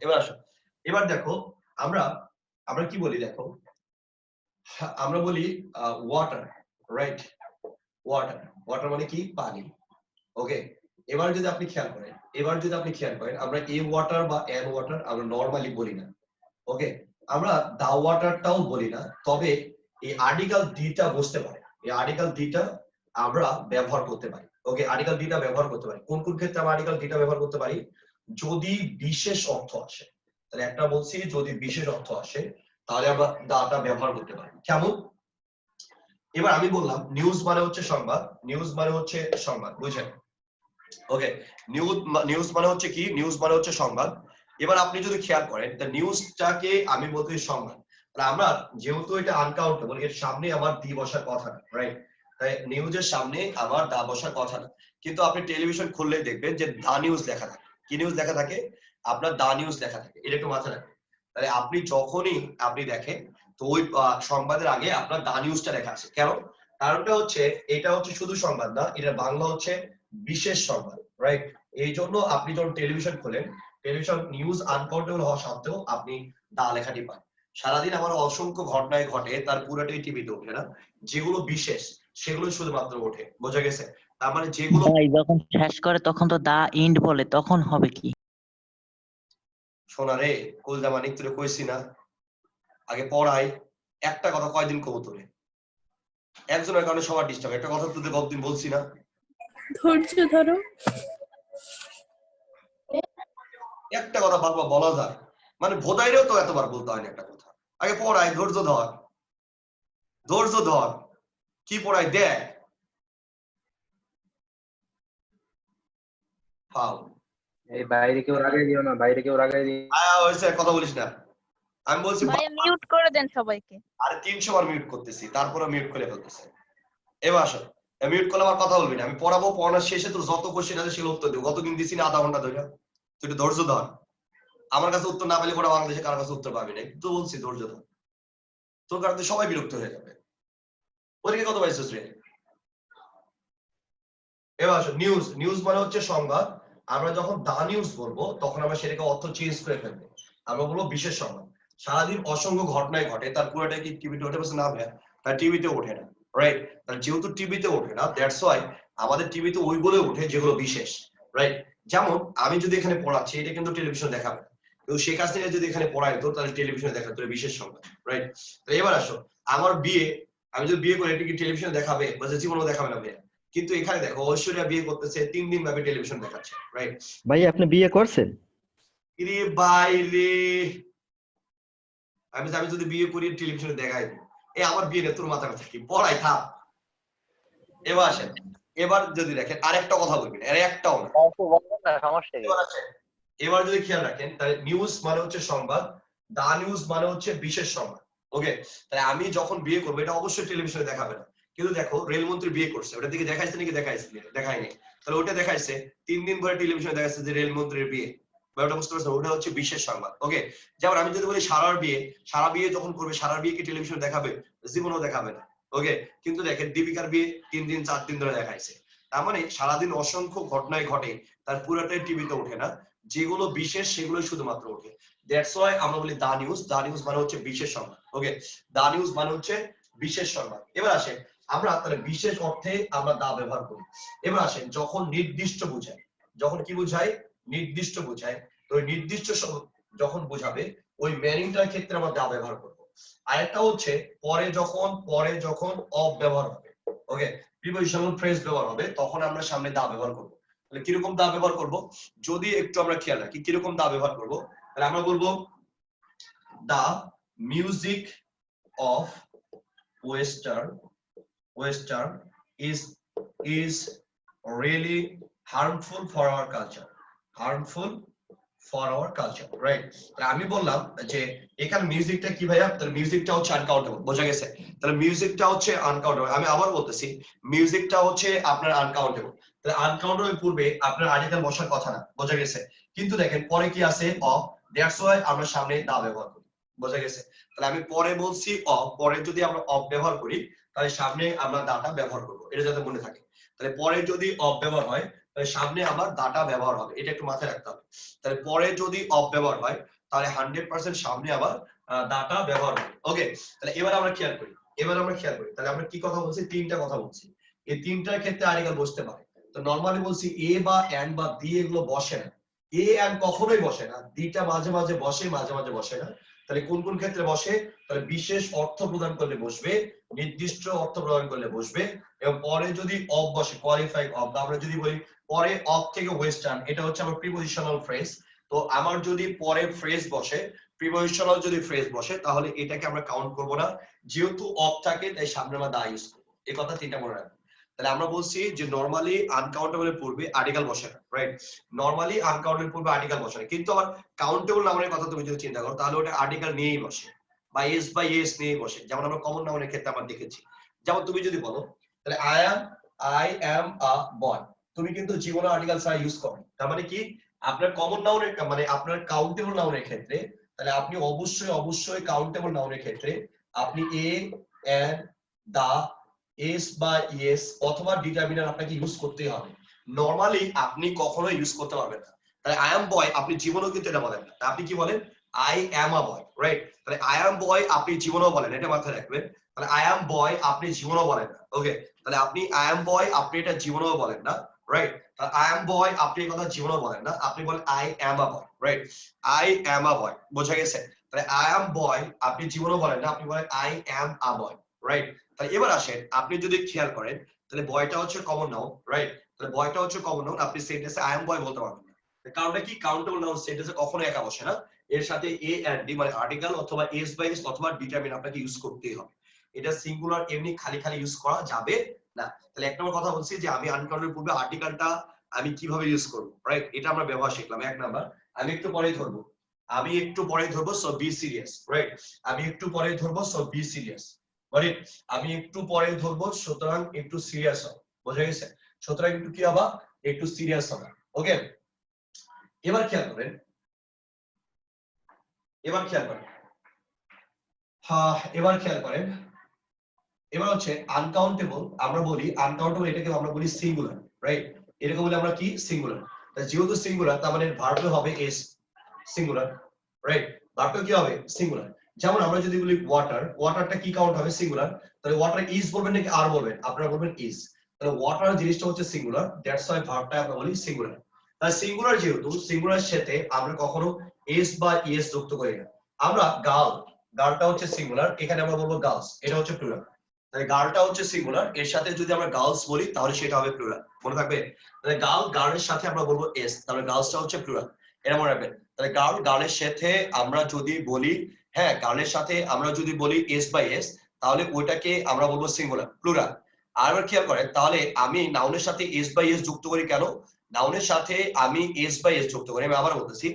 এবার আসো, এবার দেখো আমরা আমরা কি বলি, দেখো আমরা বলি ওয়াটার, রাইট? ওয়াটার, ওয়াটার মানে কি? পানি। ওকে, এবার যদি আপনি খেয়াল করেন, আমরা এ ওয়াটার বা এন ওয়াটার আমরা নরমালি বলি না। ওকে, আমরা দা ওয়াটারটাও বলি না, তবে এই আর্টিকেল ডিটা বসতে পারে, এই আর্টিকেল ডিটা আমরা ব্যবহার করতে পারি। ওকে, আর্টিকেল ডিটা ব্যবহার করতে পারি। কোন কোন ক্ষেত্রে আমরা আর্টিকেল ডিটা ব্যবহার করতে পারি? যদি বিশেষ অর্থ আসে, তাহলে একটা বলছি যদি বিশেষ অর্থ আসে তাহলে আমরা দাটা ব্যবহার করতে পারি। কেমন? এবার আমি বললাম নিউজ মানে হচ্ছে সংবাদ, নিউজ মানে হচ্ছে সংবাদ, বুঝছেন? ওকে, নিউজ মানে হচ্ছে কি? নিউজ মানে হচ্ছে সংবাদ। এবার আপনি যদি খেয়াল করেন তা নিউজটাকে আমি বলতে সংবাদ, তাহলে আমরা যেহেতু এটা আনকাউন্টেবল, এর সামনে আমার দি বসার কথা না, রাইট? তাই নিউজের সামনে আমার দা বসার কথা না, কিন্তু আপনি টেলিভিশন খুললেই দেখবেন যে দা নিউজ লেখা থাকে। কি নিউজ লেখা থাকে? আপনার দা নিউজ লেখা থাকে, এটা একটু মাথায় রাখবেন। তাহলে আপনি যখনই আপনি দেখেন তো ওই সংবাদের আগে আপনার দা নিউজটা লেখা আছে। কেন? কারণটা হচ্ছে এটা হচ্ছে শুধু সংবাদ না, এটা বাংলা হচ্ছে বিশেষ সংবাদ, রাইট? এই জন্য আপনি যখন টেলিভিশন খোলেন, টেলিভিশন নিউজ আনকাউন্টেবল হওয়া সত্ত্বেও আপনি দা লেখাটি পান। সারাদিন আমার অসংখ্য ঘটনায় ঘটে, তার পুরোটাই টিভিতে ওঠে না, যেগুলো বিশেষ সেগুলো শুধুমাত্র ওঠে। বোঝা গেছে? তার মানে যেগুলো ভাই যখন শেষ করে তখন তো দা এন্ড বলে, তখন হবে কি? শোনা রে কলজা মানিক, তোরে কইছি না আগে পড়াই, একটা কথা কয়দিন কবো তোরে? একজনের কারণে সবার ডিস্টার্ব। একটা কথা তোদের কতদিন বলছি না? ধৈর্য ধরো। একটা কথা বারবার বলা যায়, মানে ভোদাইরেও তো এতবার বলতে হয় না একটা কথা। আগে পড়াই, ধৈর্য ধর, ধৈর্য ধর। কি পড়াই দেখ। ফাউ এই বাইরে কেউ রাগাই দিও না, বাইরে কেউ রাগাই দিও হয়েছে, কথা বলিস না। আমি বলছি ভাইয়া মিউট করে দেন সবাইকে। আরে 300 বার মিউট করতেছি, তারপরে মিউট করে ফেলতেছে। এবার আসো, মিউট করলে আমার কথা বলবি না। আমি পড়াবো, পড়ানোর শেষে তোর যত কোশ্চেন আছে সেগুলো উত্তর দেবো। কতদিন দিছি না? আধা ঘন্টা ধরে। তুই একটু ধৈর্য ধর। আমার কাছে উত্তর না পেলে পরে বাংলাদেশে কারোর কাছে উত্তর পাবি না। তো বলছি ধৈর্য ধর, তোর কারণে সবাই বিরক্ত হয়ে যাবে। ওদিকে কত পাইছিস রে? এবার আসো, নিউজ, নিউজ মানে হচ্ছে সংবাদ। আমরা যখন দা নিউজ বলবো তখন আমরা সেটাকে অর্থ চেঞ্জ করে ফেলবো, আমরা বলবো বিশেষ সংবাদ। সারাদিন অসংখ্য ঘটনায় ঘটে, তার পুরোটা কি টিভিতে ওঠে? না ভাইয়া, তার টিভিতে ওঠে না, রাইট? তার যেহেতু টিভিতে ওঠে না, দ্যাটস ওয়াই আমাদের টিভিতে ওইগুলো ওঠে যেগুলো বিশেষ, রাইট? যেমন আমি যদি এখানে পড়াচ্ছি, এটা কিন্তু টেলিভিশনে দেখাবে, কিন্তু শেখ হাসিনা যদি এখানে পড়ায় তো তাহলে টেলিভিশনে দেখাতো বিশেষ সংবাদ, রাইট? তো এবার আসো, আমার বিয়ে, আমি যদি বিয়ে করি এটা কি টেলিভিশনে দেখাবে? বা জীবনেও দেখাবে না ভাইয়া। কিন্তু এখানে দেখো ঐশ্বরিয়া বিয়ে করতেছে, 3 দিন ভাবে টেলিভিশন দেখাচ্ছে, রাইট? ভাই আপনি বিয়ে করছেন? রে ভাই রে, আমি যদি বিয়ে করি টেলিভিশনে দেখাই, এই আমার বিয়ে নিয়ে তোর মাথা ব্যথা কি? পড়াই থাক। এবার আসেন, এবার যদি দেখেন আরেকটা কথা বলবেন, এর একটাও না, সমস্যা কি? এবার যদি খেয়াল রাখেন তাহলে নিউজ মানে হচ্ছে সংবাদ, দা নিউজ মানে হচ্ছে বিশেষ সংবাদ। ওকে, তাহলে আমি যখন বিয়ে করবো এটা অবশ্যই টেলিভিশনে দেখাবে না। কিন্তু দেখো রেলমন্ত্রী বিয়ে করছে, ওটা দিকে দেখাইছে নাকি? দেখায়নি। তাহলে ওটা দেখাইছে 3 দিন ধরে টেলিভিশনে দেখাচ্ছে যে রেলমন্ত্রীর বিয়ে, ওটা বুঝতে পারছো? ওটা হচ্ছে বিশেষ সংবাদ। ওকে, যেমন আমি যদি বলি সারা বিয়ে যখন করবে, সারা বিয়ে কি টেলিভিশনে দেখাবে? জীবনেও দেখাবে না। ওকে, কিন্তু দেখেন দীপিকার বিয়ে 3 দিন 4 দিন ধরে দেখাইছে। তার মানে সারাদিন অসংখ্য ঘটনায় ঘটে, তার পুরোটাই টিভিতে ওঠে না, যেগুলো বিশেষ সেগুলোই শুধুমাত্র ওঠে। দ্যাটস ওয়াই আমরা বলি দা নিউজ। দা নিউজ মানে হচ্ছে বিশেষ সংবাদ। ওকে, দা নিউজ মানে হচ্ছে বিশেষ সংবাদ। এবার আসেন, আমরা তাহলে বিশেষ অর্থে আমরা দা ব্যবহার করি। এবার আসেন, যখন নির্দিষ্ট বোঝায়, যখন কি বোঝায়? নির্দিষ্ট বোঝায়। তো ওই নির্দিষ্ট যখন বোঝাবে ওই মিনিংটার ক্ষেত্রে আমরা দা ব্যবহার করব। আরেকটা হচ্ছে পরে যখন অফ ব্যবহার হবে, ওকে, প্রিপোজিশনাল ফ্রেজ ব্যবহার হবে, তখন আমরা সামনে দা ব্যবহার করব। তাহলে কিরকম দা ব্যবহার করব যদি একটু আমরা খেয়াল রাখি, কিরকম দা ব্যবহার করব? তাহলে আমরা বলবো the music of western is really harmful for our culture, right? আমি বললাম যে এখানে মিউজিকটা কি ভাইয়া? তাহলে মিউজিকটা হচ্ছে আনকাউন্টেবল। বোঝা গেছে? তাহলে মিউজিকটা হচ্ছে আনকাউন্টেবল। আমি আবার বলতেছি, মিউজিকটা হচ্ছে আপনার আনকাউন্টেবল। তাহলে আনকাউন্টেবল পূর্বে আপনার আর্টিকেল বসার কথা না। বোঝা গেছে? কিন্তু দেখেন পরে কি আছে? অফ। দ্যাটস ওয়াই আমরা সামনে দা ব্যবহার করি। বোঝা গেছে? তাহলে আমি পরে বলছি অফ, পরে যদি আমরা অফ ব্যবহার করি তাহলে সামনে আমরা দাটা ব্যবহার করব, এটা যাতে মনে থাকে। তাহলে পরে যদি অফ ব্যবহার হয় তাহলে সামনে আবার দাটা ব্যবহার হবে, এটা একটু মাথায় রাখতে হবে। তাহলে পরে যদি অফ ব্যবহার হয় তাহলে 100% সামনে আবার দাটা ব্যবহার হবে। ওকে, তাহলে এবার আমরা খেয়াল করি, তাহলে আমরা কি কথা বলছি, তিনটা কথা বলছি। এই তিনটার ক্ষেত্রে আর্টিকেল বসতে পারে। তো নরমালি বলছি এ বা এন্ড বা দি এগুলো বসে না, এ এন্ড কখনোই বসে না, দিটা মাঝে মাঝে বসে, মাঝে মাঝে বসে না। তাহলে কোন কোন ক্ষেত্রে বসে, তাহলে বিশেষ অর্থ প্রদান করলে বসবে, নির্দিষ্ট অর্থ প্রদান করলে বসবে, এবং পরে যদি অফ বসে, কোয়ালিফাইং অফ। আমরা যদি বলি পরে অফ থেকে ওয়েস্টার্ন, এটা হচ্ছে আমার প্রিপজিশনাল ফ্রেজ। তো আমার যদি পরে ফ্রেজ বসে, প্রিপজিশনাল যদি ফ্রেজ বসে, তাহলে এটাকে আমরা কাউন্ট করব না, যেহেতু অফ থাকে তাই সামনে আমরা দা ইউজ করব। এই কথা তিনটা মনে রাখবেন। তাহলে আমরা বলছি যে নরমালি আনকাউন্টেবলের পূর্বে আর্টিকেল বসে না, রাইট? নরমালি আনকাউন্টেবলের পূর্বে আর্টিকেল বসে না, কিন্তু আবার কাউন্টেবল নাউনের কথা তুমি যদি চিন্তা করো তাহলে ওটা আর্টিকেল নিয়েই বসে, বা এস বাই এস নিয়েই বসে। যেমন আমরা কমন নাউনের ক্ষেত্রে আমরা দেখেছি। যেমন তুমি যদি বলো তাহলে আই অ্যাম আ বয়, তুমি কিন্তু জীবনে আর্টিকেল ছাড়া ইউজ করো। তার মানে কি, আপনার কমন নাউনের মানে আপনার কাউন্টেবল নাউনের ক্ষেত্রে তাহলে আপনি অবশ্যই কাউন্টেবল নাউনের ক্ষেত্রে আপনি এ, এন্ড, দা, এস বা ইয়েস অথবা ডিটারমিনার আপনাকে ইউজ করতেই হবে। নরমালি আপনি কখনোই ইউজ করতে পারবেন না। তাহলে আই অ্যাম বয় আপনি জীবনেও কিন্তু এটা বলেন না, আপনি কি বলেন, I am a boy, right? তাহলে আই অ্যাম বয় আপনি জীবনেও বলেন, এটা মাথায় রাখবেন। তাহলে আই অ্যাম বয় আপনি জীবনেও বলেন না। ওকে, তাহলে আপনি আই অ্যাম বয় আপনি এটা জীবনেও বলেন না, রাইট? তাহলে আই অ্যাম বয় আপনি এই কথা জীবনেও বলেন না, আপনি বলেন I am a boy, right? I am a boy, বোঝা গেছে? তাহলে আই অ্যাম বয় আপনি জীবনেও বলেন না, আপনি বলেন I am a boy, right? তাহলে এবার আসেন, আপনি যদি খেয়াল করেন তাহলে বয়টা হচ্ছে কমন নাউন, রাইট? তাহলে বয়টা হচ্ছে কমন নাউন, আপনি সেন্টেন্সে আই অ্যাম বয় বলতে পারবেন না। কারণটা কি, কাউন্টেবল নাউন সেন্টেন্সে কখনো একা বসে না, এর সাথে এ এন্ড ডি মানে আর্টিকেল অথবা এস বাই এস অথবা ডিটারমিন আপনাকে ইউজ করতেই হবে। এটা সিঙ্গুলার এমনি খালি খালি ইউজ করা যাবে না। তাহলে এক নম্বর কথা বলছি যে আমি আনকাউন্টেবল পূর্বে আর্টিকেলটা আমি কিভাবে ইউজ করব, রাইট? এটা আমরা ব্যবহার শিখলাম। এক নাম্বার, আমি একটু পরেই ধরবো, সো বি সিরিয়াস, রাইট? আমি একটু পরেই ধরবো, সো বি সিরিয়াস, রাইট? আমি একটু পরেই ধরবো, সুতরাং একটু সিরিয়াস হও, বোঝা গেছে? সুতরাং একটু কি হবা, একটু সিরিয়াস হবে। ওকে, এবার খেয়াল করেন, এবার হচ্ছে আনকাউন্টেবল। আমরা বলি আনকাউন্টেবল, এটাকে আমরা বলি সিঙ্গুলার, রাইট? এটাকে বলি আমরা কি, সিঙ্গুলার। যেহেতু সিঙ্গুলার তার মানে ভার্ব হবে এস, সিঙ্গুলার, রাইট? ভার্ব কি হবে, সিঙ্গুলার। যেমন আমরা যদি বলি ওয়াটার, ওয়াটারটা কি কাউন্ট হবে, সিঙ্গুলার। তাহলে ওয়াটার ইজ বলবেন নাকি আর বলবেন, আপনারা বলবেন ইজ। তাহলে ওয়াটার জিনিসটা হচ্ছে সিঙ্গুলার, দ্যাটস ওয়াই ভার্বটা আমরা বলি সিঙ্গুলার। তাহলে সিঙ্গুলার, যেহেতু সিঙ্গুলার সাথে আমরা কখনো এস বা ইএস যুক্ত করি না। আমরা গার্লটা হচ্ছে সিঙ্গুলার, এখানে আমরা বলবো গার্লস, এটা হচ্ছে প্লুরাল। তাহলে গার্লটা হচ্ছে সিঙ্গুলার, এর সাথে যদি আমরা গার্লস বলি তাহলে সেটা হবে প্লুরাল, মনে থাকবে? তাহলে গার্লের সাথে আমরা বলবো এস, তাহলে গার্লসটা হচ্ছে প্লুরাল, এটা মনে রাখবেন। তাহলে গার্লের সাথে আমরা যদি বলি, হ্যাঁ গার্লের সাথে আমরা যদি বলি এস বাই এস, তাহলে ওইটাকে আমরা বলবো সিঙ্গুলার, প্লুরাল। আরেকবার খেয়াল করেন, তাহলে আমি নাউনের সাথে এস বাই এস যুক্ত করি কেন, নাউনের সাথে আমি এস বাই এস যুক্ত করি, আমি আবার বলতেছি,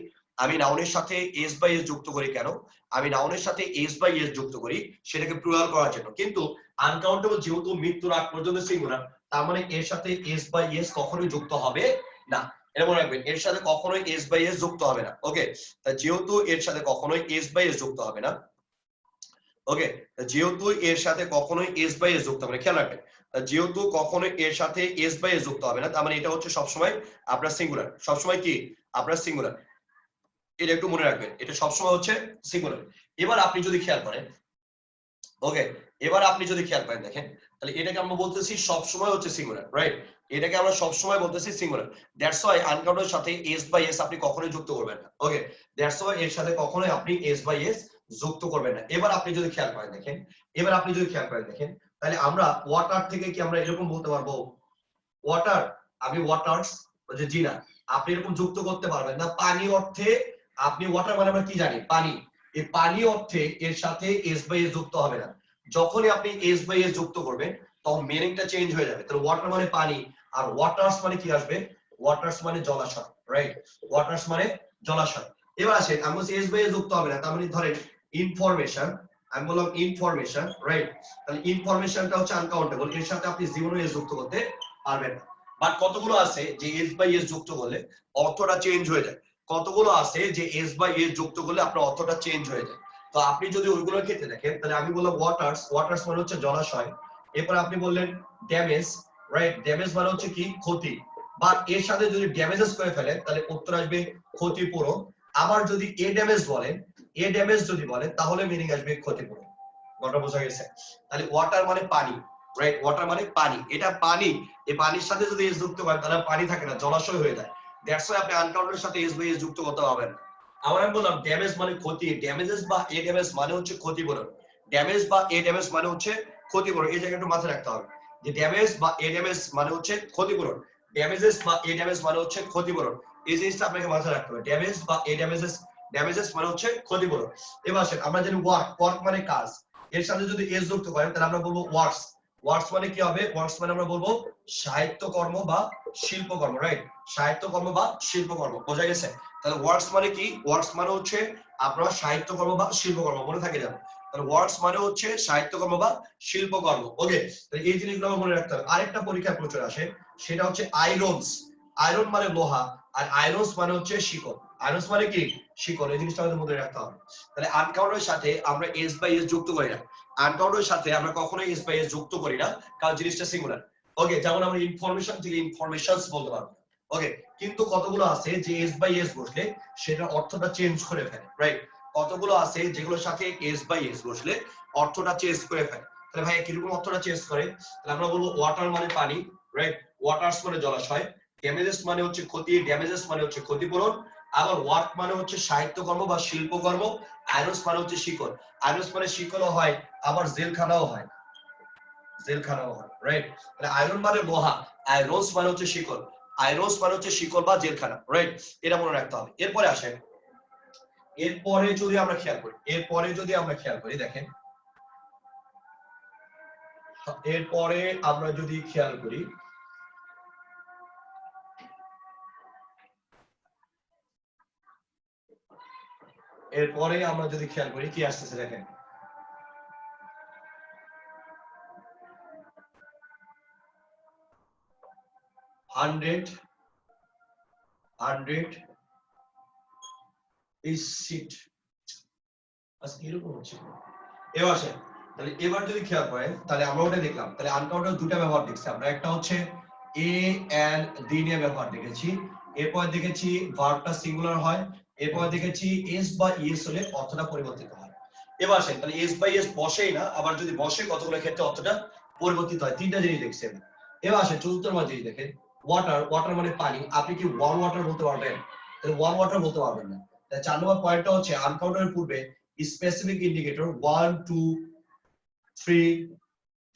আমি নাউনের সাথে এস বাই এস যুক্ত করি কেন, আমি নাউনের সাথে এস বাই এস যুক্ত করি সেটাকে প্লুরাল করার জন্য। কিন্তু আনকাউন্টেবল যেহেতু মৃত্যুর আগ পর্যন্ত সিঙ্গুলার, তার মানে এর সাথে এস বাই এস কখনোই যুক্ত হবে না, এটা মনে রাখবেন। এর সাথে কখনোই এস বাই এস যুক্ত হবে না। ওকে, যেহেতু এর সাথে কখনোই এস বাই এস যুক্ত হবে না, ওকে, যেহেতু এর সাথে কখনোই এস বাই এস যুক্ত হবে না, খেয়াল রাখবেন, যেহেতু কখনোই এর সাথে এস বাই এস যুক্ত হবে না, তার মানে এটা হচ্ছে সবসময় আপনার সিঙ্গুলার, সবসময় কি আপনার সিঙ্গুলার, এটা একটু মনে রাখবেন, এটা সবসময় হচ্ছে সিঙ্গুলার। এবার আপনি যদি খেয়াল করেন, ওকে, এবার আপনি যদি খেয়াল করেন দেখেন, তাহলে এটাকে আমরা বলতেছি সবসময় হচ্ছে সিঙ্গুলার, রাইট? এটাকে আমরা সবসময় বলতেছি সিঙ্গুলার, দ্যাটস ওয়াই আনকাউন্টেবল সাথে এস বাই এস আপনি কখনোই যুক্ত করবেন না। ওকে, দ্যাটস ওয়াই এর সাথে কখনোই আপনি এস বাই এস যুক্ত করবেন না। এবার আপনি যদি খেয়াল করেন দেখেন, তাহলে আমরা ওয়াটার থেকে কি আমরা এরকম বলতে পারবো, ওয়াটার, আমি ওয়াটার্স, বলছে জি না, আপনি এরকম যুক্ত করতে পারবেন না। পানি অর্থে আপনি ওয়াটার মানে আমরা কি জানি, পানি, এই পানি অর্থে এর সাথে এস বাই এস যুক্ত হবে না। যখনই আপনি এস বাই এস যুক্ত করবেন তখন মিনিংটা চেঞ্জ হয়ে যাবে। তাহলে ওয়াটার মানে পানি, আর ওয়াটার্স মানে কি আসবে, ওয়াটার্স মানে জলাশয়, রাইট? ওয়াটার্স মানে জলাশয়। এবার আসেন, আমি বলছি এস বাই এস যুক্ত হবে না, তার মানে ধরেন ইনফরমেশন, আমি বললাম ইনফরমেশন, রাইট? তাহলে ইনফরমেশনটা হচ্ছে আনকাউন্টেবল, এর সাথে আপনি জীবনে এস যুক্ত করতে পারবেন না। বাট কতগুলো আছে যে এস বাই এস যুক্ত করলে অর্থটা চেঞ্জ হয়ে যায়, কতগুলো আছে যে এস বাই এস যুক্ত করলে আপনার অর্থটা চেঞ্জ হয়ে যায়। তো আপনি যদি ওইগুলোর ক্ষেত্রে দেখেন, তাহলে আমি বললাম ওয়াটার্স, ওয়াটার্স মানে হচ্ছে জলাশয়। এরপর আপনি বললেন ড্যামেজ, রাইট? ড্যামেজ মানে হচ্ছে কি, ক্ষতি, বা এর সাথে যদি ড্যামেজেস করে ফেলেন তাহলে উত্তর আসবে ক্ষতিপূরণ। আবার যদি এ ড্যামেজ বলেন, এ ড্যামেজ যদি বলেন তাহলে মিনিং আসবে ক্ষতিপূরণ। কথা বোঝা গেছে? তাহলে ওয়াটার মানে পানি, রাইট? ওয়াটার মানে পানি, এটা পানি। এই পানির সাথে যদি এস যুক্ত করেন তাহলে পানি থাকে না, জলাশয় হয়ে যায়। দ্যাটস ওয়াই আপনি আনকাউন্টের সাথে এস বাই এস যুক্ত করতে পারবেন। আবার আমি বললাম ড্যামেজ মানে ক্ষতি, ড্যামেজেস বা এ ড্যামেজ মানে হচ্ছে ক্ষতিপূরণ। ড্যামেজ বা এ ড্যামেজ মানে হচ্ছে ক্ষতিপূরণ, এই জায়গাটা মাথায় রাখতে হবে যে ড্যামেজ বা এ ড্যামেজ মানে হচ্ছে ক্ষতিপূরণ। ড্যামেজেস বা এ ড্যামেজ মানে হচ্ছে ক্ষতিপূরণ, এই জিনিসটা আপনাকে মাথায় রাখতে হবে। ড্যামেজ বা এ ড্যামেজেস মানে হচ্ছে ক্ষতিপূরণ। এবার আসেন আমরা জানি ওয়ার্ক, ওয়ার্ক মানে কাজ, এর সাথে যদি এস যুক্ত করেন তাহলে আমরা বলবো ওয়ার্কস। ওয়ার্কস মানে কি হবে? ওয়ার্কস মানে আমরা বলবো সাহিত্যকর্ম বা শিল্পকর্ম, রাইট? সাহিত্যকর্ম বা শিল্পকর্ম, বোঝা গেছে? তাহলে ওয়ার্কস মানে কি? ওয়ার্কস মানে হচ্ছে আপনার সাহিত্যকর্ম বা শিল্পকর্ম, মনে থাকে যাবে। তাহলে ওয়ার্কস মানে হচ্ছে সাহিত্যকর্ম বা শিল্পকর্ম। ওকে, তাহলে এই জিনিসগুলো আমার মনে রাখতে হবে। আরেকটা পরীক্ষায় প্রচুর আসে, সেটা হচ্ছে আয়রনস। আয়রন মানে লোহা, আর আয়রনস মানে হচ্ছে শিকল। আয়রনস মানে কি? শিকল। এই জিনিসটা আমাদের মনে রাখতে হবে। তাহলে আনকাউন্টের সাথে আমরা এস বাই এস যুক্ত করি না, আনকাউন্টের সাথে আমরা কখনোই এস বাই এস যুক্ত করি না, কারণ জিনিসটা সিঙ্গুলার। ওকে, যেমন আমরা ইনফরমেশন থেকে ইনফরমেশনস বলতে পারবো। ওকে, কিন্তু কতগুলো আছে যে এস বাই এস বসলে সেটা অর্থটা চেঞ্জ করে ফেলে, রাইট? কতগুলো আছে যেগুলোর সাথে এস বাই এস বসলে অর্থটা চেঞ্জ করে ফেলে। তাহলে ভাই কিরকম অর্থটা চেঞ্জ করে? তাহলে আমরা বলবো ওয়াটার মানে পানি, রাইট? ওয়াটারস মানে জলাশয়, ড্যামেজেস মানে হচ্ছে ক্ষতি, ড্যামেজেস মানে হচ্ছে ক্ষতিপূরণ, আবার ওয়ার্ক মানে হচ্ছে সাহিত্যকর্ম বা শিল্পকর্ম, আয়রনস মানে হচ্ছে শিকল। আয়রনস মানে শিকলও হয়, আবার জেলখানাও হয়, জেলখানাও হয়, রাইট? তাহলে আয়রন মানে লোহা, আয়রনস মানে হচ্ছে শিকল, আয়রনস মানে হচ্ছে শিকল বা জেলখানা, রাইট? এটা মনে রাখতে হবে। এরপরে আসেন, এরপরে যদি আমরা খেয়াল করি, দেখেন এরপরে আমরা যদি খেয়াল করি, কি আসতেছে দেখেন। হান্ড্রেড is shit, আচ্ছা এরকম হচ্ছে। এবার আসেন, তাহলে এবার যদি খেয়াল করেন তাহলে আমরা ওটা দেখলাম। তাহলে আনকাউন্টের দুটো ব্যবহার দেখছি আমরা, একটা হচ্ছে এ এন্ড দি নিয়ে ব্যবহার দেখেছি, এরপর দেখেছি ভার্বটা সিঙ্গুলার হয়, এরপর দেখেছি এস বা ইএস হলে অর্থটা পরিবর্তিত হয়। এবার আসেন, তাহলে এস বাই এস বসেই না, আবার যদি বসে কতগুলো ক্ষেত্রে অর্থটা পরিবর্তিত হয়। তিনটা জিনিস দেখছেন। এবার আসেন চতুর্থ নম্বর জিনিস দেখেন, ওয়াটার। ওয়াটার মানে পানি, আপনি কি ওয়ান ওয়াটার বলতে পারবেন? তাহলে ওয়ান ওয়াটার বলতে পারবেন না। তাহলে 4 নম্বর পয়েন্টটা হচ্ছে আনকাউন্টের পূর্বে স্পেসিফিক ইন্ডিকেটর 1 2 3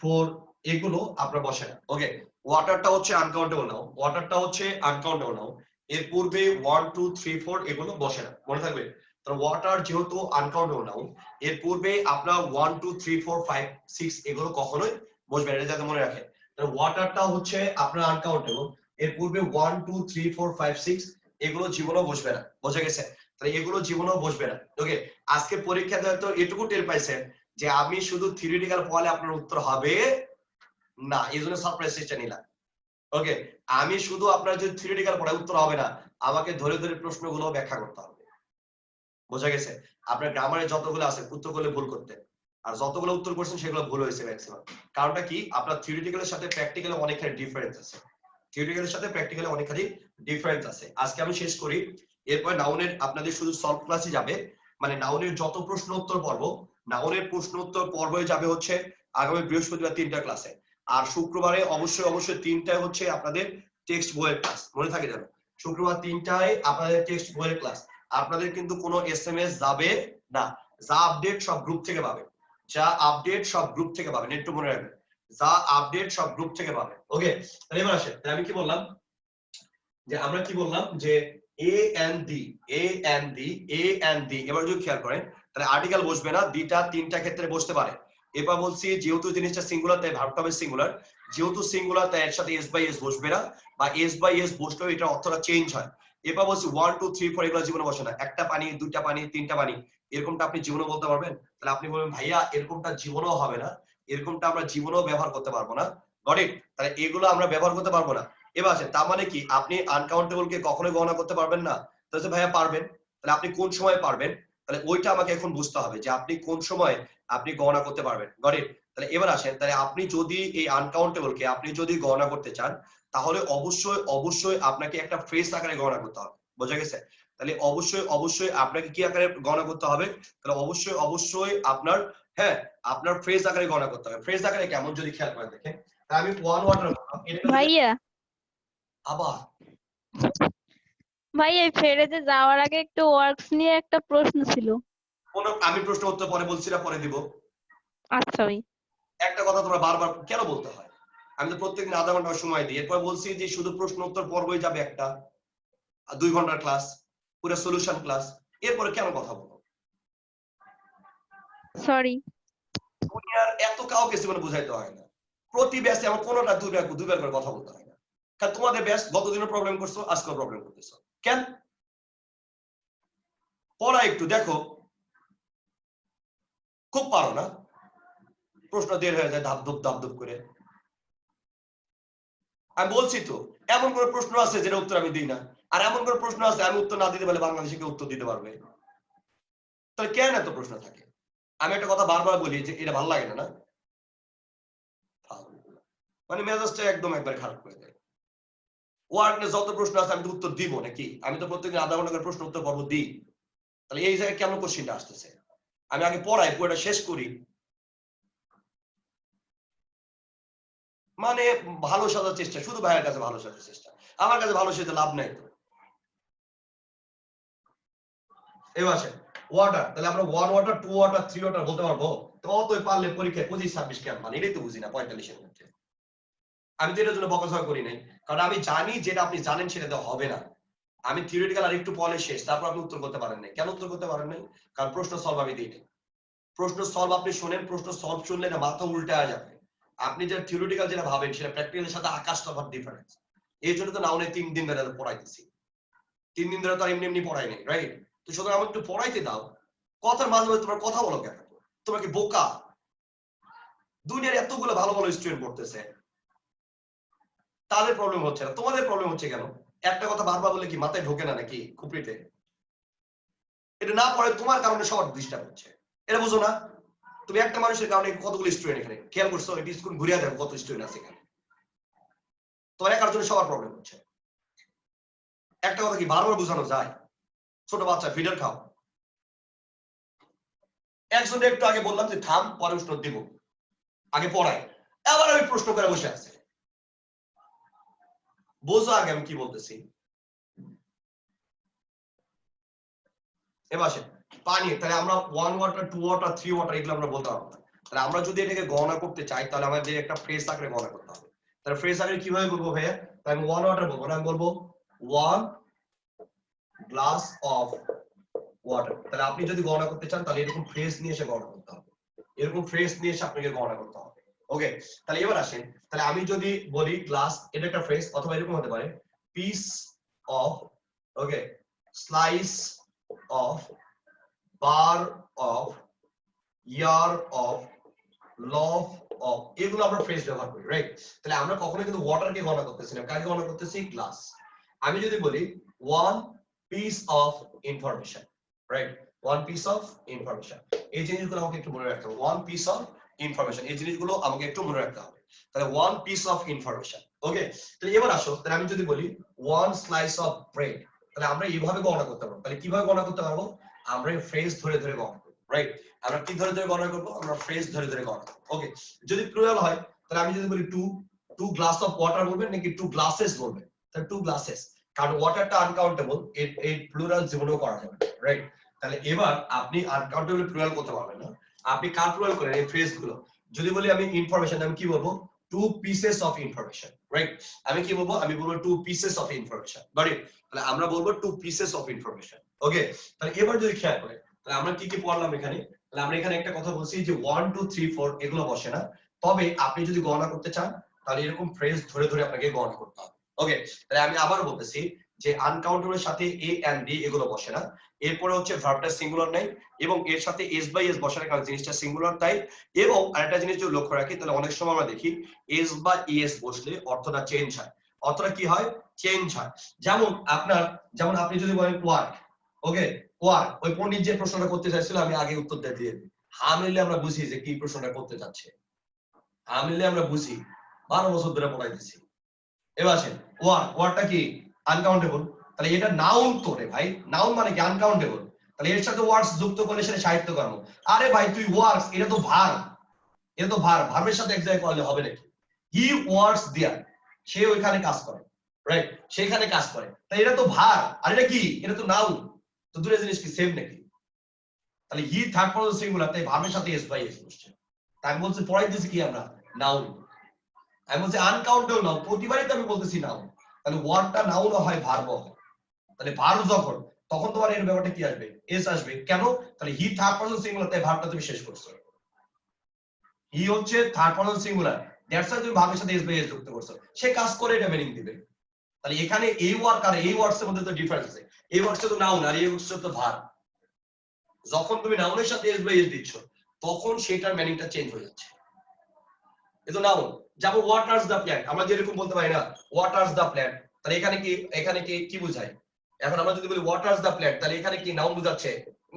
4 এগুলো আপনার বসে না। ওকে, ওয়াটারটা হচ্ছে আনকাউন্টেবল নাও, ওয়াটারটা হচ্ছে আনকাউন্টেবল নাও, এর পূর্বে 1 2 3 4 এগুলো বসে না, মনে থাকবে। তো ওয়াটার যেহেতু আনকাউন্টেবল নাও, এর পূর্বে আপনার 1 2 3 4 5 6 এগুলো কখনোই বসবে না, এটা যাতে মনে রাখেন। তাহলে ওয়াটারটা হচ্ছে আপনার আনকাউন্টেবল, এর পূর্বে 1 2 3 4 5 6 এগুলো জীবনেও বসবে না, বোঝা গেছে? তাহলে এগুলো জীবনেও বসবে না। ওকে, আজকে পরীক্ষাতে হয়তো এটুকু টের পাইছেন যে আমি শুধু থিওরিটিক্যাল পড়ালে আপনার উত্তর হবে না, এই জন্য সারপ্রাইজ সিস্টেম নিলাম। ওকে, আমি শুধু আপনার যদি থিওরিটিক্যাল পড়াই উত্তর হবে না, আমাকে ধরে ধরে প্রশ্নগুলো ব্যাখ্যা করতে হবে, বোঝা গেছে? আপনার গ্রামারে যতগুলো আছে উত্তর করলে ভুল করতে, আর যতগুলো উত্তর করছেন সেগুলো ভুল হয়েছে ম্যাক্সিমাম। কারণটা কি? আপনার থিওরিটিক্যালের সাথে প্র্যাকটিক্যালে অনেকখানি ডিফারেন্স আছে, থিওরিটিক্যালের সাথে প্র্যাকটিক্যালে অনেকখানি ডিফারেন্স আছে। আজকে আমি শেষ করি, এরপর নাউনের আপনাদের শুধু সলভ ক্লাসই যাবে, মানে নাউনের যত প্রশ্ন উত্তর পর্ব, নাউনের প্রশ্ন উত্তর পর্বই যাবে হচ্ছে আগামী বৃহস্পতিবার 3টা ক্লাসে, আর শুক্রবারে অবশ্যই 3টায় হচ্ছে আপনাদের টেক্সট বইয়ের ক্লাস, মনে থাকে যাবে। শুক্রবার 3টায় আপনাদের টেক্সট বইয়ের ক্লাস। আপনাদের কিন্তু কোনো এসএমএস যাবে না, যা আপডেট সব গ্রুপ থেকে পাবেন, যা আপডেট সব গ্রুপ থেকে পাবেন, একটু মনে রাখবেন, যা আপডেট সব গ্রুপ থেকে পাবেন। ওকে, তাহলে এবার আসেন, আমি কি বললাম যে আমরা কি বললাম যে a and the, a and the, a and the. এবার যদি খেয়াল করেন তাহলে আর্টিকেল বসবে না, দুইটা তিনটা ক্ষেত্রে বসতে পারে। এবার বলছি যেহেতু জিনিসটা সিঙ্গুলার তাই ভার্বটা হবে সিঙ্গুলার, যেহেতু সিঙ্গুলার তাই এর সাথে এস বাই এস বসবে না, বা এস বাই এস বসলেও এটা অর্থটা চেঞ্জ হয়। এবার বলছি 1 2 3 4 এগুলো জীবনে বসে না, একটা পানি, দুইটা পানি, তিনটা পানি, এরকমটা আপনি জীবনে বলতে পারবেন? তাহলে আপনি বলবেন ভাইয়া এরকমটা জীবনেও হবে না, এরকমটা আমরা জীবনেও ব্যবহার করতে পারবো না, গট ইট? তাহলে এগুলো আমরা ব্যবহার করতে পারবো না। এবার আসেন, তার মানে কি আপনি আনকাউন্টেবল কে কখনোই গণনা করতে পারবেন না? তাহলে ভাইয়া পারবেন, তাহলে আপনি কোন সময় পারবেন? তাহলে ওইটা আমাকে এখন বুঝতে হবে যে আপনি কোন সময় আপনি গণনা করতে পারবেন, গট ইট? তাহলে এবার আসেন, তাহলে আপনি যদি এই আনকাউন্টেবল কে আপনি যদি গণনা করতে চান, তাহলে অবশ্যই অবশ্যই আপনাকে একটা ফ্রেজ আকারে গণনা করতে হবে। বোঝা গেছে? তাহলে অবশ্যই অবশ্যই আপনাকে কি আকারে গণনা করতে হবে? তাহলে অবশ্যই অবশ্যই আপনার হ্যাঁ আপনার ফ্রেজ আকারে গণনা করতে হবে। ফ্রেজ আকারে কেমন যদি খেয়াল করে দেখেন, তাহলে আমি ওয়ান ওয়াটার ভাইয়া আবার ভাইয়া এই ফেরেজে যাওয়ার আগে একটু ওয়ার্কস নিয়ে একটা প্রশ্ন ছিল। আমি প্রশ্ন উত্তর পরে বলছি না, পরে দিব। আচ্ছা ভাই। একটা কথা তোমরা বারবার কেন বলতে হয়? আমি তো প্রত্যেকদিন আধা ঘন্টা সময় দিই, এরপর বলছি যে শুধু প্রশ্ন উত্তর পর্বই যাবে একটা 2 ঘন্টার ক্লাস, পুরো সলিউশন ক্লাস, এরপরে কেন কথা বলো? সরি। দুনিয়ার এত কাউকে জীবনে বুঝাইতে হয় না, প্রতি ব্যাচে আমার কোনোটা দুইবার করে কথা বলতে হয় না। কারণ তোমাদের ব্যাচ গতদিনও প্রবলেম করছো, আজকেও প্রবলেম করতেছো কেন? পড়া একটু দেখো, খুব পারো না, প্রশ্ন দেরি হয়ে যায় ধাপ করে। আমি বলছি তো এমন কোন প্রশ্ন আছে যেটা উত্তর আমি দিই না, আর এমন কোন প্রশ্ন আছে আমি উত্তর না দিতে পারলে বাংলাদেশে কেউ উত্তর দিতে পারবে? তাহলে কেন এত প্রশ্ন থাকে? আমি একটা কথা বারবার বলি যে এটা ভালো লাগে না, না মানে মেজাজটা একদম একবার খারাপ করে দেয়। ওয়ার্ড যত প্রশ্ন আছে আমি তো উত্তর দিব নাকি? আমি তো প্রত্যেকদিন আধা ঘন্টা করে প্রশ্ন উত্তর পর্ব দিই। তাহলে এই জায়গায় কেমন কোশ্চিনটা আসতেছে? আমি আগে পড়াই, পুরোটা শেষ করি, মানে ভালো সাজার চেষ্টা, শুধু ভাইয়ের কাছে ভালো সাজার চেষ্টা, আমার কাছে ভালো সেটা লাভ নাই তো। এবার আসেন ওয়াটার, তাহলে আমরা 1 ওয়াটার 2 ওয়াটার 3 ওয়াটার বলতে পারবো? তো অত পারলে পরীক্ষায় 25-26 কেন মানে? এটাই তো বুঝি না 45 এর মধ্যে। আমি তো এটার জন্য বকাঝকা করি নাই, কারণ আমি জানি যেটা আপনি জানেন সেটা তো হবে না। আমি থিওরিটিক্যাল আর একটু পড়লে শেষ, তারপর আপনি উত্তর করতে পারেন নাই। কেন উত্তর করতে পারেন নাই? কারণ প্রশ্ন সলভ আমি দিই নাই। প্রশ্ন সলভ আপনি শুনেন, প্রশ্ন সলভ শুনলে না মাথা উল্টে যাবে। আপনি যে থিওরিটিক্যাল যেটা ভাবেন সেটা প্র্যাকটিক্যালের সাথে আকাশ তফাৎ ডিফারেন্স। এই জন্য তো নাও নেই 3 দিন ধরে পড়াইতেছি। 3 দিন ধরে তো আর এমনি এমনি পড়াই নাই, রাইট? তো সুতরাং আমাকে একটু পড়াইতে দাও। কথার মাঝে মাঝে তোমরা কথা বলো কেন? তোমরা কি বোকা? দুনিয়ার এতগুলো ভালো ভালো স্টুডেন্ট পড়তেছে, তাদের প্রবলেম হচ্ছে না, তোমাদের প্রবলেম হচ্ছে কেন? একটা কথা বারবার বলে কি মাথায় ঢোকে না নাকি খুপড়িতে? এটা না পড়ে তোমার কারণে সবার ডিস্টার্ব হচ্ছে, এটা বুঝো না? তুমি একটা মানুষের কারণে কতগুলো স্টুডেন্ট এখানে খেয়াল করছো? একটি স্কুল ঘুরিয়ে দেখো কত স্টুডেন্ট আছে এখানে। তোমার একার জন্য সবার প্রবলেম হচ্ছে। একটা কথা কি বারবার বোঝানো যায়? ছোট বাচ্চা ফিডার খাও, একজন একটু আগে বললাম যে থাম, পরে উত্তর দিব, আগে পড়াই, আবার আমি প্রশ্ন করে বসে আছে। বোঝো আগে আমি কি বলতেছি। এবার আসেন পানি, তাহলে আমরা 1 ওয়াটার 2 ওয়াটার 3 ওয়াটার এগুলো আমরা বলতে পারবো না। তাহলে আমরা যদি এটাকে গণনা করতে চাই তাহলে আমাদের একটা ফ্রেজ আকারে গণনা করতে হবে। তাহলে ফ্রেজ আকারে কিভাবে বলবো ভাইয়া? তাহলে আমি 1 ওয়াটার বলবো না, আমি বলবো 1 গ্লাস অফ ওয়াটার। তাহলে আপনি যদি গণনা করতে চান তাহলে এরকম ফ্রেজ নিয়ে এসে গণনা করতে হবে, এরকম ফ্রেজ নিয়ে এসে আপনাকে গণনা করতে হবে। ওকে, তাহলে এবার আসেন, তাহলে আমি যদি বলি গ্লাস, এটা একটা ফ্রেজ, অথবা এরকম হতে পারে piece of, okay, slice of, bar of, ear of, loaf of, এগুলো আমরা ফ্রেজ ব্যবহার করি, রাইট? তাহলে আমরা কখনো কিন্তু ওয়াটারকে গণনা করতেছি না, কাকে গণনা করতেছি? গ্লাস। আমি যদি বলি 1 piece of information, right, 1 piece of information, এই জিনিসগুলো আমাকে একটু মনে রাখতে হবে। 1 পিস অফ ইনফরমেশন, এই জিনিসগুলো আমাকে একটু মনে রাখতে হবে। তাহলে 1 পিস অফ ইনফরমেশন, ওকে। তাহলে এবার আসো, তাহলে আমি যদি বলি 1 স্লাইস অফ ব্রেড, তাহলে আমরা এইভাবে গণনা করতে পারবো। তাহলে কিভাবে গণনা করতে পারবো? আমরা ফ্রেজ ধরে ধরে গণনা করবো, রাইট? আমরা কি ধরে ধরে গণনা করবো? আমরা ফ্রেজ ধরে ধরে গণনা করবো, ওকে। যদি প্লুরাল হয় তাহলে আমি যদি বলি 2 গ্লাস অফ ওয়াটার বলবেন নাকি 2 গ্লাসেস বলবেন? তাহলে 2 গ্লাসেস, কারণ ওয়াটারটা আনকাউন্টেবল, এই প্লুরাল জীবনেও করা যাবে, রাইট? তাহলে এবার আপনি আনকাউন্টেবল প্লুরাল করতে পারবেন না, আপনি কার প্লুরাল করেন এই ফ্রেজ গুলো। যদি বলি আমি ইনফরমেশন, আমি কি বলবো? 2 পিসেস অফ ইনফরমেশন, রাইট? আমি কি বলবো? আমি বলবো 2 পিসেস অফ ইনফরমেশন, রাইট? তাহলে আমরা বলবো 2 পিসেস অফ ইনফরমেশন, ওকে। তাহলে এবার যদি খেয়াল করেন তাহলে আমরা কি কি পড়লাম এখানে? তাহলে আমরা এখানে একটা কথা বলছি যে 1 2 3 4 এগুলো বসে না, তবে আপনি যদি গণনা করতে চান তাহলে এরকম ফ্রেজ ধরে ধরে আপনাকে গণনা করতে হবে, ওকে। তাহলে আমি আবার বলতেছি যে আনকাউন্টেবল সাথে এ এন্ড ডি এগুলো বসে না, এরপরে হচ্ছে ভার্বটা সিঙ্গুলার নাই, এবং এর সাথে এস বাই এস বসে না, কারণ জিনিসটা সিঙ্গুলার তাই। এবং আরেকটা জিনিস যদি লক্ষ্য রাখি তাহলে অনেক সময় আমরা দেখি এস বা ইএস বসলে অর্থটা চেঞ্জ হয়। অর্থটা কি হয়? চেঞ্জ হয়। যেমন আপনি যদি বলেন ওয়ার্ক, ওকে, ওয়ার্ক, ওই পণ্ডিত যে প্রশ্নটা করতে চাইছিল আমি আগে উত্তর দিয়ে দিই। হা মিললে আমরা বুঝি যে কি প্রশ্নটা করতে যাচ্ছে, হা মিললে আমরা বুঝি, 12 বছর ধরে পড়াইতেছি। এবার আসেন ওয়ার্ডটা কি আনকাউন্টেবল, তাহলে এটা নাউন তো রে ভাই, নাউন মানে কি আনকাউন্টেবল, তাহলে এর সাথে ওয়ার্ডস যুক্ত করলে সেটা সাহিত্য কর্ম। আরে ভাই তুই ওয়ার্ডস, এটা তো ভার্ব, এটা তো ভার্ব, ভার্বের সাথে এক জায়গায় করলে হবে নাকি? হি ওয়ার্কস দেয়ার, সে ওইখানে কাজ করে, রাইট, সেখানে কাজ করে, তাই এটা তো ভার্ব, আর এটা কি, এটা তো নাউন, তো দুটো জিনিস কি সেম নাকি? তাহলে হি থার্ড পারসন সিঙ্গুলার, তাই ভার্বের সাথে এস বাই এস বসছে। তাই আমি বলছি পড়াইতেছি কি আমরা নাউন, আমি বলছি আনকাউন্টেবল নাউন, প্রতিবারই তো আমি বলতেছি নাউন, তাহলে ওয়ার্ডটা নাউনও হয় ভার্বও হয়, তাহলে ভার্ব যখন তখন তোমার এর ব্যাপারটা কি আসবে, এস আসবে, কেন? তাহলে হি থার্ড পারসন সিঙ্গুলার, তাই ভার্বটা তুমি শেষ করছো, হি হচ্ছে third person singular, that's why তুমি ভার্বের সাথে এস বাই এস যুক্ত করছো, সে কাজ করে এটা মিনিং দিবে। তাহলে এখানে এই ওয়ার্ক আর এই ওয়ার্কস এর মধ্যে তো ডিফারেন্স আছে, এই ওয়ার্কস তো নাউন আর এই ওয়ার্কস তো ভার্ব, যখন তুমি নাউনের সাথে এস বাই এস দিচ্ছ তখন সেটার মিনিংটা চেঞ্জ হয়ে যাচ্ছে, এটা নাউন। যেমন ওয়াটার্স দ্য প্ল্যান্ট, আমরা যেরকম বলতে পারি না ওয়াটার্স দ্য প্ল্যান্ট, তাহলে এখানে কি বোঝায়? এখন আমরা যদি বলি ওয়াটার্স দ্য প্ল্যান্ট, তাহলে এখানে কি নাউন বোঝাচ্ছে?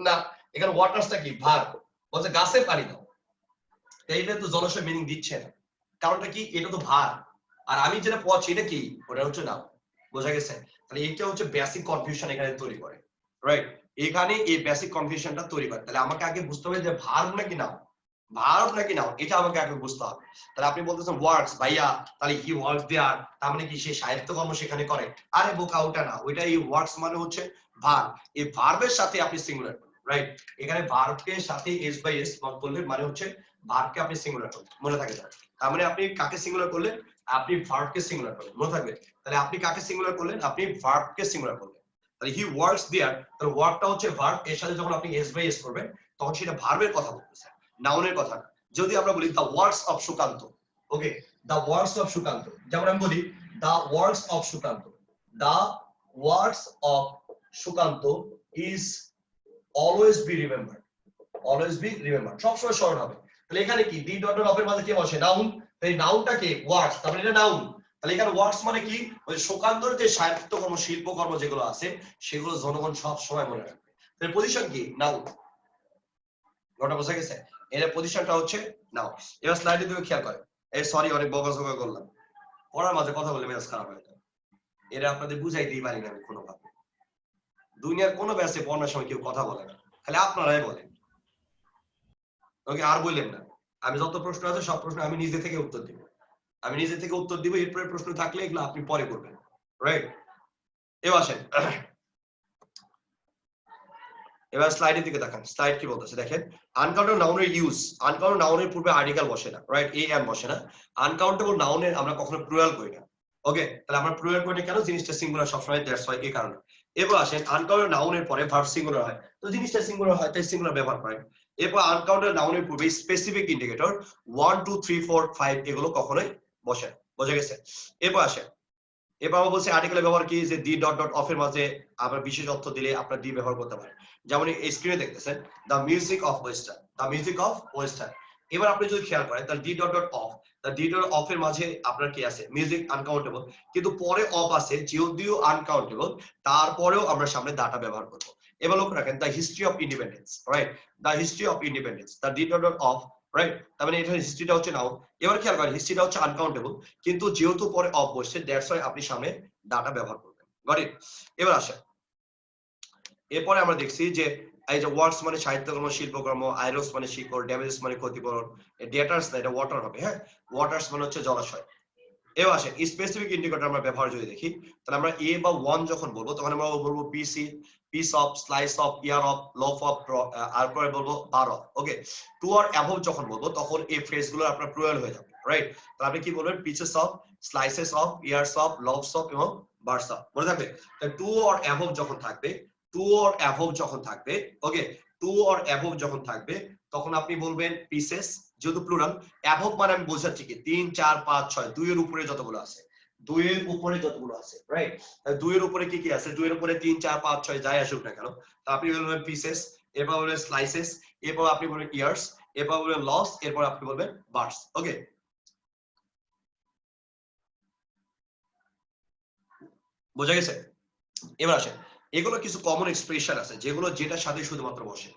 না, এখানে ওয়াটার্সটা কি ভার্ব, বলছে গাছে পানি দাও, এইটা তো জলাশয় মিনিং দিচ্ছে না, কারণটা কি, এটা তো ভার্ব, আর আমি যেটা পড়ছি এটা কি, ওটা হচ্ছে নাউন, বোঝা গেছে? তাহলে এটা হচ্ছে বেসিক কনফিউশন এখানে তৈরি করে, রাইট, এখানে এই বেসিক কনফিউশনটা তৈরি করে। তাহলে আমাকে আগে বুঝতে হবে যে ভার্ব নাকি নাউন, ভার্ব নাকি নাউন, এটা আমাকে আগে বুঝতে হবে। তাহলে আপনি বলতেছেন ওয়ার্কস, ভাইয়া তাহলে হি ওয়ার্কস দেয়ার, তার মানে কি সে সাহিত্যকর্ম সেখানে করে? আরে বোকা, ওটা না, ওইটা এই ওয়ার্কস মানে হচ্ছে ভার্ব, এই ভার্বের সাথে আপনি সিঙ্গুলার, রাইট, এখানে ভার্বকে সাথে এস বাই এস বললে মানে হচ্ছে ভার্বকে আপনি সিঙ্গুলার করলেন, মনে থাকে যাবে, তার মানে আপনি কাকে সিঙ্গুলার করলেন, আপনি ভার্বকে সিঙ্গুলার করলেন, মনে থাকবে। তাহলে আপনি কাকে সিঙ্গুলার করলেন, আপনি ভার্বকে সিঙ্গুলার করলেন, তাহলে হি ওয়ার্কস দেয়ার, তাহলে ওয়ার্কটা হচ্ছে ভার্ব, এর সাথে যখন আপনি এস বাই এস করবেন তখন সেটা ভার্বের কথা বলতেছেন, নাউনের কথা। যদি আমরা বলি the works of Sukanta, okay, the works of Sukanta, যেমন আমি বলি the works of Sukanta, the works of Sukanta is always be remembered, always be remembered, সবসময় স্মরণ হবে। তাহলে এখানে কি দি ডট ডট অফ এর মাঝে কি বসে, নাউন, এই নাউনটা কি ওয়ার্কস, তার মানে এটা নাউন। তাহলে এখানে ওয়ার্কস মানে কি, ওই সুকান্তর যে সাহিত্যকর্ম শিল্পকর্ম যেগুলো আছে সেগুলো জনগণ সব সময় মনে রাখবে, তাহলে পজিশন কি নাউন, ওটা বোঝা গেছে? এর পজিশনটা হচ্ছে নাও। এবার স্লাইডে দিকে খেয়াল করে, এই সরি অনেক বকাঝকা করলাম, পড়ার মাঝে কথা বলে মেজাজ খারাপ হয়ে যায়, এরা আপনাদের বুঝাইতেই পারি না আমি কোনোভাবে, দুনিয়ার কোনো ব্যাচে পড়ার সময় কেউ কথা বলে না, খালি আপনারাই বলেন, ওকে, আর বললেন না, আমি যত প্রশ্ন আছে সব প্রশ্ন আমি নিজে থেকে উত্তর দিব, আমি নিজে থেকে উত্তর দিব, এরপরে প্রশ্ন থাকলে এগুলো আপনি পরে করবেন, রাইট। এবার আসেন, এবার স্লাইডের দিকে দেখেন, স্লাইড কি বলতেছে দেখেন, আনকাউন্টেবল নাউনের ইউজ, আনকাউন্টেবল নাউনের পূর্বে আর্টিকেল বসে না, রাইট, এ এম বসে না, আনকাউন্টেবল নাউনের আমরা কখনো প্লুরাল করি না, ওকে, তাহলে আমরা প্লুরাল করি না কেন, জিনিসটা সিঙ্গুলার সবসময়, দ্যাটস হোয়াই, এই কারণে। এরপর আসেন আনকাউন্টেবল নাউনের পরে ভার্ব সিঙ্গুলার হয়, তো জিনিসটা সিঙ্গুলার হয় তাই সিঙ্গুলার ব্যবহার করেন। এরপর আনকাউন্টেবল নাউনের পূর্বে স্পেসিফিক ইন্ডিকেটর 1 2 3 4 5 এগুলো কখনোই বসে না, বোঝা গেছে? এরপর আসেন, এরপর আমরা বলছি আর্টিকেলের ব্যবহার কি, যে দি ডট ডট অফ এর মাঝে আমরা বিশেষ অর্থ দিলে আপনার দি ব্যবহার করতে পারেন, যেমন এই স্ক্রিনে দেখতেছেন the music of western, the music of western. এবার আপনি যদি খেয়াল করেন তাহলে D dot dot of, the D dot of এর মাঝে আপনার কি আছে, মিউজিক আনকাউন্টেবল, কিন্তু পরে অফ আছে, যদিও আনকাউন্টেবল তারপরেও আমরা সামনে দাটা ব্যবহার করব। এবার লক্ষ্য রাখেন the history of independence, right, the history of independence, the D dot dot of, right, তার মানে এখানে হিস্ট্রিটা হচ্ছে নাও। এবার খেয়াল করেন হিস্ট্রিটা হচ্ছে আনকাউন্টেবল, কিন্তু যেহেতু পরে অফ বসছে দ্যাটস ওয়াই আপনি সামনে ডাটা ব্যবহার করবেন, গট ইট? এবার আসেন, এরপরে আমরা দেখছি যে এই যে ওয়ার্কস মানে সাহিত্যকর্ম শিল্পকর্ম, আইরোস মানে শিকড়, ড্যামেজেস মানে ক্ষতিপূরণ, ডেটার্স না এটা ওয়াটার হবে, হ্যাঁ, ওয়াটার্স মানে হচ্ছে জলাশয়। এবার আসেন স্পেসিফিক ইন্ডিকেটর আমরা ব্যবহার যদি দেখি, তাহলে আমরা এ বা ওয়ান যখন বলবো তখন আমরা বলবো piece, piece of, slice of, ear of, loaf of, আর পরে বলবো bar of, okay. Two or above যখন বলবো তখন এই ফ্রেজগুলো আপনার প্লুরাল হয়ে যাবে, রাইট, তাহলে আপনি কি বলবেন, pieces of, slices of, years of, loves of এবং বার্স অফ, মনে থাকবে? তাহলে টু আর অ্যাবভ যখন থাকবে, টু আর অ্যাবভ যখন থাকবে, ওকে, টু আর অ্যাবভ যখন থাকবে তখন আপনি বলবেন পিসেস, যেহেতু প্লুরাল, অ্যাবভ মানে আমি বোঝাচ্ছি কি 3 4 5 6, 2 এর উপরে যতগুলো আছে, 2 এর উপরে যতগুলো আছে, রাইট, 2 এর উপরে কি কি আছে, 2 এর উপরে 3 4 5 6 যাই আসুক না কেন, তা আপনি বলবেন পিসেস, এরপর বলবেন স্লাইসেস, এরপর আপনি বলবেন ইয়ার্স, এরপর বলবেন লস, এরপর আপনি বলবেন বার্স, ওকে। বোঝা গেছে? এবার আসেন, এগুলো কিছু কমন এক্সপ্রেশন আছে যেগুলো যেটার সাথে শুধুমাত্র বসে,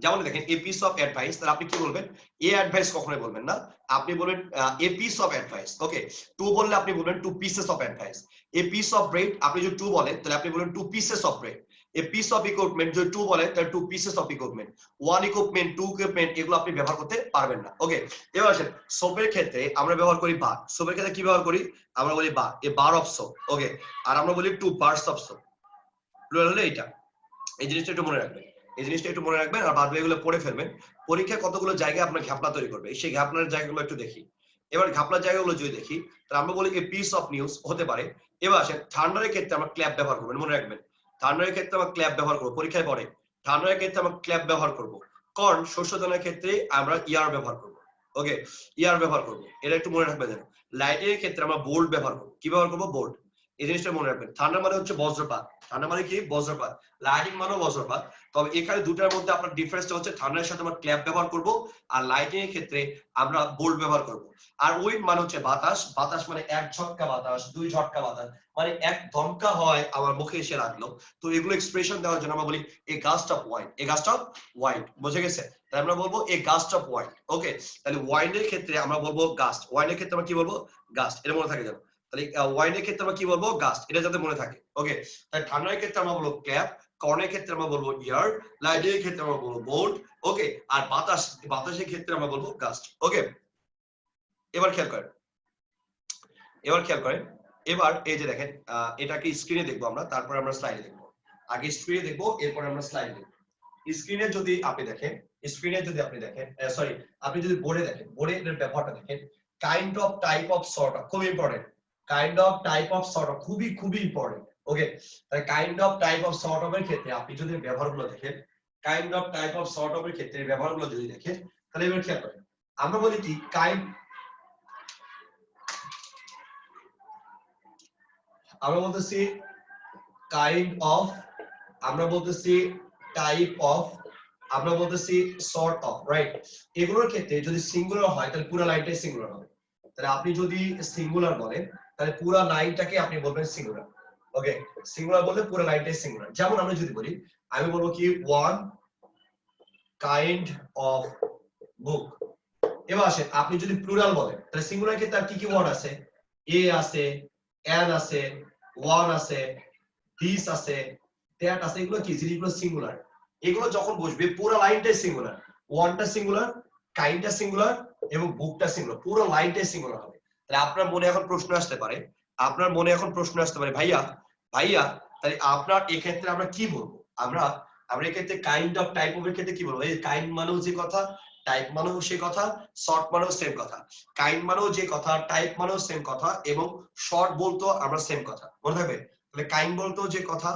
যেমন দেখেন এ পিস অফ অ্যাডভাইস, তাহলে আপনি কি বলবেন? এ অ্যাডভাইস কখনোই বলবেন না, আপনি বলবেন a piece of advice. Okay, two বললে আপনি বলবেন two pieces of advice. A piece of bread, আপনি যদি টু বলেন তাহলে আপনি বলবেন two pieces of bread. A piece of equipment যদি টু বলেন তাহলে two pieces of equipment. One equipment, two equipment, এগুলো আপনি ব্যবহার করতে পারবেন না। ওকে, এবার আসেন সোপের ক্ষেত্রে আমরা ব্যবহার করি বার। সোপের ক্ষেত্রে কি ব্যবহার করি? আমরা বলি বার, এ বার অফ সোপ। ওকে, আর আমরা বলি two bars of soap. Plural হলে এইটা। এই জিনিসটা একটু মনে রাখবেন, এই জিনিসটা একটু মনে রাখবেন, আর বাদ বাকিগুলো পড়ে ফেলবেন। পরীক্ষায় কতগুলো জায়গায় আপনার ঘাপলা তৈরি করবে, সেই ঘাপলার জায়গাগুলো একটু দেখি। এবার ঘাপলার জায়গাগুলো যদি দেখি তাহলে আমরা বলি এ পিস অফ নিউজ হতে পারে। এবার আসেন থান্ডারের ক্ষেত্রে আমরা ক্ল্যাপ ব্যবহার করবেন, মনে রাখবেন। থান্ডারের ক্ষেত্রে আমরা ক্ল্যাপ ব্যবহার করবো, পরীক্ষায় পড়ে। থান্ডারের ক্ষেত্রে আমরা ক্ল্যাপ ব্যবহার করব। কর্ন, শস্য দানার ক্ষেত্রে আমরা ইয়ার ব্যবহার করব। ওকে, ইয়ার ব্যবহার করব, এটা একটু মনে রাখবেন যেন। লাইটের ক্ষেত্রে আমরা বোল্ড ব্যবহার করব। কি ব্যবহার করব? বোল্ড। এই জিনিসটা মনে রাখবেন। থান্ডার মানে হচ্ছে বজ্রপাত, থান্ডার মানে কি? বজ্রপাত। লাইটিং মানে বজ্রপাত। তবে এখানে দুটার মধ্যে আপনার ডিফারেন্সটা হচ্ছে থান্ডারের সাথে আমরা ক্ল্যাপ ব্যবহার করব, আর লাইটিং এর ক্ষেত্রে আমরা বোল্ড ব্যবহার করব। আর উইন্ড মানে হচ্ছে বাতাস, বাতাস মানে এক ঝটকা বাতাস, দুই ঝটকা বাতাস, মানে এক দমকা হয় আমার মুখে এসে লাগলো। তো এগুলো এক্সপ্রেশন দেওয়ার জন্য আমরা বলি a gust of wine, a gust of wine, বুঝে গেছে? তাহলে আমরা বলবো a gust of wine. Okay, তাহলে ওয়াইনের ক্ষেত্রে আমরা বলবো গাস্ট, ওয়াইনের ক্ষেত্রে আমরা কি বলবো? গাস্ট, এটা মনে থাকে যেন। তাহলে ওয়াইনের ক্ষেত্রে আমরা কি বলবো? গাস্ট, এটা যাতে মনে থাকে। ওকে, তাহলে ঠান্ডার ক্ষেত্রে আমরা বলবো ক্ল্যাপ, কর্নের ক্ষেত্রে আমরা বলবো ইয়ার, লাইটের ক্ষেত্রে আমরা বলবো বোল্ড। ওকে, আর বাতাস, বাতাসের ক্ষেত্রে আমরা বলবো গাস্ট। ওকে, এবার খেয়াল করেন, এবার খেয়াল করেন, এবার এই যে দেখেন, এটাকে স্ক্রিনে দেখবো আমরা, তারপর আমরা স্লাইডে দেখবো। আগে স্ক্রিনে দেখবো, এরপর আমরা স্লাইডে দেখবো। স্ক্রিনে যদি আপনি দেখেন, স্ক্রিনে যদি আপনি দেখেন, সরি, আপনি যদি বোর্ডে দেখেন, বোর্ডে এর ব্যবহারটা দেখেন। Kind of, type of, sort of, খুব important. Kind of, type of, sort of, খুবই খুবই ইম্পর্টেন্ট। ওকে, তাহলে kind of, type of, sort of এর ক্ষেত্রে আপনি যদি ব্যবহারগুলো দেখেন, kind of, type of, sort of এর ক্ষেত্রে ব্যবহারগুলো যদি দেখেন, তাহলে এবার খেয়াল করেন। আমরা বলি কি কাইন্ড, আমরা বলতেছি কাইন্ড অফ, আমরা বলতেছি টাইপ অফ, আমরা বলতেছি সর্ট অফ, রাইট? এগুলোর ক্ষেত্রে যদি সিঙ্গুলার হয় তাহলে পুরো লাইনটাই সিঙ্গুলার হবে। তাহলে আপনি যদি সিঙ্গুলার বলেন তাহলে পুরো লাইনটাকে আপনি বলবেন সিঙ্গুলার। ওকে, সিঙ্গুলার বললে পুরো লাইনটাই সিঙ্গুলার। যেমন আমরা যদি বলি, আমি বলবো কি ওয়ান কাইন্ড অফ বুক। এবার আসেন আপনি যদি প্লুরাল বলেন তাহলে সিঙ্গুলার ক্ষেত্রে আর কি কি ওয়ার্ড আছে? এ আছে, এন আছে, ওয়ান আছে, দিস আছে, দ্যাট আছে, এগুলো কি? যেগুলো সিঙ্গুলার, এগুলো যখন বসবে পুরো লাইনটাই সিঙ্গুলার। ওয়ানটা সিঙ্গুলার, কাইন্ডটা সিঙ্গুলার, এবং বুকটা সিঙ্গুলার, পুরো লাইনটাই সিঙ্গুলার হবে। তাহলে আপনার মনে এখন প্রশ্ন আসতে পারে, আপনার মনে এখন প্রশ্ন আসতে পারে, ভাইয়া ভাইয়া তাহলে আপনার এক্ষেত্রে আমরা কি বলবো? আমরা আমরা এক্ষেত্রে কাইন্ড অফ, টাইপ অফ এর ক্ষেত্রে কি বলবো? এই কাইন্ড মানেও যে কথা, টাইপ মানেও সে কথা, শর্ট মানেও সেম কথা। কাইন্ড মানেও যে কথা, টাইপ মানেও সেম কথা, এবং শর্ট বলতো আমরা সেম কথা, মনে থাকবে? তাহলে কাইন্ড বলতো যে কথা,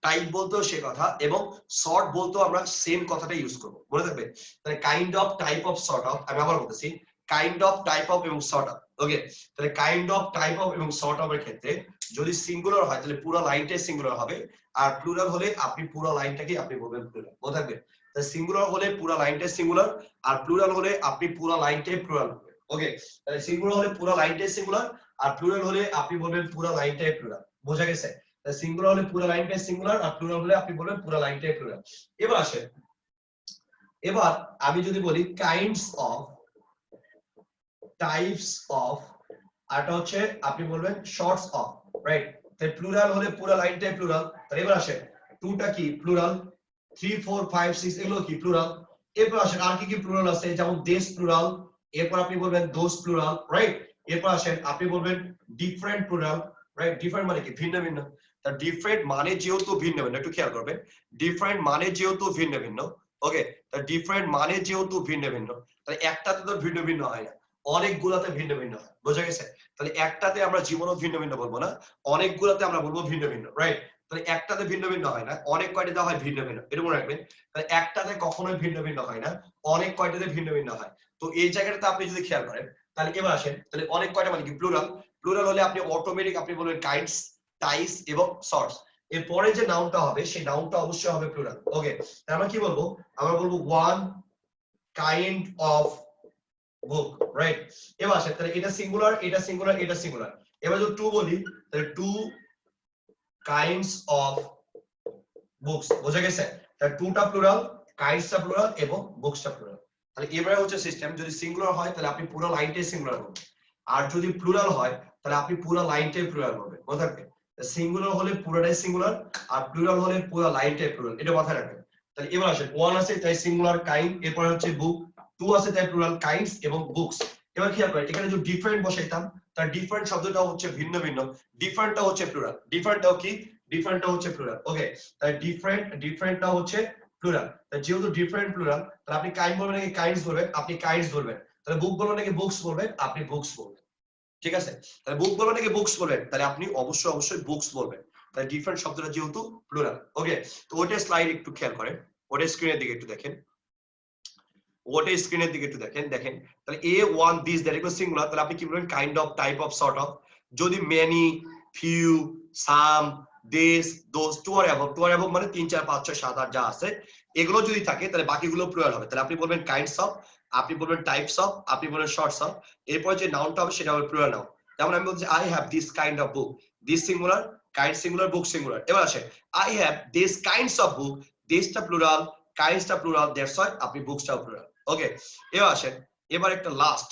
টাইপ বলতেও সে কথা, এবং শর্ট বলতেও আমরা সেম কথাটা ইউজ করব, মনে থাকবে? তাহলে kind of, type of, short of, আমি আবার বলতেছি কাইন্ড অফ, টাইপ অফ এবং শর্ট অফ। ওকে, তাহলে কাইন্ড অফ, টাইপ অফ এবং শর্ট অফ এর ক্ষেত্রে যদি সিঙ্গুলার হয় তাহলে পুরো লাইনটাই সিঙ্গুলার হবে, আর প্লুরাল হলে আপনি পুরো লাইনটাকে আপনি বলবেন প্লুরাল, মনে থাকবে? তাহলে সিঙ্গুলার হলে পুরো লাইনটাই সিঙ্গুলার, আর প্লুরাল হলে আপনি পুরো লাইনটাই প্লুরাল বলবেন। ওকে, তাহলে সিঙ্গুলার হলে পুরো লাইনটাই সিঙ্গুলার, আর প্লুরাল হলে আপনি বলবেন পুরো লাইনটাই প্লুরাল, বোঝা গেছে? সিঙ্গুলার হলে পুরো লাইনটাই সিঙ্গুলার, আর প্লুরাল হলে আপনি বলবেন পুরো লাইনটাই প্লুরাল। এবার আসেন, এবার আমি যদি বলি কাইন্ডস অফ, টাইপস অফ, আরটা হচ্ছে আপনি বলবেন শর্টস অফ, রাইট? তাই প্লুরাল হলে পুরো লাইনটাই প্লুরাল। তাহলে এবার আসেন টুটা কি? প্লুরাল। 3 4 5 6 এগুলো কি? প্লুরাল। এরপর আসেন আর কি কি প্লুরাল আছে? যেমন দেশ প্লুরাল, এরপর আপনি বলবেন দোজ প্লুরাল, রাইট? এরপর আসেন আপনি বলবেন ডিফারেন্ট প্লুরাল, রাইট? ডিফারেন্ট মানে কি? ভিন্ন ভিন্ন। তা ডিফারেন্ট মানে যেহেতু ভিন্ন ভিন্ন, একটু খেয়াল করবেন, ডিফারেন্ট মানে যেহেতু ভিন্ন ভিন্ন। ওকে, তা ডিফারেন্ট মানে যেহেতু ভিন্ন ভিন্ন, তাহলে একটাতে তো ভিন্ন ভিন্ন হয় না, অনেকগুলাতে ভিন্ন ভিন্ন হয়, বোঝা গেছে? তাহলে একটাতে আমরা জীবনও ভিন্ন ভিন্ন বলবো না, অনেকগুলাতে আমরা বলবো ভিন্ন ভিন্ন, রাইট? তাহলে একটাতে ভিন্ন ভিন্ন হয় না, অনেক কয়টাতে হয় ভিন্ন ভিন্ন, এটা মনে রাখবেন। তাহলে একটাতে কখনোই ভিন্ন ভিন্ন হয় না, অনেক কয়টাতে ভিন্ন ভিন্ন হয়। তো এই জায়গাটাতে আপনি যদি খেয়াল করেন, তাহলে এবার আসেন, তাহলে অনেক কয়টা মানে কি? প্লুরাল। প্লুরাল হলে আপনি অটোমেটিক আপনি বলবেন কাইন্ডস, টাইপস এবং সর্টস। এরপরে যে নাউনটা হবে সেই নাউনটা অবশ্যই হবে প্লুরাল। ওকে, তাহলে আমরা কি বলবো? আমরা বলবো one kind of book, right? এবার আসেন, তাহলে এটা সিঙ্গুলার, এটা সিঙ্গুলার, এটা সিঙ্গুলার। এবার যদি টু বলি তাহলে টু কাইন্ডস অফ বুকস, বোঝা গেছে? তাহলে টুটা প্লুরাল, কাইন্ডসটা প্লুরাল এবং বুকসটা প্লুরাল। তাহলে এবারে হচ্ছে সিস্টেম, যদি সিঙ্গুলার হয় তাহলে আপনি পুরো লাইনটাই সিঙ্গুলার বলবেন, আর যদি প্লুরাল হয় তাহলে আপনি পুরো লাইনটাই প্লুরাল বলবেন। মনে থাকবে, সিঙ্গুলার হলে পুরোটাই সিঙ্গুলার, আর প্লুরাল হলে পুরো লাইনটাই প্লুরাল, এটা মাথায় রাখবেন। তাহলে এবার আসেন, ওয়ান আছে তাই সিঙ্গুলার কাইন্ড, এরপর হচ্ছে বুক, টু আছে তাই প্লুরাল কাইন্ডস এবং বুকস। এবার খেয়াল করেন, এখানে যদি ডিফারেন্ট বসাইতাম, তার ডিফারেন্ট শব্দটা হচ্ছে ভিন্ন ভিন্ন, ডিফারেন্টটা হচ্ছে প্লুরাল, ডিফারেন্টটাও কি, ডিফারেন্টটা হচ্ছে প্লুরাল। ওকে, তাই ডিফারেন্টটা হচ্ছে প্লুরাল। তাই যেহেতু ডিফারেন্ট প্লুরাল, তাহলে আপনি কাইন্ড বলবেন নাকি কাইন্ডস বলবেন, আপনি কাইন্ডস বলবেন। তাহলে বুক বলবেন নাকি বুকস বলবেন, আপনি বুকস বলবেন। ঠিক আছে, তাহলে বুক বলবেন নাকি বুকস বলবেন, তাহলে আপনি অবশ্যই বুকস বলবেন। তাহলে ডিফারেন্ট শব্দটা যেহেতু প্লুরাল। ওকে, তো ওটা স্লাইড একটু খেয়াল করেন, ওটা স্ক্রিনের দিকে একটু দেখেন, ওটা স্ক্রিনের দিকে একটু দেখেন। দেখেন তাহলে a one this that equal singular, তাহলে আপনি কি বলবেন, kind of, type of, sort of. যদি many, few, some, this, those, two or above মানে 3 4 5 6 7 8 যা আছে এগুলো যদি থাকে তাহলে বাকিগুলো প্লুরাল হবে। তাহলে আপনি বলবেন কাইন্ডস অফ, আপনি বলবেন টাইপস অফ, আপনি বলবেন শর্টস অফ, এরপর যে নাউনটা হবে সেটা হবে প্লুরাল নাউন। যেমন আমি বলছি I have this kind of book, this singular, kind singular, book singular. এবার আসে I have this kinds of book, দিসটা প্লুরাল, কাইন্ডসটা প্লুরাল, দ্যাটস হোয়াই আপনি বুকসটাও প্লুরাল। ওকে, এবার আসেন, এবার একটা লাস্ট,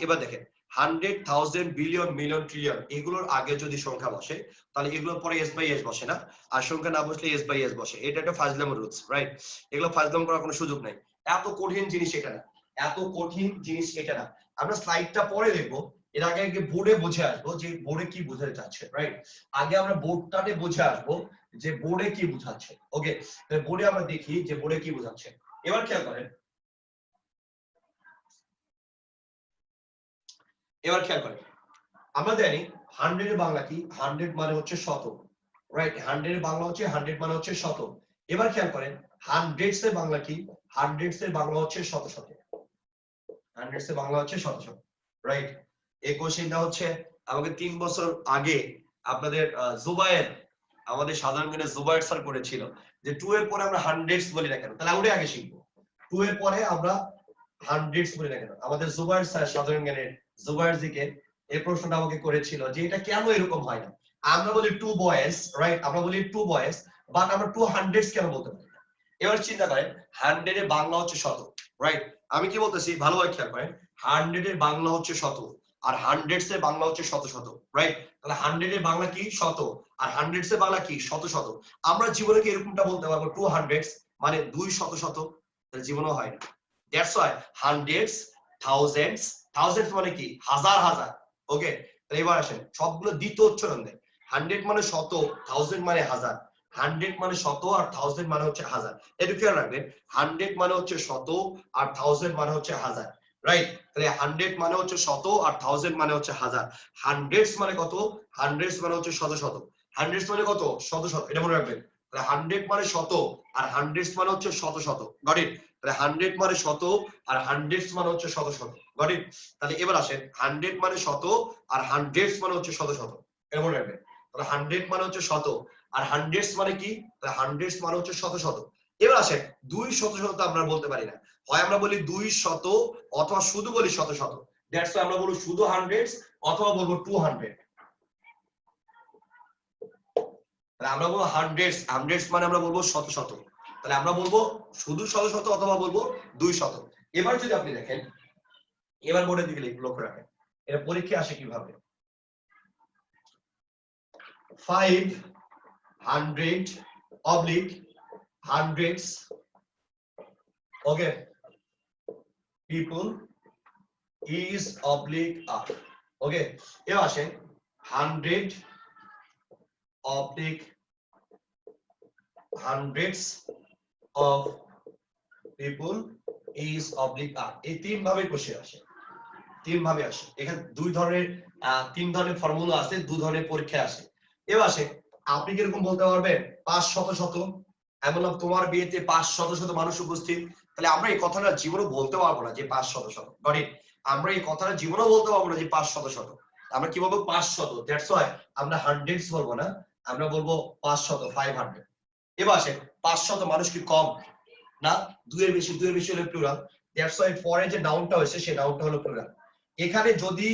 এবার দেখেন 100,000 বিলিয়ন মিলিয়ন ট্রিলিয়ন এগুলোর আগে যদি সংখ্যা বসে তাহলে এগুলোর পরে এস বাই এস বসে না, আর সংখ্যা না বসলে এস বাই এস বসে। এটা একটা ফাজলাম রুলস, রাইট? এগুলো ফাজলাম করার কোনো সুযোগ নাই। এত কঠিন জিনিস এটা না, এত কঠিন জিনিস এটা না। আমরা স্লাইডটা পরে দেখবো, এর আগে আগে বোর্ডে বুঝে আসবো যে বোর্ডে কি বোঝাতে চাচ্ছে, রাইট? আগে আমরা বোর্ডটাতে বুঝে আসবো যে বোর্ডে কি বোঝাচ্ছে। ওকে, বোর্ডে আমরা দেখি যে বোর্ডে কি বোঝাচ্ছে। এবার খেয়াল করেন, আমরা জানি 100 এর বাংলা কি, 100 মানে হচ্ছে শত, রাইট? 100 এর বাংলা হচ্ছে 100 মানে হচ্ছে শত। এবার খেয়াল করেন হান্ড্রেডস এর বাংলা কি, হান্ড্রেডস এর বাংলা হচ্ছে শত শত, হান্ড্রেডস এর বাংলা হচ্ছে শত শত, রাইট? এই কোশ্চেনটা হচ্ছে আমাকে 3 বছর আগে আপনাদের জুবায়ের, আমাদের সাধারণ জ্ঞানের জুবায়ের স্যার করেছিল যে 2 এর পরে আমরা হান্ড্রেডস বলি না কেন, তাহলে আমরা আগে শিখবো 2 এর পরে আমরা হান্ড্রেডস বলি না কেন। আমাদের জুবায়ের স্যার সাধারণ জ্ঞানের জুবায়ের জিকে এই প্রশ্নটা আমাকে করেছিল যে এটা কেন এরকম হয় না। আমরা বলি 2 বয়েস, রাইট? আমরা বলি 2 বয়েস, বাট আমরা 2 হান্ড্রেডস কেন বলতে পারি না? এবার চিন্তা করেন 100 এর বাংলা হচ্ছে শত, রাইট? আমি কি বলতেছি ভালোভাবে খেয়াল করেন, 100 এর বাংলা হচ্ছে শত, আর হান্ড্রেডস এর বাংলা হচ্ছে শত শত, রাইট? তাহলে 100 এর বাংলা কি, শত, আর হান্ড্রেডস এর বাংলা কি, শত শত। আমরা জীবনে কি এরকমটা বলতে পারবো 2 হান্ড্রেডস মানে 2 শত শত? তাহলে জীবনেও হয় না। That's why hundreds, thousands, thousands মানে কি, হাজার হাজার। ওকে, তাহলে এবার আসেন সবগুলো দ্বিতীয় উচ্চারণ দেয়। 100 মানে শত, 1000 মানে হাজার, 100 মানে শত আর 1000 মানে হচ্ছে হাজার। এটা খেয়াল রাখবেন, 100 মানে হচ্ছে শত আর 1000 মানে হচ্ছে হাজার, রাইট? তাহলে 100 মানে হচ্ছে শত আর 1000 মানে হচ্ছে হাজার। হান্ড্রেডস মানে কত, হান্ড্রেডস মানে হচ্ছে শত শত, হান্ড্রেডস মানে কত, শত শত, এটা মনে রাখবেন। তাহলে 100 মানে শত আর হান্ড্রেডস মানে হচ্ছে শত শত, গট ইট? তাহলে 100 মানে শত আর হান্ড্রেডস মানে হচ্ছে শত শত, গট ইট? তাহলে এবার আসেন 100 মানে শত আর হান্ড্রেডস মানে হচ্ছে শত শত, এটা মনে রাখবেন। তাহলে 100 মানে হচ্ছে শত আর হান্ড্রেডস মানে কি, তাহলে হান্ড্রেডস মানে হচ্ছে শত শত। এবার আসেন 2 শত শত আমরা বলতে পারি না, হয় আমরা বলি 2 শত অথবা শুধু বলি শত শত। দ্যাটস ওয়াই আমরা বলবো শুধু হান্ড্রেডস অথবা বলবো 200। তাহলে আমরা বলবো হান্ড্রেডস, হান্ড্রেডস মানে আমরা বলবো শত শত। তাহলে আমরা বলবো শুধু শত শত অথবা বলবো 2 শত। এবার যদি আপনি দেখেন, এবার বোর্ডের দিকে লক্ষ্য রাখেন, এটা পরীক্ষা আসে কিভাবে। 500 oblique hundreds, okay, people is oblique are, okay? এবার আসেন 100 oblique hundreds of people is oblique are, এই 3 ভাবে কোশ্চেন আসে, 3 ভাবে আসে। এখানে 2 ধরনের 3 ধরনের ফর্মুলা আছে, 2 ধরনের পরীক্ষা আসে। এবার আসে আপনি কি এরকম বলতে পারবেন 5 শত শত, এমন তোমার বিয়েতে 5 শত শত মানুষ উপস্থিত? তাহলে আমরা এই কথাটা জীবনেও বলতে পারবো না যে 5 শত শত, গট ইট? আমরা এই কথাটা জীবনেও বলতে পারবো না যে 5 শত শত। আমরা কি বলবো 5 শত, দ্যাটস হোয়াই আমরা হান্ড্রেডস বলবো না, আমরা বলবো 5 শত, 500। এবার আসে 5 শত মানুষ কি কম না, 2 এর বেশি, 2 এর বেশি হলে প্লুরাল, দ্যাটস হোয়াই পরে যে নাউনটা হয়েছে সেই নাউনটা হলো প্লুরাল। এখানে যদি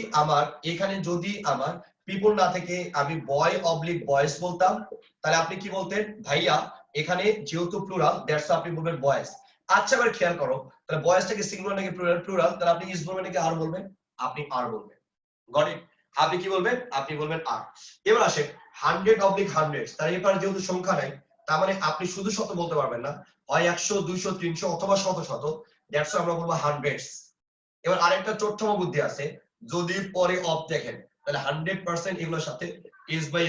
আমার পিপল না থেকে আমি বয় অবলিক বয়েস বলতাম, তাহলে আপনি কি বলতেন, ভাইয়া এখানে যেহেতু প্লুরাল দ্যাটস আপনি বলবেন বয়েজ। আচ্ছা এবার খেয়াল করো, তাহলে বয়েজটাকে সিঙ্গুলার নাকি প্লুরাল? তাহলে আপনি ইজ বলবেন নাকি আর বলবেন? আপনি আর বলবেন। গট ইট? আপনি কি বলবেন? আপনি বলবেন আর। এবার আসে 100/100, তার এবার যেহেতু সংখ্যা নাই, তার মানে আপনি শুধু শত বলতে পারবেন না, হয় 100, 200, 300 অথবা শত শত, দ্যাটস আমরা বলবো হান্ড্রেডস। এবার আরেকটা চোট্টম বুদ্ধি আছে, যদি পরে অফ দেখেন তাহলে 100% এগুলোর সাথে ইজ বাই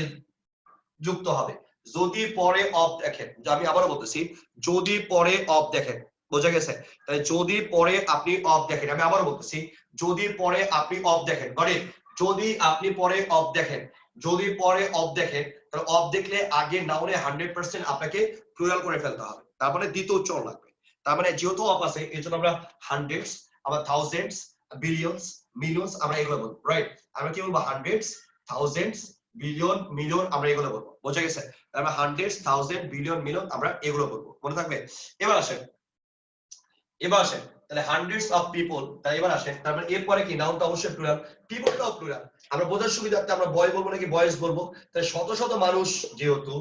যুক্ত হবে। যদি পরে অফ দেখেন, আমি আবারও বলতেছি, যদি পরে অফ দেখেন, বোঝা গেছে? তাহলে যদি পরে আপনি অফ দেখেন, আমি আবারও বলতেছি, যদি পরে আপনি অফ দেখেন, মানে যদি আপনি পরে অফ দেখেন, যদি পরে অফ দেখেন, তাহলে অফ দেখলে আগে নাউনে 100% আপনাকে প্লুরাল করে ফেলতে হবে, তার মানে দ্বিতীয় উচ্চারণ লাগবে। তার মানে যেহেতু অফ আছে এই জন্য আমরা হান্ড্রেডস, আবার থাউজেন্ডস, বিলিয়নস, মিলিয়নস আমরা এগুলো বলবো, রাইট? আমরা কি বলবো? হান্ড্রেডস, থাউজেন্ডস, বিলিয়ন, মিলিয়ন আমরা এগুলো বলবো, বোঝা গেছে? আমরা হান্ড্রেডস, থাউজেন্ড, বিলিয়ন, মিলিয়ন আমরা এগুলো বলবো, মনে থাকবে? এবার আসেন, তাহলে হান্ড্রেডস অফ পিপল, তাই এবার আসেন, তারপরে এরপরে কি নাউনটা অবশ্যই প্লুরাল, পিপলটাও প্লুরাল। আমরা বোঝার সুবিধার্থে আমরা বয় বলবো নাকি বয়েজ বলবো? তাহলে শত শত মানুষ, যেহেতু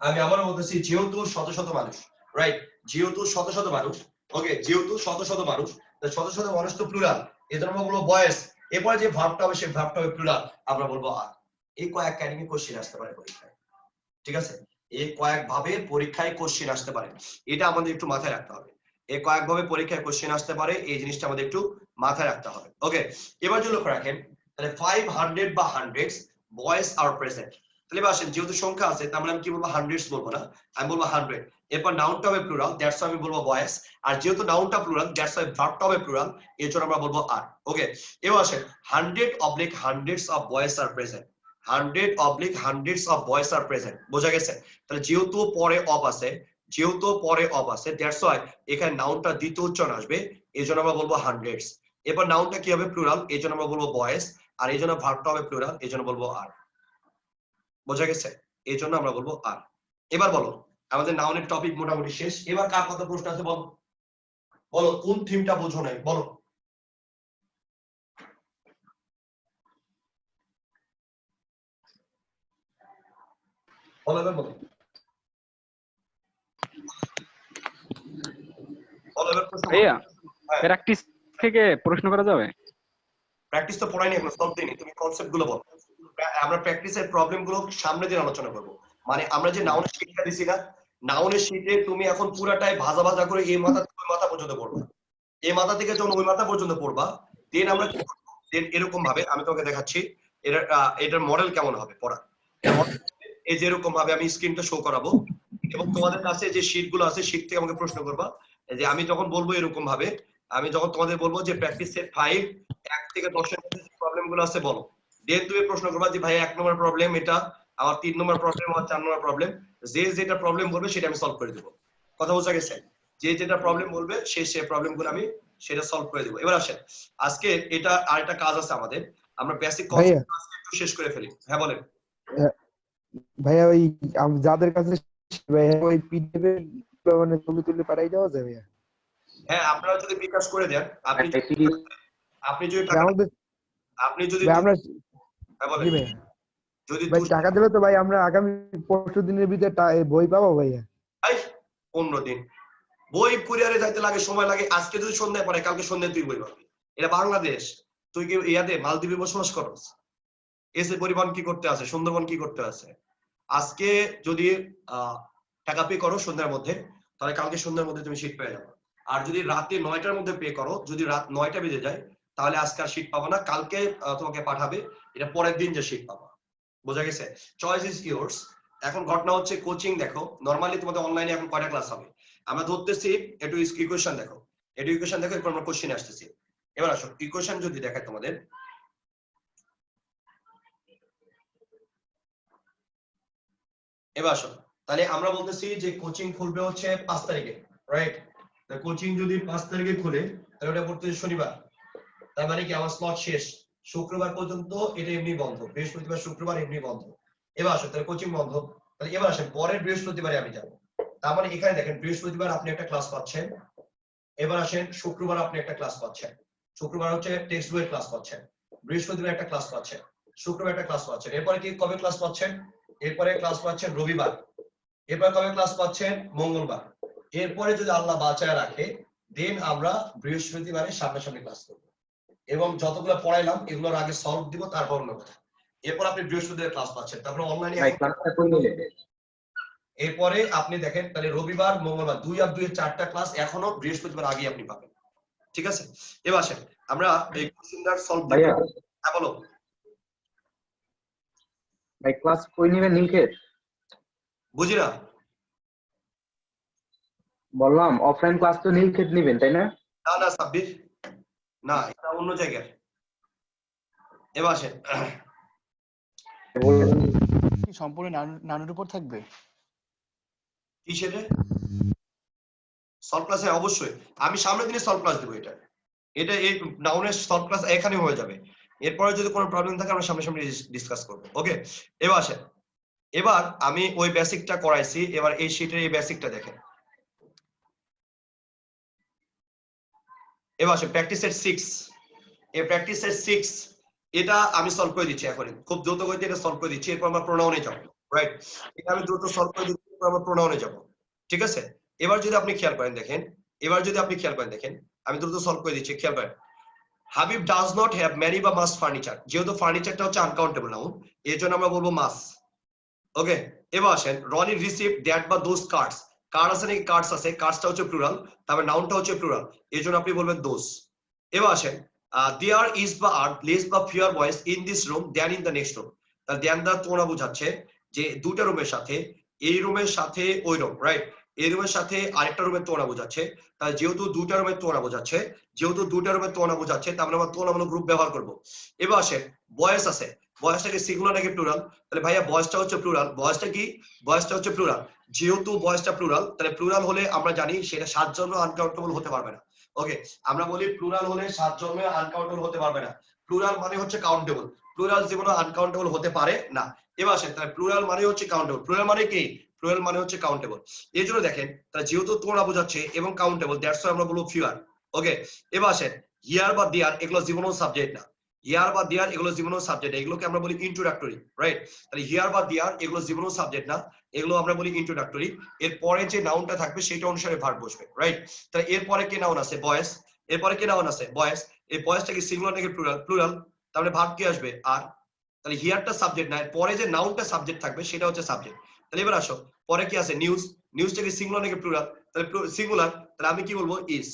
আমি আবারও বলতেছি, যেহেতু শত শত মানুষ, রাইট? যেহেতু শত শত মানুষ, ওকে, যেহেতু শত শত মানুষ, তাহলে শত শত মানুষ তো প্লুরাল, এজন্য আমরা বলবো বয়েজ। এরপরে যে ভার্বটা হবে সেই ভার্বটা হবে প্লুরাল, আমরা বলবো আর। এই কয়েক একাডেমি কোশ্চেন আসতে পারে পরীক্ষায়, ঠিক আছে? এই কয়েক ভাবে পরীক্ষায় কোশ্চেন আসতে পারে, এটা আমাদের একটু মাথায় রাখতে হবে। এই কয়েক ভাবে পরীক্ষায় কোশ্চেন আসতে পারে, এই জিনিসটা আমাদের একটু মাথায় রাখতে হবে, ওকে? এবার যদি লক্ষ্য রাখেন, তাহলে 500 বা হান্ড্রেডস বয়েজ আর প্রেজেন্ট। তাহলে এবার আসেন, যেহেতু সংখ্যা আছে তার মানে আমি কি বলবো? হান্ড্রেডস বলবো না, আমি বলবো হান্ড্রেড। এরপর নাউনটা হবে প্লুরাল, দ্যাটস আমি বলবো বয়েজ। আর যেহেতু নাউনটা প্লুরাল, দ্যাটস ওয়াই ভার্বটা হবে প্লুরাল, এর জন্য আমরা বলবো আর, ওকে? এবার আসেন 100/100s of boys are present. 100/100s of boys are present, বোঝা গেছে? তাহলে যেহেতু পরে অফ আছে, যেহেতু পরে অফ আছে, দ্যাটস ওয়াই এখানে নাউনটা দ্বিতীয় উচ্চারণ আসবে, এই জন্য আমরা বলবো হান্ড্রেডস। এবার নাউনটা কি হবে? প্লুরাল, এই জন্য আমরা বলবো বয়েজ। আর এই জন্য ভার্বটা হবে প্লুরাল, এই জন্য বলবো আর, বোঝা গেছে? এই জন্য আমরা বলবো আর। এবার বলো, আমাদের নাউনের টপিক মোটামুটি শেষ। এবার কার কত প্রশ্ন আছে বলো, বলো কোন থিমটা বুঝো নাই, বলো। বলো এবার বলো, বলো এবার প্রশ্ন। ভাইয়া হ্যাঁ, প্র্যাকটিস থেকে প্রশ্ন করা যাবে? প্র্যাকটিস তো পড়াইনি এখন, সলভ দিইনি, তুমি কনসেপ্ট গুলো বলো। আমরা প্র্যাকটিসের প্রবলেম গুলো সামনে দিন আলোচনা করব। মানে আমরা যে নাউনের শিক্ষা দিছি না, নাউনের শিখে তুমি এখন পুরাটাই ভাজা ভাজা করে এই মাথা থেকে ওই মাথা পর্যন্ত পড়বা, এই মাথা থেকে যখন ওই মাথা পর্যন্ত পড়বা, দেন আমরা কি করবো? দেন এরকম ভাবে আমি তোমাকে দেখাচ্ছি এটার মডেল কেমন হবে পড়া। এই যে এরকম ভাবে আমি স্ক্রিনটা শো করাবো, এবং তোমাদের কাছে যে শীট গুলো আছে শীট থেকে আমাকে প্রশ্ন করবা, যে আমি যখন বলবো এরকম ভাবে, আমি যখন তোমাদের বলবো যে প্র্যাকটিস সেট 5 1 থেকে 10 এর মধ্যে যে প্রবলেম গুলো আছে বলো, দেন তুমি প্রশ্ন করবা যে ভাই 1 নম্বর প্রবলেম এটা, আমার 3 নম্বর প্রবলেম, আমার 4 নম্বর প্রবলেম, যে যেটা প্রবলেম বলবে সেটা আমি সলভ করে দেব। কথা বোঝা গেছে? যে যেটা প্রবলেম বলবে সেই প্রবলেম গুলো আমি সেটা সলভ করে দেব। এবার আসেন, আজকে এটা আরেকটা কাজ আছে আমাদের, আমরা বেসিক কনসেপ্ট আজকে একটু শেষ করে ফেলি। হ্যাঁ বলেন। ভাইয়া ওই যাদের কাছে ভাইয়া ওই পিডিএফ মানে ছবি তুলে পাঠাই দেওয়া যাবে ভাইয়া? হ্যাঁ, আপনারা যদি বিকাশ করে দেন, আপনি আপনি যদি ভাই, টাকা, আমাদের আপনি যদি ভাই আমরা হ্যাঁ বলেন, জি ভাইয়া, যদি ভাই টাকা দিলে তো ভাই আমরা আগামী 15 দিনের ভিতরে বই পাবো ভাইয়া? 15 দিন বই কুরিয়ারে যাইতে লাগে, সময় লাগে। আজকে যদি সন্ধ্যায় পড়ে কালকে সন্ধ্যায় তুই বই পাবি। এটা বাংলাদেশ, তুই কি ইয়াতে মালদ্বীপে বসবাস করস? এসে পরিবহন কি করতে আছে, সুন্দরবন কি করতে আছে? আজকে যদি টাকা পে করো সন্ধ্যার মধ্যে, তাহলে কালকে সন্ধ্যার মধ্যে তুমি শীট পেয়ে যাবে। আর যদি রাতে 9টার মধ্যে পে করো, যদি রাত 9টা বেজে যায়, তাহলে আজকে আর শীট পাবো না, কালকে তোমাকে পাঠাবে, এটা পরের দিন যে শীট পাবা। বোঝা গেছে? Choice is yours. এখন ঘটনা হচ্ছে কোচিং দেখো, নরমালি তোমাদের অনলাইনে এখন কয়টা ক্লাস হবে? আমরা ধরতেছি একটু ইকুয়েশন দেখো, একটু ইকুয়েশন দেখো, এরপর আমরা কোশ্চেনে আসতেছি। এবার আসো ইকুয়েশন যদি দেখায় তোমাদের, এবার আসো, তাহলে আমরা বলতেছি যে কোচিং খুলবে হচ্ছে 5 তারিখে, রাইট? কোচিং যদি 5 তারিখে খুলে, তাহলে ওটা পড়তে শনিবার, তার মানে কি আমার স্লট শেষ। শুক্রবার পর্যন্ত এটা এমনি বন্ধ, বৃহস্পতিবার শুক্রবার এমনি বন্ধ। এবার আসো, তাহলে কোচিং বন্ধ, তাহলে এবার আসেন পরের বৃহস্পতিবারে আমি যাব। তার মানে এখানে দেখেন, বৃহস্পতিবার আপনি একটা ক্লাস পাচ্ছেন, এবার আসেন শুক্রবার আপনি একটা ক্লাস পাচ্ছেন, শুক্রবার হচ্ছে টেক্সট বইয়ের ক্লাস পাচ্ছেন, বৃহস্পতিবার একটা ক্লাস পাচ্ছেন, শুক্রবার একটা ক্লাস পাচ্ছেন, এরপরে কি কবে ক্লাস পাচ্ছেন? এরপরে ক্লাস পাচ্ছেন রবিবার, এরপর কবে ক্লাস পাচ্ছেন? মঙ্গলবার। এরপরে যদি আল্লাহ বাঁচায় রাখে দেন আমরা বৃহস্পতিবারে সামনাসামনি ক্লাস করব এবং যতগুলো পড়াইলাম এগুলোর আগে সলভ দিব, তারপর অন্য কথা। এরপর আপনি বৃহস্পতিবার ক্লাস পাচ্ছেন, তারপর অনলাইনে ভাই ক্লাসটা কই নিলে? এরপরে আপনি দেখেন তাহলে রবিবার মঙ্গলবার 2 আর 2 এর 4টা ক্লাস এখনো বৃহস্পতিবার আগে আপনি পাবেন। ঠিক আছে, এবার আসেন আমরা এই কোশ্চেনটার সলভ দিব। ভাইয়া হ্যাঁ বলো। ভাই ক্লাস কই নিবেন নীলক্ষেত? বুঝি না। বললাম অফলাইন ক্লাস তো নীলক্ষেত নিবেন তাই না? না না সাব্বির, না এটা অন্য জায়গার। এবার আসেন কি সম্পূর্ণ নানুর উপর থাকবে? কি সেটা সলভ ক্লাসে অবশ্যই আমি সামনের দিনে সলভ ক্লাস দেবো। এটা এই নাউনের সলভ ক্লাস এখানে হয়ে যাবে। এরপরে যদি কোনো প্রবলেম থাকে আমরা সামনে ডিসকাস করব। ওকে, এবার আসেন এবার আমি ওই বেসিকটা করাইছি, এবার এই শীটের এই বেসিকটা দেখেন। এবার আসেন প্র্যাকটিস সেট 6। এই প্র্যাকটিস সেট 6 এটা আমি সলভ করে দিচ্ছি এখন, খুব দ্রুত গতিতে এটা সলভ করে দিচ্ছি। এরপর আমরা প্রোনাউনে যাব। রাইট, এটা আমি দ্রুত সলভ করে দিচ্ছি, এরপর আমরা প্রোনাউনে যাব। ঠিক আছে, এবার যদি আপনি খেয়াল করেন দেখেন, আমি দ্রুত সলভ করে দিচ্ছি, খেয়াল করেন। Habib does not have many বা মাস ফার্নিচার। যেহেতু ফার্নিচারটা হচ্ছে আনকাউন্টেবল নাউন, এর জন্য আমরা বলবো মাস। ওকে, এবার আসেন রনি রিসিভ দ্যাট বা দোজ কার্ডস। কার্ড আছে নাকি? কার্ডস আছে, কার্ডসটা হচ্ছে প্লুরাল, তারপর নাউনটা হচ্ছে প্লুরাল, এর জন্য আপনি বলবেন দোজ। এবার আসেন দেয়ার ইজ বা আর লেস বা fear voice in this room than in the next room. তাহলে দ্যান দ্বারা তোমরা বোঝাচ্ছে যে দুইটা রুমের সাথে, এই রুমের সাথে ওই রুম, রাইট, এই রুমের সাথে আরেকটা রুমের তোমরা বোঝাচ্ছে। তাহলে যেহেতু দুইটা রুমের তোমরা বোঝাচ্ছে, তাহলে আমরা তুলনামূলক গ্রুপ ব্যবহার করব। এবার আসেন বয়েস আছে, বয়েসটা কি সিঙ্গুলার নাকি প্লুরাল? তাহলে ভাইয়া বয়েসটা হচ্ছে প্লুরাল। বয়েসটা কি? বয়েসটা হচ্ছে প্লুরাল। যেহেতু বয়েসটা প্লুরাল, তাহলে প্লুরাল হলে আমরা জানি সেটা 7 জন আনকাউন্টেবল হতে পারবে না। ওকে, আমরা বলি প্লুরাল হলে 7 জন্মে আনকাউন্টেবল হতে পারবে না। প্লুরাল মানে হচ্ছে কাউন্টেবল, প্লুরাল জীবনে আনকাউন্টেবল হতে পারে না। এবার আসেন তাহলে প্লুরাল মানে হচ্ছে কাউন্টেবল। প্লুরাল মানে কি? প্লুরাল মানে হচ্ছে কাউন্টেবল। এই জন্য দেখেন তাহলে যেহেতু তোমরা বোঝাচ্ছে এবং কাউন্টেবল, দ্যাটস ওয়াই আমরা বলবো ফিয়ার। ওকে, এবার আসেন হিয়ার বা দেয়ার এগুলো জীবনও সাবজেক্ট না। হিয়ার বা দেয়ার এগুলো জীবনও সাবজেক্ট, এগুলোকে আমরা বলি ইন্ট্রোডাক্টরি, রাইট। তাহলে হিয়ার বা দেয়ার এগুলো জীবনও সাবজেক্ট না, এগুলো আমরা বলি ইন্ট্রোডাক্টরি। এরপরে যে নাউনটা থাকবে সেটা অনুসারে ভার্ব বসবে, রাইট। তাহলে এরপরে কি নাউন আছে? বয়েস। এরপরে কি নাউন আছে? বয়েস। এই বয়েসটা কি সিঙ্গুলার নাকি প্লুরাল? প্লুরাল। তাহলে ভার্ব কি আসবে? আর। তাহলে হিয়ারটা সাবজেক্ট না, পরে যে নাউনটা সাবজেক্ট থাকবে সেটা হচ্ছে সাবজেক্ট। তাহলে এবার আসো পরে কি আছে? নিউজ। নিউজটা কি সিঙ্গুলার নাকি প্লুরাল? তাহলে সিঙ্গুলার, তাহলে আমি কি বলবো? ইজ।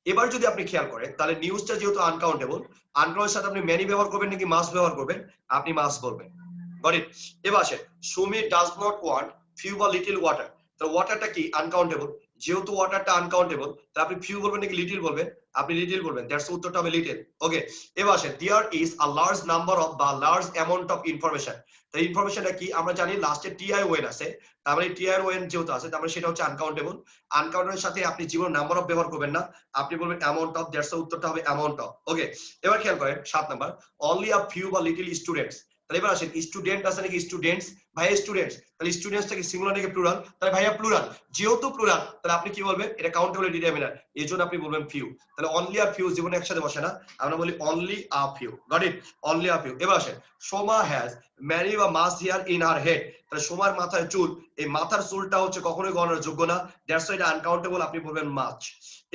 এবার যদি আপনি খেয়াল করেন তাহলে নিউজটা যেহেতু আনকাউন্টেবল, আনকাউন্টের সাথে আপনি ম্যানি ব্যবহার করবেন নাকি মাস ব্যবহার করবেন? আপনি মাস বলবেন। Got it? এবার আসেন Sumi does not want few বা লিটল ওয়াটার। তাহলে ওয়াটারটা কি? আনকাউন্টেবল। যেহেতু ওয়াটারটা আনকাউন্টেবল, তাহলে আপনি ফিউ বলবেন নাকি লিটল বলবেন? আপনি লিটল বলবেন, দ্যাটস উত্তরটা হবে লিটল। ওকে, এবার আসেন there is a large number of বা লার্জ অ্যামাউন্ট অফ ইনফরমেশন। তাই ইনফরমেশনটা কি? আমরা জানি লাস্টে টিআই ওয়েন আছে, তার মানে টিআই ওয়েন যেহেতু আছে তার মানে সেটা হচ্ছে আনকাউন্টেবল। আনকাউন্টেবলের সাথে আপনি জীবন নাম্বার অফ ব্যবহার করবেন না, আপনি বলবেন অ্যামাউন্ট অফ, দ্যাটস উত্তরটা হবে অ্যামাউন্ট অফ। ওকে, এবার খেয়াল করেন 7 নাম্বার অনলি আ ফিউ বা লিটল স্টুডেন্টস। তাহলে এবার আসেন স্টুডেন্ট আছে নাকি? স্টুডেন্টস। ভাইয়া স্টুডেন্টস, তাহলে স্টুডেন্টসটা কি সিঙ্গুলার নাকি প্লুরাল? তাহলে ভাইয়া প্লুরাল। যেহেতু প্লুরাল তাহলে আপনি কি বলবেন? এটা কাউন্টেবল ডিটারমিনার, এজন্য আপনি বলবেন ফিউ। তাহলে অনলি আর ফিউ জীবনে একসাথে বসে না, আমরা বলি only a few. Got it? Only a few. এবার আসেন সোমা হ্যাজ ম্যানি বা মাস হেয়ার ইন হার হেড। তাহলে সোমার মাথায় চুল, এই মাথার চুলটা হচ্ছে কখনোই গণনার যোগ্য না, দ্যাটস ওয়াই এটা আনকাউন্টেবল, আপনি বলবেন মাছ।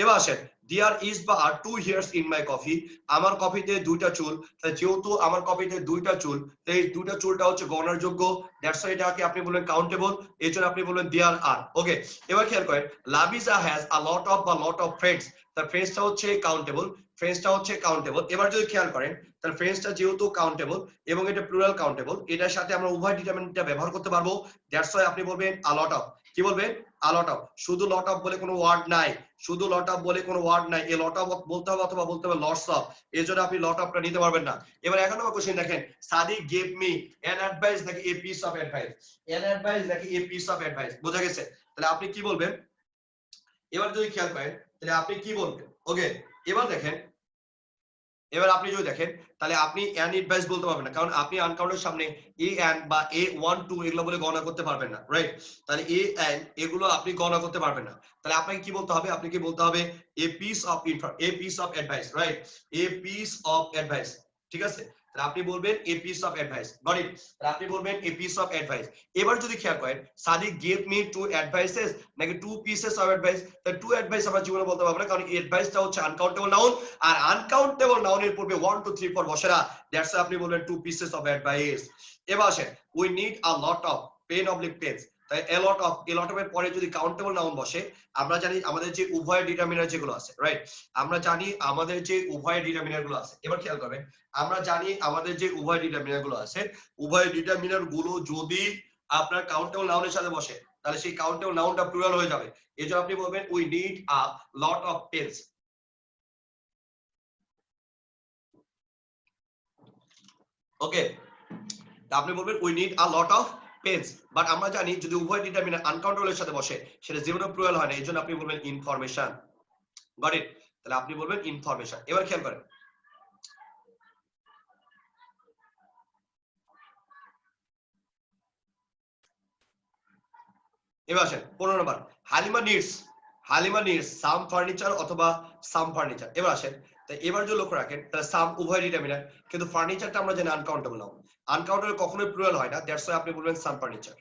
এবার আসেন দেয়ার ইজ বা আর 2 হেয়ার্স ইন মাই কফি। আমার কফিতে 2টা চুল। তাহলে যেহেতু আমার কফিতে 2টা চুল, এই 2টা চুলটা হচ্ছে গণনার যোগ্য, দ্যাটস ওয়াই এটাকে আপনি বলবেন কাউন্টেবল, এর জন্য আপনি বলবেন দেয়ার আর। ওকে, এবার খেয়াল করেন লাবিজা হ্যাজ আ লট অফ বা লট অফ ফ্রেন্ডস। তার ফ্রেন্ডসটা হচ্ছে কাউন্টেবল, ফ্রেন্ডসটা হচ্ছে কাউন্টেবল। এবার যদি খেয়াল করেন তাহলে ফ্রেন্ডসটা যেহেতু কাউন্টেবল এবং এটা প্লুরাল কাউন্টেবল, এটার সাথে আমরা উভয় ডিটারমিনেন্টটা ব্যবহার করতে পারবো, দ্যাটস ওয়াই আপনি বলবেন আ লট অফ। কি বলবেন? আ লট অফ। শুধু লট অফ বলে কোনো ওয়ার্ড নাই, শুধু লট অফ বলে কোনো ওয়ার্ড নাই, এই লট অফ বলতে হবে অথবা বলতে হবে লটস অফ, এর জন্য আপনি লট অফটা নিতে পারবেন না। এবার 11 নম্বর কোশ্চেন দেখেন Sadiq gave me an advice নাকি a piece of advice? An advice নাকি এ পিস অফ অ্যাডভাইস? বোঝা গেছে? তাহলে আপনি কি বলবেন? এবার যদি খেয়াল করেন তাহলে আপনি কি বলবেন? ওকে, এবার দেখেন, এবার আপনি যদি দেখেন তাহলে আপনি অ্যান অ্যাডভাইস বলতে পারবেন না, কারণ আপনি আনকাউন্টের সামনে এ অ্যান বা এ 1 2 এগুলো বলে গণনা করতে পারবেন না, রাইট। তাহলে এ অ্যান এগুলো আপনি গণনা করতে পারবেন না। তাহলে আপনাকে কি বলতে হবে? আপনাকে বলতে হবে এ piece of advice, right, A piece of advice. ঠিক আছে, তাহলে আপনি বলবেন a piece of advice, got it? তাহলে আপনি বলবেন a piece of advice। এবার যদি খেয়াল করেন সাদিক gave me 2 advices নাকি 2 pieces of advice, তাহলে 2 advice আমরা জীবনে বলতে পারবো না, কারণ অ্যাডভাইসটা হচ্ছে আনকাউন্টেবল নাউন, আর আনকাউন্টেবল নাউনের পূর্বে 1 2 3 4 বসে না, দ্যাটস ওয়াই আপনি বলবেন 2 pieces of advice। এবার আসেন we need a lot of pen oblique pens, তাই a lot of এর পরে যদি কাউন্টেবল নাউন বসে, আমরা জানি আমাদের যে উভয় ডিটারমিনার যেগুলো আছে, রাইট, আমরা জানি আমাদের যে উভয় ডিটারমিনার গুলো আছে। এবার খেয়াল করবেন আমরা জানি আমাদের যে উভয় ডিটারমিনার গুলো আছে, উভয় ডিটারমিনার গুলো যদি আপনার কাউন্টেবল নাউনের সাথে বসে তাহলে সেই কাউন্টেবল নাউনটা প্লুরাল হয়ে যাবে। এজন্য আপনি বলবেন we need a lot of pens. Okay, আপনি বলবেন we need a lot of pens, but আমরা জানি যদি উভয় ডিটারমিনার আনকাউন্টেবল এর সাথে বসে সেটা জীবনে প্লুরাল হয় না, এজন্য আপনি বলবেন ইনফরমেশন। Got it? তাহলে আপনি বলবেন ইনফরমেশন। এবার খেয়াল করেন এবার আসেন 15 নম্বর, হালিমা নিডস সাম ফার্নিচার অথবা সাম ফার্নিচার। এবার আসেন তাই এবার যদি লক্ষ্য রাখেন তাহলে সাম উভয় ডিটারমিনার, কিন্তু ফার্নিচারটা আমরা জানি আনকাউন্টেবল নাউন, আনকাউন্টেবল কখনোই প্লুরাল হয় না, দ্যাটস ওয়াই আপনি বলবেন সাম ফার্নিচার,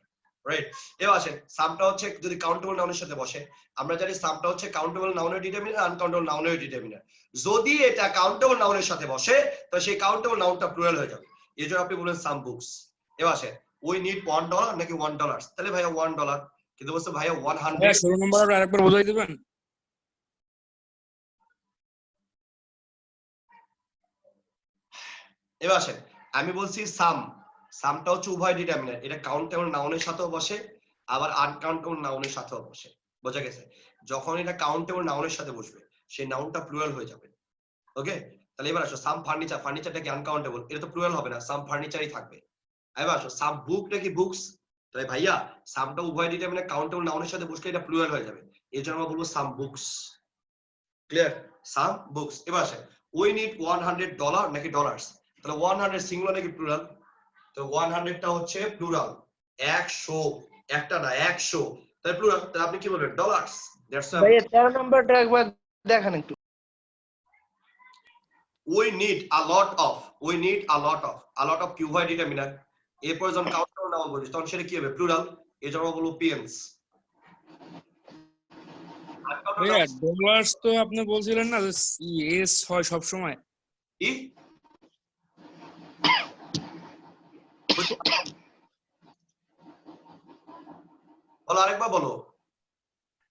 রাইট? এবার আসেন সামটা হচ্ছে যদি কাউন্টেবল নাউনের সাথে বসে, আমরা জানি সামটা হচ্ছে কাউন্টেবল নাউনের ডিটারমিনার, আনকাউন্টেবল নাউনের ডিটারমিনার, যদি এটা কাউন্টেবল নাউনের সাথে বসে তো সেই কাউন্টেবল নাউনটা প্লুরাল হয়ে যাবে, এজন্য আপনি বলবেন সাম বুকস। এবার আসেন উই নিড $1 নাকি $1, তাহলে ভাইয়া $1, কিন্তু বলছে ভাইয়া 100। 16 নম্বর আরেকবার বোঝাই দিবেন? এবার আসেন আমি বলছি সামটা হচ্ছে উভয় ডিটারমিনার, এটা কাউন্টেবল নাউনের সাথেও বসে আবার আনকাউন্টেবল নাউনের সাথেও বসে, বোঝা গেছে? যখন এটা কাউন্টেবল নাউনের সাথে বসবে সেই নাউনটা প্লুরাল হয়ে যাবে। ওকে, তাহলে এবার আসো সাম ফার্নিচারটা কি আনকাউন্টেবল? এটা তো প্লুরাল হবে না, সাম ফার্নিচারই থাকবে। এবার আসো সাম বুক নাকি বুকস, তাহলে ভাইয়া সামটা উভয় ডিটারমিনার কাউন্টেবল নাউনের সাথে বসলে এটা প্লুরাল হয়ে যাবে, এজন্য আমরা বলবো some books. Clear? Some books. এবার আসে উই নিড $100 নাকি ডলার্স, তাহলে 100 সিঙ্গুলার নাকি প্লুরাল? তো 100টা হচ্ছে প্লুরাল, 100 একটা না 100, তাহলে প্লুরাল, তাহলে আপনি কি বলবেন? ডলার্স। দ্যাটস ভাই 13 নম্বরটা একবার দেখান একটু। we need a lot of কি উভয় ডিটারমিনার, এরপর যখন কাউন্টেবল নাউন বলি তখন সেটা কি হবে? প্লুরাল, এজন্য বলবো পেন্স। ডলার্স তো আপনি বলছিলেন না এস হয় সব সময়। কি বলো, আরেকবার বলো।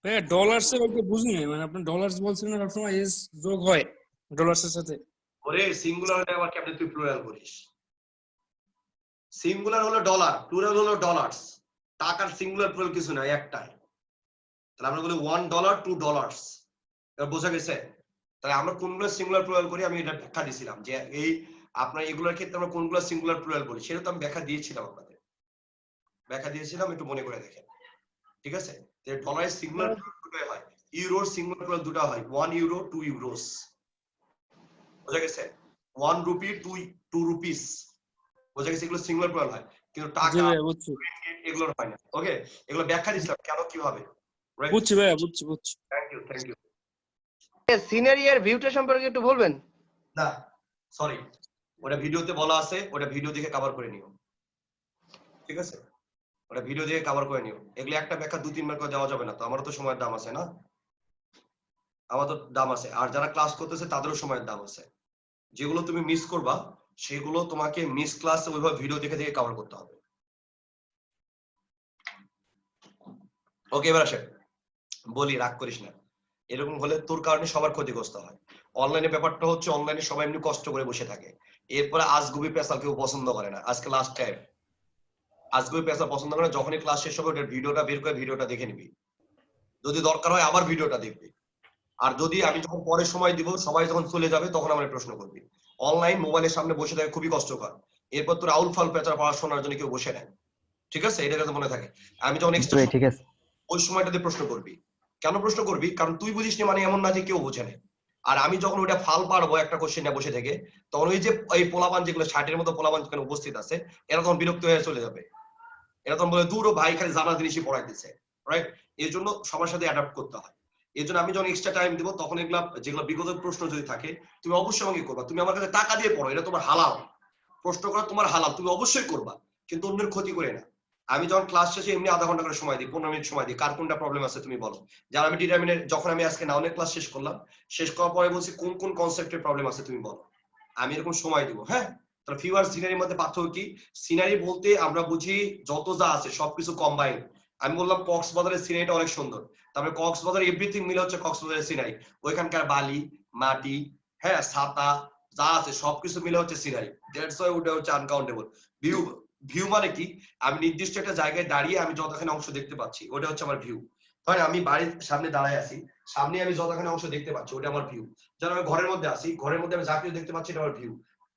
ভাই ডলার্স এর বলতে বুঝিনি, মানে আপনি ডলার্স বলছিলেন সব সময় এস যোগ হয় ডলার্স এর সাথে। ওরে সিঙ্গুলার হলে আবার কেমনে তুই প্লুরাল করিস? সিঙ্গুলার হলো ডলার, প্লুরাল হলো ডলার্স, টাকার সিঙ্গুলার প্লুরাল কিছু না, একটাই। তাহলে আমরা বলি $1 $2, এবার বোঝা গেছে? তাহলে আমরা কোনগুলো সিঙ্গুলার প্লুরাল করি আমি এটা ব্যাখ্যা দিয়েছিলাম যে এই আপনার এগুলোর ক্ষেত্রে আমরা কোনগুলো সিঙ্গুলার প্লুরাল বলি সেটা তো আমি ব্যাখ্যা দিয়েছিলাম, আপনাদের ব্যাখ্যা দিয়েছিলাম, একটু মনে করে দেখেন, ঠিক আছে? ডলারের সিঙ্গুলার দুটোই হয়, ইউরোর সিঙ্গুলার প্লুরাল দুটো হয়, 1 ইউরো 2 ইউরোস, বোঝা গেছে? 1 রুপি 2 রুপিস, বোঝা গেছে? এগুলো সিঙ্গুলার প্লুরাল হয়, কিন্তু টাকা এগুলোর হয় না। ওকে, এগুলো ব্যাখ্যা দিয়েছিলাম কেন কিভাবে, রাইট? বুঝছি ভাইয়া, বুঝছি। থ্যাংক ইউ সিনারি এর ভিউটা সম্পর্কে একটু বলবেন? না সরি, ওটা ভিডিওতে বলা আছে, ওটা ভিডিও দেখে কভার করে নিও, ঠিক আছে? ওটা ভিডিও দেখে কভার করে নিও, এগুলো একটা ব্যাখ্যা 2-3 বার করে যাওয়া যাবে না, তো আমারও তো সময়ের দাম আছে না, আমার তো দাম আছে, আর যারা ক্লাস করতেছে তাদেরও সময়ের দাম আছে, যেগুলো তুমি মিস করবা সেগুলো তোমাকে মিস ক্লাস ওইভাবে ভিডিও দেখে দেখে কভার করতে হবে। ওকে, এবার আসে বলি, রাগ করিস না, এরকম হলে তোর কারণে সবার ক্ষতিগ্রস্ত হয়। অনলাইনে ব্যাপারটা হচ্ছে অনলাইনে সবাই এমনি কষ্ট করে বসে থাকে, এরপরে আজগুবি পেশাল কেউ পছন্দ করে না। আজকে লাস্ট টাইম, আজগুবি পেশাল পছন্দ করে না, যখনই ক্লাস শেষ হবে ওটার ভিডিওটা বের করে ভিডিওটা দেখে নিবি, যদি দরকার হয় আবার ভিডিওটা দেখবি, আর যদি আমি যখন পরে সময় দিব সবাই যখন চলে যাবে তখন আমার প্রশ্ন করবি। অনলাইন মোবাইলের সামনে বসে থাকে খুবই কষ্টকর, এরপর তোর আউল ফাল পেঁচার পড়াশোনার জন্য কেউ বসে নেয়, ঠিক আছে? এটা যাতে মনে থাকে, আমি যখন এক্সট্রা ঠিক আছে ওই সময়টাতে প্রশ্ন করবি। কেন প্রশ্ন করবি? কারণ তুই বুঝিস নি মানে এমন না যে কেউ বোঝে না, আর আমি যখন ওইটা ফাল পারবো একটা কোশ্চেন বসে থেকে, তখন ওই যে এই পোলাপান যেগুলো 60-এর মতো পোলাপান যেখানে উপস্থিত আছে এরা তখন বিরক্ত হয়ে চলে যাবে, এরা তখন বলে দূর ভাই খালি জানা জিনিসই পড়াই দিচ্ছে, রাইট? এর জন্য সবার সাথে অ্যাডাপ্ট করতে হয়। এর জন্য আমি যখন এক্সট্রা টাইম দিব তখন এগুলা যেগুলো বিগত প্রশ্ন যদি থাকে তুমি অবশ্যই আমাকে করবা, তুমি আমার কাছে টাকা দিয়ে পড়ো, এটা তোমার হালাল, প্রশ্ন করা তোমার হালাল, তুমি অবশ্যই করবা, কিন্তু অন্যের ক্ষতি করে না। আমি যখন ক্লাস শেষে এমনি আধা ঘন্টা করে সময় দিই, 15 মিনিট সময় দিই, কার কোনটা প্রবলেম আছে তুমি বলো। যারা আমি ডিটারমিনের, যখন আমি আজকে নাউনের ক্লাস শেষ করলাম, শেষ করার পরে বলছি কোন কোন কনসেপ্টের প্রবলেম আছে তুমি বলো, আমি এরকম সময় দিব। হ্যাঁ, তাহলে ভিউ আর সিনারির মধ্যে পার্থক্য কি? সিনারি বলতে আমরা বুঝি যত যা আছে সবকিছু কম্বাইন। আমি বললাম কক্সবাজারের সিনারিটা অনেক সুন্দর, তারপরে কক্সবাজার এভরিথিং মিলে হচ্ছে কক্সবাজারের সিনারি। ওইখানকার বালি, মাটি, হ্যাঁ, ছাতা যা আছে সবকিছু মিলে হচ্ছে সিনারি। দ্যাটস ওয়াই ওটা হচ্ছে আনকাউন্টেবল। ভিউ, ভিউ মানে কি? আমি নির্দিষ্ট একটা জায়গায় দাঁড়িয়ে আমি যতখানি অংশ দেখতে পাচ্ছি ওটা হচ্ছে আমার ভিউ। হয় আমি বাড়ির সামনে দাঁড়ায় আছি, সামনে আমি যতখানি অংশ দেখতে পাচ্ছি ওটা আমার ভিউ। যেন আমি ঘরের মধ্যে আছি, ঘরের মধ্যে আমি যা কিছু দেখতে পাচ্ছি এটা আমার ভিউ।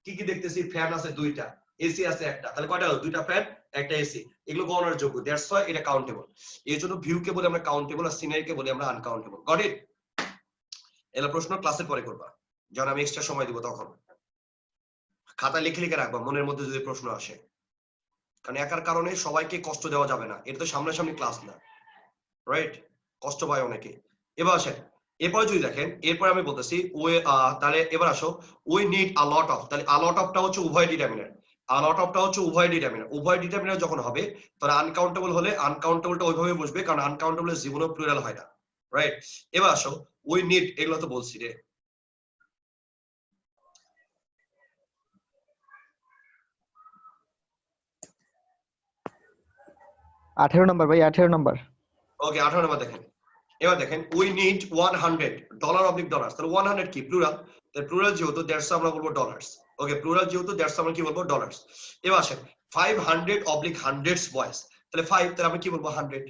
কি কি দেখতেছি? ফ্যান আছে 2টা, এসি আছে 1টা, তাহলে কয়টা হলো? 2টা ফ্যান, 1টা এসি। এগুলো গণনার যোগ্য, দ্যাটস ওয়াই এটা কাউন্টেবল। এই জন্য ভিউকে বলি আমরা কাউন্টেবল আর সিনারিকে বলি আমরা আনকাউন্টেবল। Got it? এলা প্রশ্ন ক্লাসের পরে করবা, যখন আমি এক্সট্রা সময় দিব তখন খাতা লিখে লিখে রাখবা মনের মধ্যে যদি প্রশ্ন আসে, কারণ একার কারণে সবাইকে কষ্ট দেওয়া যাবে না, এটা তো সামনাসামনি ক্লাস না, রাইট? কষ্ট পায় অনেকে। এবার আসেন, এরপরে যদি দেখেন, এরপরে আমি বলতেছি ওই, তাহলে এবার আসো, we need a lot of, তাহলে আ লট অফটা হচ্ছে উভয় ডিটারমিনার, আ লট অফটা হচ্ছে উভয় ডিটারমিনার। উভয় ডিটারমিনার যখন হবে তাহলে আনকাউন্টেবল হলে আনকাউন্টেবলটা ওইভাবে বসবে, কারণ আনকাউন্টেবলের জীবনেও প্লুরাল হয় না, রাইট? এবার আসো, উই নিড, এগুলো তো বলছি রে। আঠেরো নম্বর ভাই, 18 নম্বর। ওকে, 18 নম্বর দেখেন। এবার দেখেন, উই নিড $100 তাহলে 100 কি? প্লুরাল। তাহলে প্লুরাল যেহেতু দ্যাটস আমরা বলবো ডলার্স। ওকে, প্লুরাল যেহেতু দ্যাটস আমরা কি বলবো? ডলার্স। এবার আসেন 500/100 বয়েস, তাহলে 5, তাহলে আমরা কি বলবো? 100।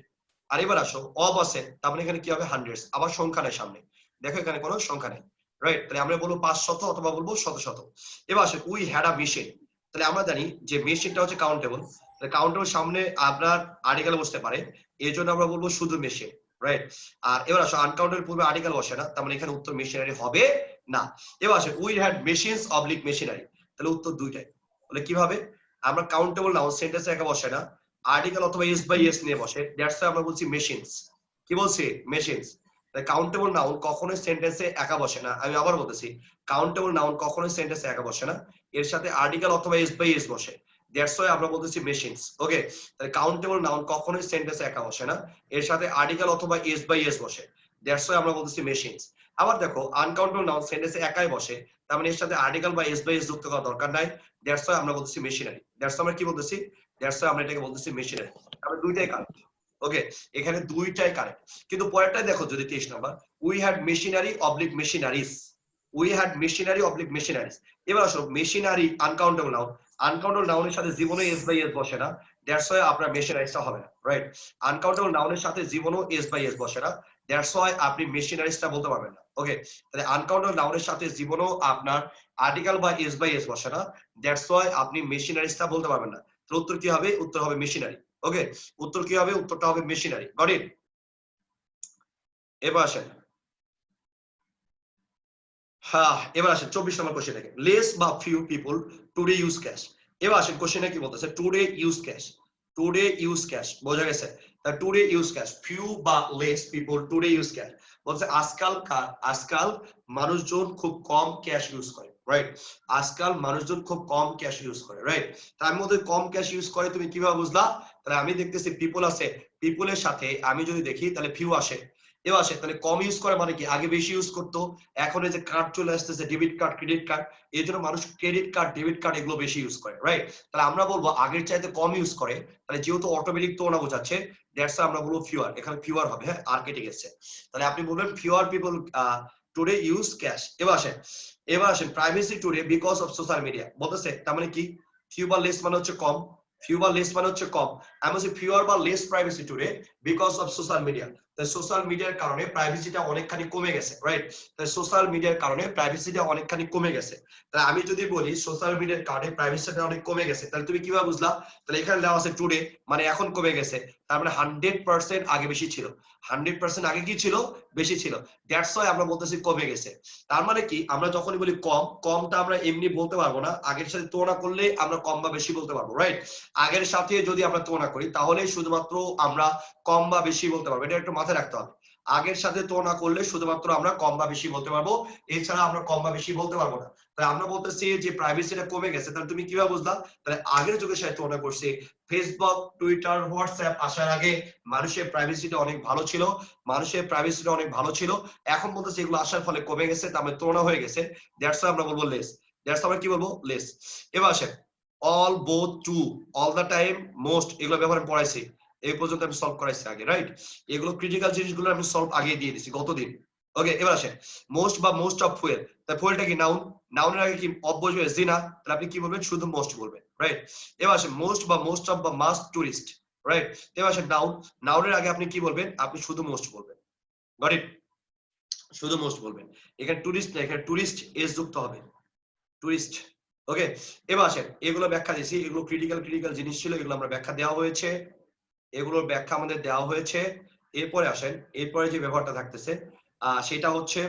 আর এবার আসো, অব আছে, তার মানে এখানে কি হবে? হান্ড্রেডস, আবার সংখ্যা নেই সামনে, দেখো এখানে কোনো সংখ্যা নেই, রাইট? তাহলে আমরা বলবো 500 অথবা বলবো 100। এবার আসেন, উই হ্যাড আ মেশিন, তাহলে আমরা জানি যে মেশিনটা হচ্ছে কাউন্টেবল, তাহলে কাউন্টেবল সামনে আপনার আর্টিকেল বসতে পারে, এই জন্য আমরা বলবো শুধু মেশিন, রাইট? আর এবার আসো, আনকাউন্টেবল পূর্বে আর্টিকেল বসে না, তার মানে এখানে উত্তর মেশিনারি হবে না। এবার আসে, we had machines oblique machinery, তাহলে উত্তর দুইটাই। তাহলে কিভাবে? আমরা কাউন্টেবল নাউন সেন্টেন্সে একা বসে না, আর্টিকেল অথবা এস বাই এস নিয়ে বসে, দ্যাটস ওয়াই আমরা বলছি মেশিনস। কি বলছি? মেশিনস। কাউন্টেবল নাউন কখনোই সেন্টেন্সে একা বসে না, আমি আবার বলতেছি, কাউন্টেবল নাউন কখনোই সেন্টেন্সে একা বসে না, এর সাথে আর্টিকেল অথবা এস বাই এস বসে, দ্যাটস ওয়াই আমরা বলতেছি মেশিনস। ওকে, তাহলে কাউন্টেবল নাউন কখনোই সেন্টেন্সে একা বসে না, এর সাথে আর্টিকেল অথবা এস বাই এস বসে, দ্যাটস ওয়াই আমরা বলতেছি মেশিনস। আবার দেখো, আনকাউন্টেবল নাউন সেন্টেন্সে একাই বসে, তার মানে এর সাথে আর্টিকেল বা এস বাই এস যুক্ত করার দরকার নাই, দ্যাটস ওয়াই আমরা বলতেছি মেশিনারি। দ্যাটস আমরা কি বলতেছি? দ্যাটস ওয়াই আমরা এটাকে বলতেছি মেশিনারি। তাহলে দুইটাই কারেক্ট। ওকে, এখানে দুইটাই কারেক্ট। কিন্তু পরেরটাই দেখো, যদি 23 number, we had machinery oblique machineries, we had machinery oblique machineries. এবার আসো, মেশিনারি আনকাউন্টেবল নাউন, আনকাউন্টেবল নাউনের সাথে জীবনে এস বাই এস বসে না, দ্যাটস ওয়াই আপনার মেশিনারিজটা হবে না, রাইট? আনকাউন্টেবল নাউনের সাথে জীবনও এস বাই এস বসে না, দ্যাটস ওয়াই আপনি মেশিনারিজটা বলতে পারবেন না। ওকে, তাহলে আনকাউন্টেবল নাউনের সাথে জীবনও আপনার আর্টিকেল বা এস বাই এস বসে না, দ্যাটস ওয়াই আপনি মেশিনারিজটা বলতে পারবেন না। তো উত্তর কি হবে? উত্তর হবে মেশিনারি। ওকে, উত্তর কি হবে? উত্তরটা হবে মেশিনারি। Goat it? এবার আসেন, হ্যাঁ, এবার আসেন 24 নম্বর কোশ্চেন দেখেন, লেস বা few people today use cash. এবার আসেন, কোশ্চেনে কি বলতেছে? Today use cash, today use cash, বোঝা গেছে? তা টুডে ইউজ ক্যাশ, ফিউ বা less people today use cash বলছে আজকাল মানুষজন খুব কম ক্যাশ ইউজ করে, রাইট? আজকাল মানুষজন খুব কম ক্যাশ ইউজ করে, রাইট? তার মধ্যে কম ক্যাশ ইউজ করে তুমি কিভাবে বুঝলা? তাহলে আমি দেখতেছি পিপল আছে, পিপলের সাথে আমি যদি দেখি তাহলে ফিউ আসে। এবার আসে, তাহলে কম ইউজ করে মানে কি? আগে বেশি ইউজ করতো, এখন এই যে কার্ড চলে আসতেছে, ডেবিট কার্ড, ক্রেডিট কার্ড, এই জন্য মানুষ ক্রেডিট কার্ড, ডেবিট কার্ড এগুলো বেশি ইউজ করে, রাইট? তাহলে আমরা বলবো আগের চাইতে কম ইউজ করে, তাহলে যেহেতু অটোমেটিক তুলনা বোঝাচ্ছে, দ্যাটস আমরা বলবো ফিউয়ার, এখানে ফিউয়ার হবে, হ্যাঁ, আর কেটে গেছে, তাহলে আপনি বলবেন fewer people today use cash. এবার আসেন privacy today because of social media বলতেছে, তার মানে কি? ফিউ বা লেস মানে হচ্ছে কম, ফিউ বা লেস মানে হচ্ছে কম, আমি বলছি ফিউয়ার বা less privacy today because of social media. তাই সোশ্যাল মিডিয়ার কারণে প্রাইভেসিটা অনেকখানি কমে গেছে, রাইট? তাই সোশ্যাল মিডিয়ার কারণে প্রাইভেসিটা অনেকখানি কমে গেছে। তাই আমি যদি বলি সোশ্যাল মিডিয়ার কারণে প্রাইভেসিটা অনেক কমে গেছে, তাহলে তুমি কিভাবে বুঝলা? তাহলে এখানে দেওয়া আছে টুডে, মানে এখন কমে গেছে, তার মানে 100% আগে বেশি ছিল, 100% আগে কি ছিল? বেশি ছিল, দ্যাটস ওয়াই আমরা বলতেছি কমে গেছে। তার মানে কি? আমরা যখনই বলি কম, কমটা আমরা এমনি বলতে পারবো না, আগের সাথে তুলনা করলে আমরা কম বা বেশি বলতে পারবো, রাইট? আগের সাথে যদি আমরা তুলনা করি তাহলে শুধুমাত্র আমরা কম বা বেশি বলতে পারবো, এটা একটু মাথায় রাখতে হবে। আগের সাথে তুলনা করলে শুধুমাত্র আমরা কম বা বেশি বলতে পারবো, এছাড়া আমরা কম বা বেশি বলতে পারবো না। তাহলে আমরা বলতেছি যে প্রাইভেসিটা কমে গেছে, তাহলে তুমি কিভাবে বুঝলা? তাহলে আগের যুগের সাথে তুলনা করছি। ফেসবুক, টুইটার, হোয়াটসঅ্যাপ আসার আগে মানুষের প্রাইভেসিটা অনেক ভালো ছিল, এখন বলতেছি এগুলো আসার ফলে কমে গেছে, তার মানে তুলনা হয়ে গেছে। দ্যাটস ওয়াই আমরা বলবো লেস। দ্যাটস আমরা কি বলবো? লেস। এবার আসেন all, both, too, all the time, most, এগুলো ব্যবহার আমি পড়াইছি, এই পর্যন্ত আমি সলভ করাইছি আগে, রাইট? এগুলো ক্রিটিক্যাল জিনিসগুলো আমি সলভ আগে দিয়ে দিছি গতদিন। ওকে, এবার আসেন মোস্ট বা মোস্ট অফ ফুয়েল। তাই ফুয়েলটা কি নাউন, নাউনের আগে কি অফ বসবে? জি না, তাহলে আপনি কি বলবেন? শুধু মোস্ট বলবেন, রাইট? এবার আসেন মোস্ট বা মোস্ট অফ বা মাস্ট টুরিস্ট, রাইট? এবার আসেন নাউন, নাউনের আগে আপনি কি বলবেন? আপনি শুধু মোস্ট বলবেন, গট ইট? শুধু মোস্ট বলবেন। এখানে টুরিস্ট না, এখানে টুরিস্ট এস যুক্ত হবে, টুরিস্ট। ওকে, এবার আসেন এগুলো ব্যাখ্যা দিয়েছি, এগুলো ক্রিটিক্যাল জিনিস ছিল, এগুলো আমরা ব্যাখ্যা দেওয়া হয়েছে, এগুলোর ব্যাখ্যা আমাদের দেওয়া হয়েছে। এরপরে আসেন, এরপরে যে ব্যবহারটা থাকতেছে সেটা হচ্ছে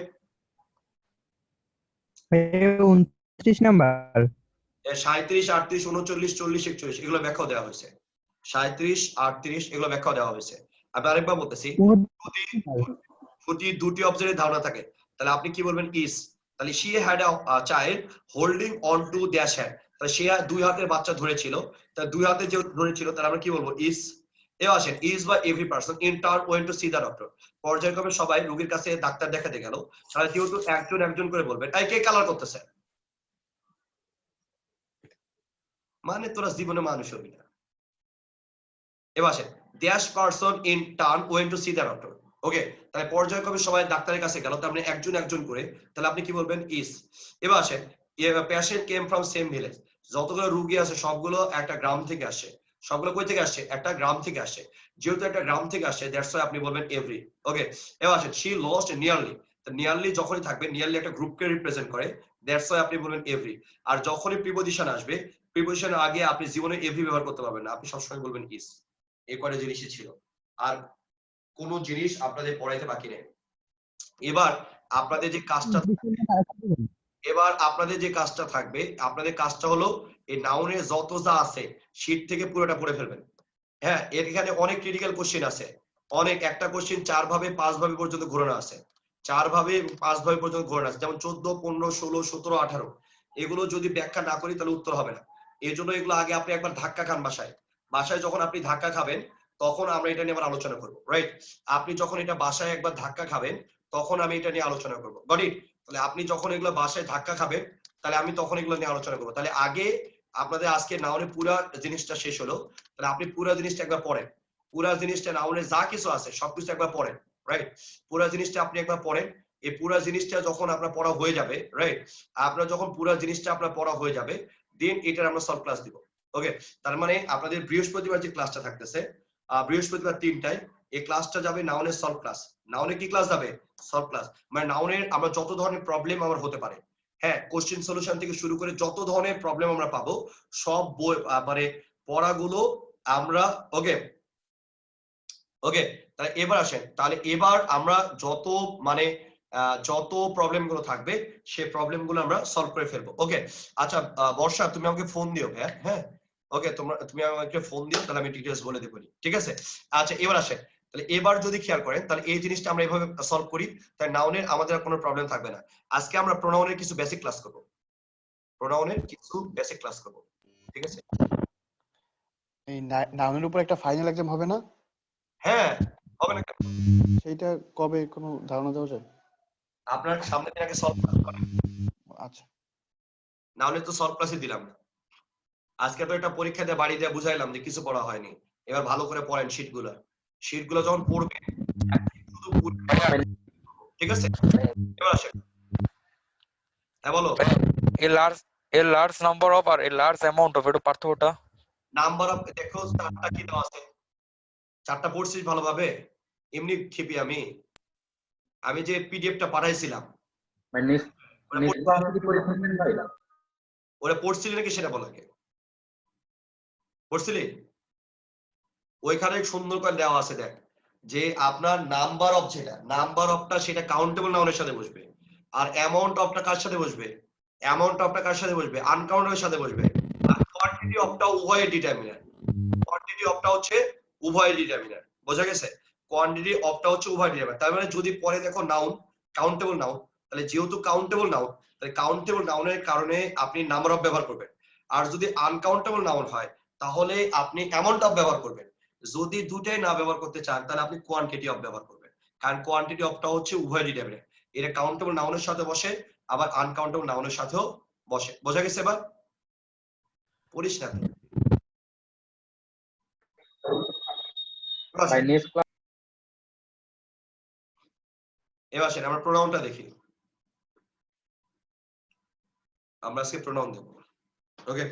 29 নাম্বার। 37, 38, 39, 40, 41 এগুলো ব্যাখ্যা দেওয়া হয়েছে। 37, 38 এগুলো ব্যাখ্যা দেওয়া হয়েছে। আমি আরেকবার বলতেছি, যদি দুটি অবজেক্টের ধারণা থাকে তাহলে আপনি কি বলবেন? ইজ। তাহলে she had a child holding on to dash hand, তাহলে সে দুই হাতের বাচ্চা ধরেছিল, তাহলে দুই হাতে যে ধরেছিল তাহলে আমরা কি বলবো? ইজ। এবার আসেন ইজ বা every person in turn went to see the doctor, পর্যায়ক্রমে সবাই রোগীর কাছে ডাক্তার দেখাতে গেল, তাহলে কেউ তো একজন একজন করে বলবেন। এই কে কালার করতেছে? মানে তোরা জীবনে মানুষ হবি না। এবার আসেন dash person in turn went to see the doctor. Okay, তাহলে পর্যায়ক্রমে সবাই ডাক্তারের কাছে গেল, তার মানে একজন একজন করে, তাহলে আপনি কি বলবেন? ইজ। এবার আসেন patient came from same village, যতগুলো রোগী আছে সবগুলো একটা গ্রাম থেকে আসে। সবগুলো কই থেকে আসে? একটা গ্রাম থেকে আসে। যেহেতু একটা গ্রাম থেকে আসে দ্যাটস ওয়াই আপনি বলবেন এভরি। ওকে, এবার আসেন শি লস্ট নিয়ারলি, তো নিয়ারলি যখনই থাকবে, নিয়ারলি একটা গ্রুপকে রিপ্রেজেন্ট করে, দ্যাটস ওয়াই আপনি বলবেন এভরি। আর যখনই প্রিপজিশন আসবে, প্রিপজিশনের আগে আপনি জীবনে এভরি ব্যবহার করতে পারবেন না, আপনি সবসময় বলবেন ইজ। এই কয়টা জিনিসই ছিল, আর কোন জিনিস আপনাদের পড়াইতে বাকি নেই। এবার আপনাদের যে কাজটা থাকবে, আপনাদের কাজটা হলো এই নাউনের যত যা আছে শীট থেকে পুরোটা পড়ে ফেলবেন। হ্যাঁ, এখানে অনেক ক্রিটিক্যাল কোশ্চেন আছে, অনেক, একটা কোশ্চেন 4 ভাবে 5 ভাবে পর্যন্ত ঘোরানো আছে, 4 ভাবে 5 ভাবে পর্যন্ত ঘোরানো আছে, যেমন 14, 15, 16, 17, 18 এগুলো যদি ব্যাখ্যা না করি তাহলে উত্তর হবে না। এই জন্য এগুলো আগে আপনি একবার ধাক্কা খান বাসায় যখন আপনি ধাক্কা খাবেন তখন আমরা এটা নিয়ে আবার আলোচনা করবো, রাইট? আপনি যখন এটা বাসায় একবার ধাক্কা খাবেন তখন আমি এটা নিয়ে আলোচনা করবো, গট ইট? তাহলে আপনি যখন এগুলো বাসায় ধাক্কা খাবেন তাহলে আমি তখন এগুলো নিয়ে আলোচনা করবো। তাহলে আগে আপনাদের আজকে নাউনের পুরো জিনিসটা শেষ হলো, তাহলে আপনি পুরো জিনিসটা একবার পড়েন, পুরো জিনিসটা নাউনের যা কিছু আছে সবকিছু একবার পড়েন, রাইট? পুরো জিনিসটা আপনি একবার পড়েন। এই পুরো জিনিসটা যখন আপনার পড়া হয়ে যাবে, রাইট, আপনার যখন পুরো জিনিসটা আপনার পড়া হয়ে যাবে দেন এটার আমরা সলভ ক্লাস দিব। ওকে, তার মানে আপনাদের বৃহস্পতিবার যে ক্লাসটা থাকতেছে, বৃহস্পতিবার 3টায় এই ক্লাসটা যাবে নাউনের সলভ ক্লাস। নাউনে কি ক্লাস যাবে? Solve class. মানে নাউনের আমরা যত ধরনের প্রবলেম আমার হতে পারে, হ্যাঁ, কোশ্চেন সলিউশন থেকে শুরু করে যত ধরনের প্রবলেম আমরা পাবো সব বই মানে পড়াগুলো আমরা, ওকে ওকে। তাহলে এবার আসেন, তাহলে এবার আমরা যত প্রবলেম গুলো থাকবে সেই প্রবলেম গুলো আমরা সলভ করে ফেলবো। ওকে, আচ্ছা বর্ষা তুমি আমাকে ফোন দিও, হ্যাঁ হ্যাঁ, ওকে, তুমি আমাকে ফোন দিও, তাহলে আমি ডিটেইলস বলে দেবো, ঠিক আছে? আচ্ছা এবার আসেন, তাহলে এবার যদি খেয়াল করেন তাহলে এই জিনিসটা আমরা এইভাবে সলভ করি, তাই নাউনের আমাদের আর কোনো প্রবলেম থাকবে না। আজকে আমরা প্রোনাউনের কিছু বেসিক ক্লাস করব, ঠিক আছে? এই নাউনের উপর একটা ফাইনাল এক্সাম হবে না? হ্যাঁ, হবে না কেন? সেইটা কবে, কোনো ধারণা দেওয়া যায়? আপনার সামনে দিন আগে সলভ ক্লাস করেন। আচ্ছা, নাউনের তো সলভ ক্লাসই দিলাম না আজকে, তো একটা পরীক্ষা দিয়ে বাড়ি দিয়ে বুঝাইলাম যে কিছু পড়া হয়নি। এবার ভালো করে পড়েন শীটগুলো যখন পড়বেন শুধু ঠিক আছে? এবার আসেন, হ্যাঁ বলো। a large number of or a large amount of এটা পার্থক্যটা? নাম্বার অফ, দেখো 4টা কি দেওয়া আছে, 4টা পড়ছিস ভালোভাবে? এমনি খেপি আমি যে পিডিএফটা পাঠাইছিলাম ওরা পড়ছিলি নাকি সেটা বলো আগে। পড়ছিলি? ওইখানে সুন্দর করে দেওয়া আছে, দেখ যে আপনার নাম্বার অফ, যেটা নাম্বার অফটা সেটা কাউন্টেবল নাউনের সাথে বসবে, আর অ্যামাউন্ট অফটা কার সাথে বসবে? অ্যামাউন্ট অফটা কার সাথে বসবে? আনকাউন্টেবলের সাথে বসবে। আর কোয়ান্টিটি অফটা উভয়ের ডিটারমিনার, কোয়ান্টিটি অফটা হচ্ছে উভয়ের ডিটারমিনার, বোঝা গেছে? কোয়ান্টিটি অফটা হচ্ছে উভয় ডিরেক্ট। তার মানে যদি পরে দেখো নাউন, কাউন্টেবল নাউন, তাহলে যেহেতু কাউন্টেবল নাউন, তাহলে কাউন্টেবল নাউনের কারণে আপনি নাম্বার অফ ব্যবহার করবেন। আর যদি আনকাউন্টেবল নাউন হয় তাহলে আপনি অ্যামাউন্ট অফ ব্যবহার করবেন। যদি দুটাই না ব্যবহার করতে চান তাহলে আপনি কোয়ান্টিটি অফ ব্যবহার করবেন, কারণ কোয়ান্টিটি অফটা হচ্ছে উভয় ডিরেক্ট। এটা কাউন্টেবল নাউনের সাথে বসে, আবার আনকাউন্টেবল নাউনের সাথেও বসে। বোঝা গেছে? এবার পড়িস না ভাই নেক্সট ক্লাস এবার আসেন আমরা প্রোনাউনটা দেখি। আমরা আজকে প্রোনাউন দেব। ওকে,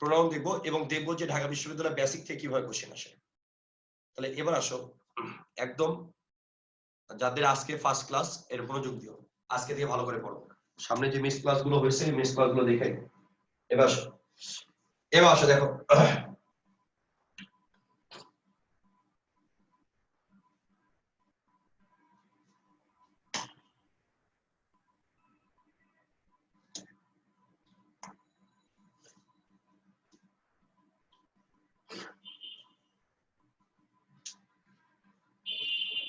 প্রোনাউন দেখবো এবং দেখবো যে ঢাকা বিশ্ববিদ্যালয় বেসিক থেকে কিভাবে কোশ্চেন আসে। তাহলে এবার আসো একদম যাদের আজকে ফার্স্ট ক্লাস এর মনোযোগ দিও, আজকে থেকে ভালো করে পড়ো। সামনে যে মিস ক্লাস গুলো হয়েছে মিস ক্লাস গুলো দেখে এবার আসো। এবার আসো দেখো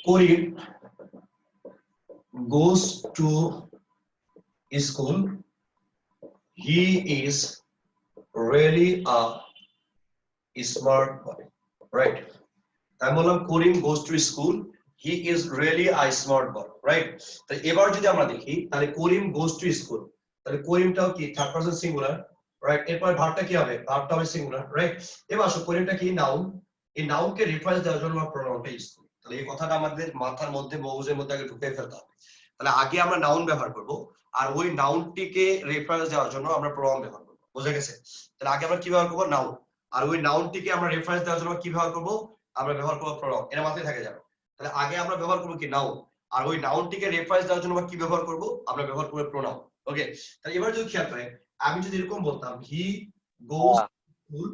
Karim goes to school. He is really a smart boy, right? আমি বললাম করিম goes to school. He is really a smart boy, right? তাহলে এবার যদি আমরা দেখি তাহলে করিম goes to school, তাহলে করিমটাও কি থার্ড পারসন সিঙ্গুলার, রাইট? এরপর ভার্বটা কি হবে? ভার্বটা হবে সিঙ্গুলার, রাইট? এবার আসো করিমটা কি নাউন, এই নাউনকে রেফারেন্স দেওয়ার জন্য আমরা প্রোনাউনটা ইউজ করি। তাহলে এই কথাটা আমাদের মাথার মধ্যে মগজের মধ্যে আগে ঢুকিয়ে ফেলতে হবে। তাহলে আগে আমরা নাউন ব্যবহার করব আর ওই নাউনটিকে রেফারেন্স দেওয়ার জন্য আমরা প্রোনাউন ব্যবহার করব। বোঝা গেছে? তাহলে আগে আমরা কি ব্যবহার করব? নাউন। আর ওই নাউনটিকে আমরা রেফারেন্স দেওয়ার জন্য কি ব্যবহার করব? আমরা ব্যবহার করব প্রোনাউন। এটা মাথায় থাকে যাবে। তাহলে আগে আমরা ব্যবহার করব কি? নাউন। আর ওই নাউনটিকে রেফারেন্স দেওয়ার জন্য আমরা কি ব্যবহার করব? আমরা ব্যবহার করব প্রোনাউন। ওকে, তাহলে এবার যদি খেয়াল করেন আমি যদি এরকম বলতাম হি গোস স্কুল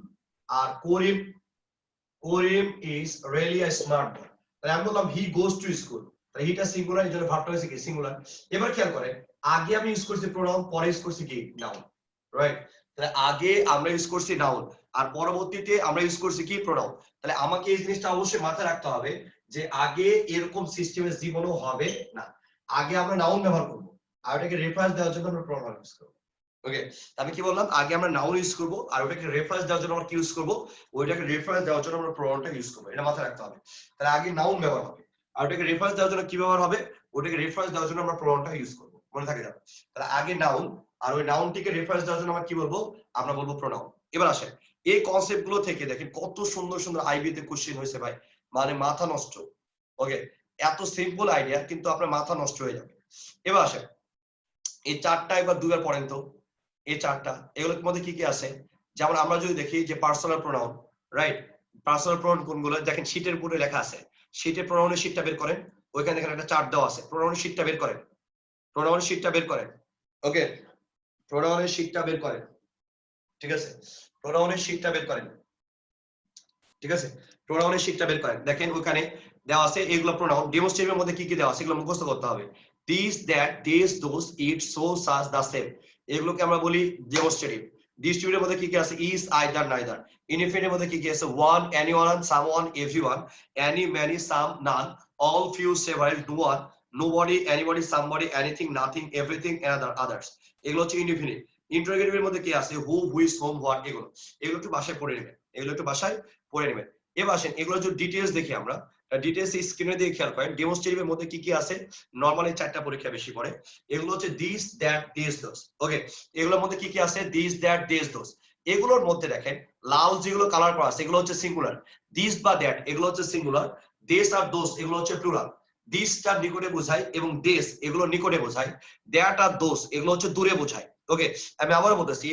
আর Karim is really a smart boy, তাহলে আমি বললাম হি গোস টু স্কুল, তাহলে হিটা সিঙ্গুলার, এই জন্য ভার্বটা হয়েছে কি? সিঙ্গুলার। এবার খেয়াল করেন আগে আমি ইউজ করছি প্রোনাউন, পরে ইউজ করছি কি? Noun, right? তাহলে আগে আমরা ইউজ করছি নাউন আর পরবর্তীতে আমরা ইউজ করছি কি? প্রোনাউন। তাহলে আমাকে এই জিনিসটা অবশ্যই মাথায় রাখতে হবে যে আগে এরকম সিস্টেমের জীবনও হবে না। আগে আমরা নাউন ব্যবহার করব আর ওটাকে রেফারেন্স দেওয়ার জন্য আমরা প্রোনাউন ইউজ করব। ওকে, আমি কি বললাম? আগে আমরা নাউন ইউজ করব আর ওটাকে রেফারেন্স দেওয়ার জন্য আমরা কি ইউজ করব? ওইটাকে রেফারেন্স দেওয়ার জন্য আমরা প্রোনাউনটা ইউজ করব। এটা মাথায় রাখতে হবে। তাহলে আগে নাউন ব্যবহার হবে আর ওটাকে রেফারেন্স দেওয়ার জন্য কি ব্যবহার হবে? ওটাকে রেফারেন্স দেওয়ার জন্য আমরা প্রোনাউনটা ইউজ করব। মনে থাকে যাবে। তাহলে আগে নাউন আর ওই নাউনটিকে রেফারেন্স দেওয়ার জন্য আমরা কি বলবো? আমরা বলবো প্রোনাউন। এবার আসেন এই কনসেপ্ট গুলো থেকে দেখেন কত সুন্দর সুন্দর আইবি তে কোশ্চেন হয়েছে ভাই, মানে মাথা নষ্ট। ওকে, এত সিম্পল আইডিয়া কিন্তু আপনার মাথা নষ্ট হয়ে যাবে। এবার আসেন এই চারটা একবার দুইবার পড়েন তো। এই চারটা এগুলোর মধ্যে কি কি আছে? যেমন আমরা যদি দেখি যে personal pronoun, right? Personal pronoun কোনগুলো? দেখেন শীটের উপরে লেখা আছে, শীটের প্রোনাউনের শীটটা বের করেন। ওইখানে দেখেন একটা চার্ট দেওয়া আছে, প্রোনাউনের শীটটা বের করেন, প্রোনাউনের শীটটা বের করেন। ওকে, প্রোনাউনের শীটটা বের করেন, ঠিক আছে? প্রোনাউনের শীটটা বের করেন, ঠিক আছে? প্রোনাউনের শীটটা বের করেন। দেখেন ওখানে দেওয়া আছে এগুলো প্রোনাউন। ডেমনস্ট্রেটিভের মধ্যে কি কি দেওয়া আছে এগুলো মুখস্থ করতে হবে। This, that, this, those, it, so, such, the, same, এগুলোকে আমরা বলি ডেমনস্ট্রেটিভ। ডিস্ট্রিবিউটের মধ্যে কি কি আছে? Is, either, neither. ইনডিফিনিটের মধ্যে কি কি আছে? One, anyone, someone, everyone, any, many, some, none, all, few, several, no one, nobody, anybody, somebody, anything, nothing, everything, another, others, এগুলো হচ্ছে ইনডিফিনিট। ইন্টারোগেটিভের মধ্যে কি আছে? হু, হুইচ, হোম, হোয়াট, এগুলো একটু বাসায় পড়ে নেবেন, এগুলো একটু বাসায় পড়ে নেবেন। এবার আসেন এগুলো যদি ডিটেইলস দেখি আমরা, ডিটেইলস স্ক্রিনে দিয়ে খেয়াল করেন ডেমনস্ট্রেটিভের মধ্যে কি কি আছে। নরমালি চারটা পরীক্ষা বেশি পড়ে, এগুলো হচ্ছে দিস, দ্যাট, দিস, দোস। ওকে, এগুলোর মধ্যে কি কি আছে? দিস, দ্যাট, দিস, দোস। এগুলোর মধ্যে দেখেন লাল যেগুলো কালার করা আছে এগুলো হচ্ছে সিঙ্গুলার। দিস বা দ্যাট এগুলো হচ্ছে সিঙ্গুলার। দেশ আর দোস এগুলো হচ্ছে প্লুরাল। দিসটা নিকটে বোঝায় এবং দেশ এগুলো নিকটে বোঝায়। দ্যাট আর দোস এগুলো হচ্ছে দূরে বোঝায়। ওকে, আমি আবারও বলতেছি,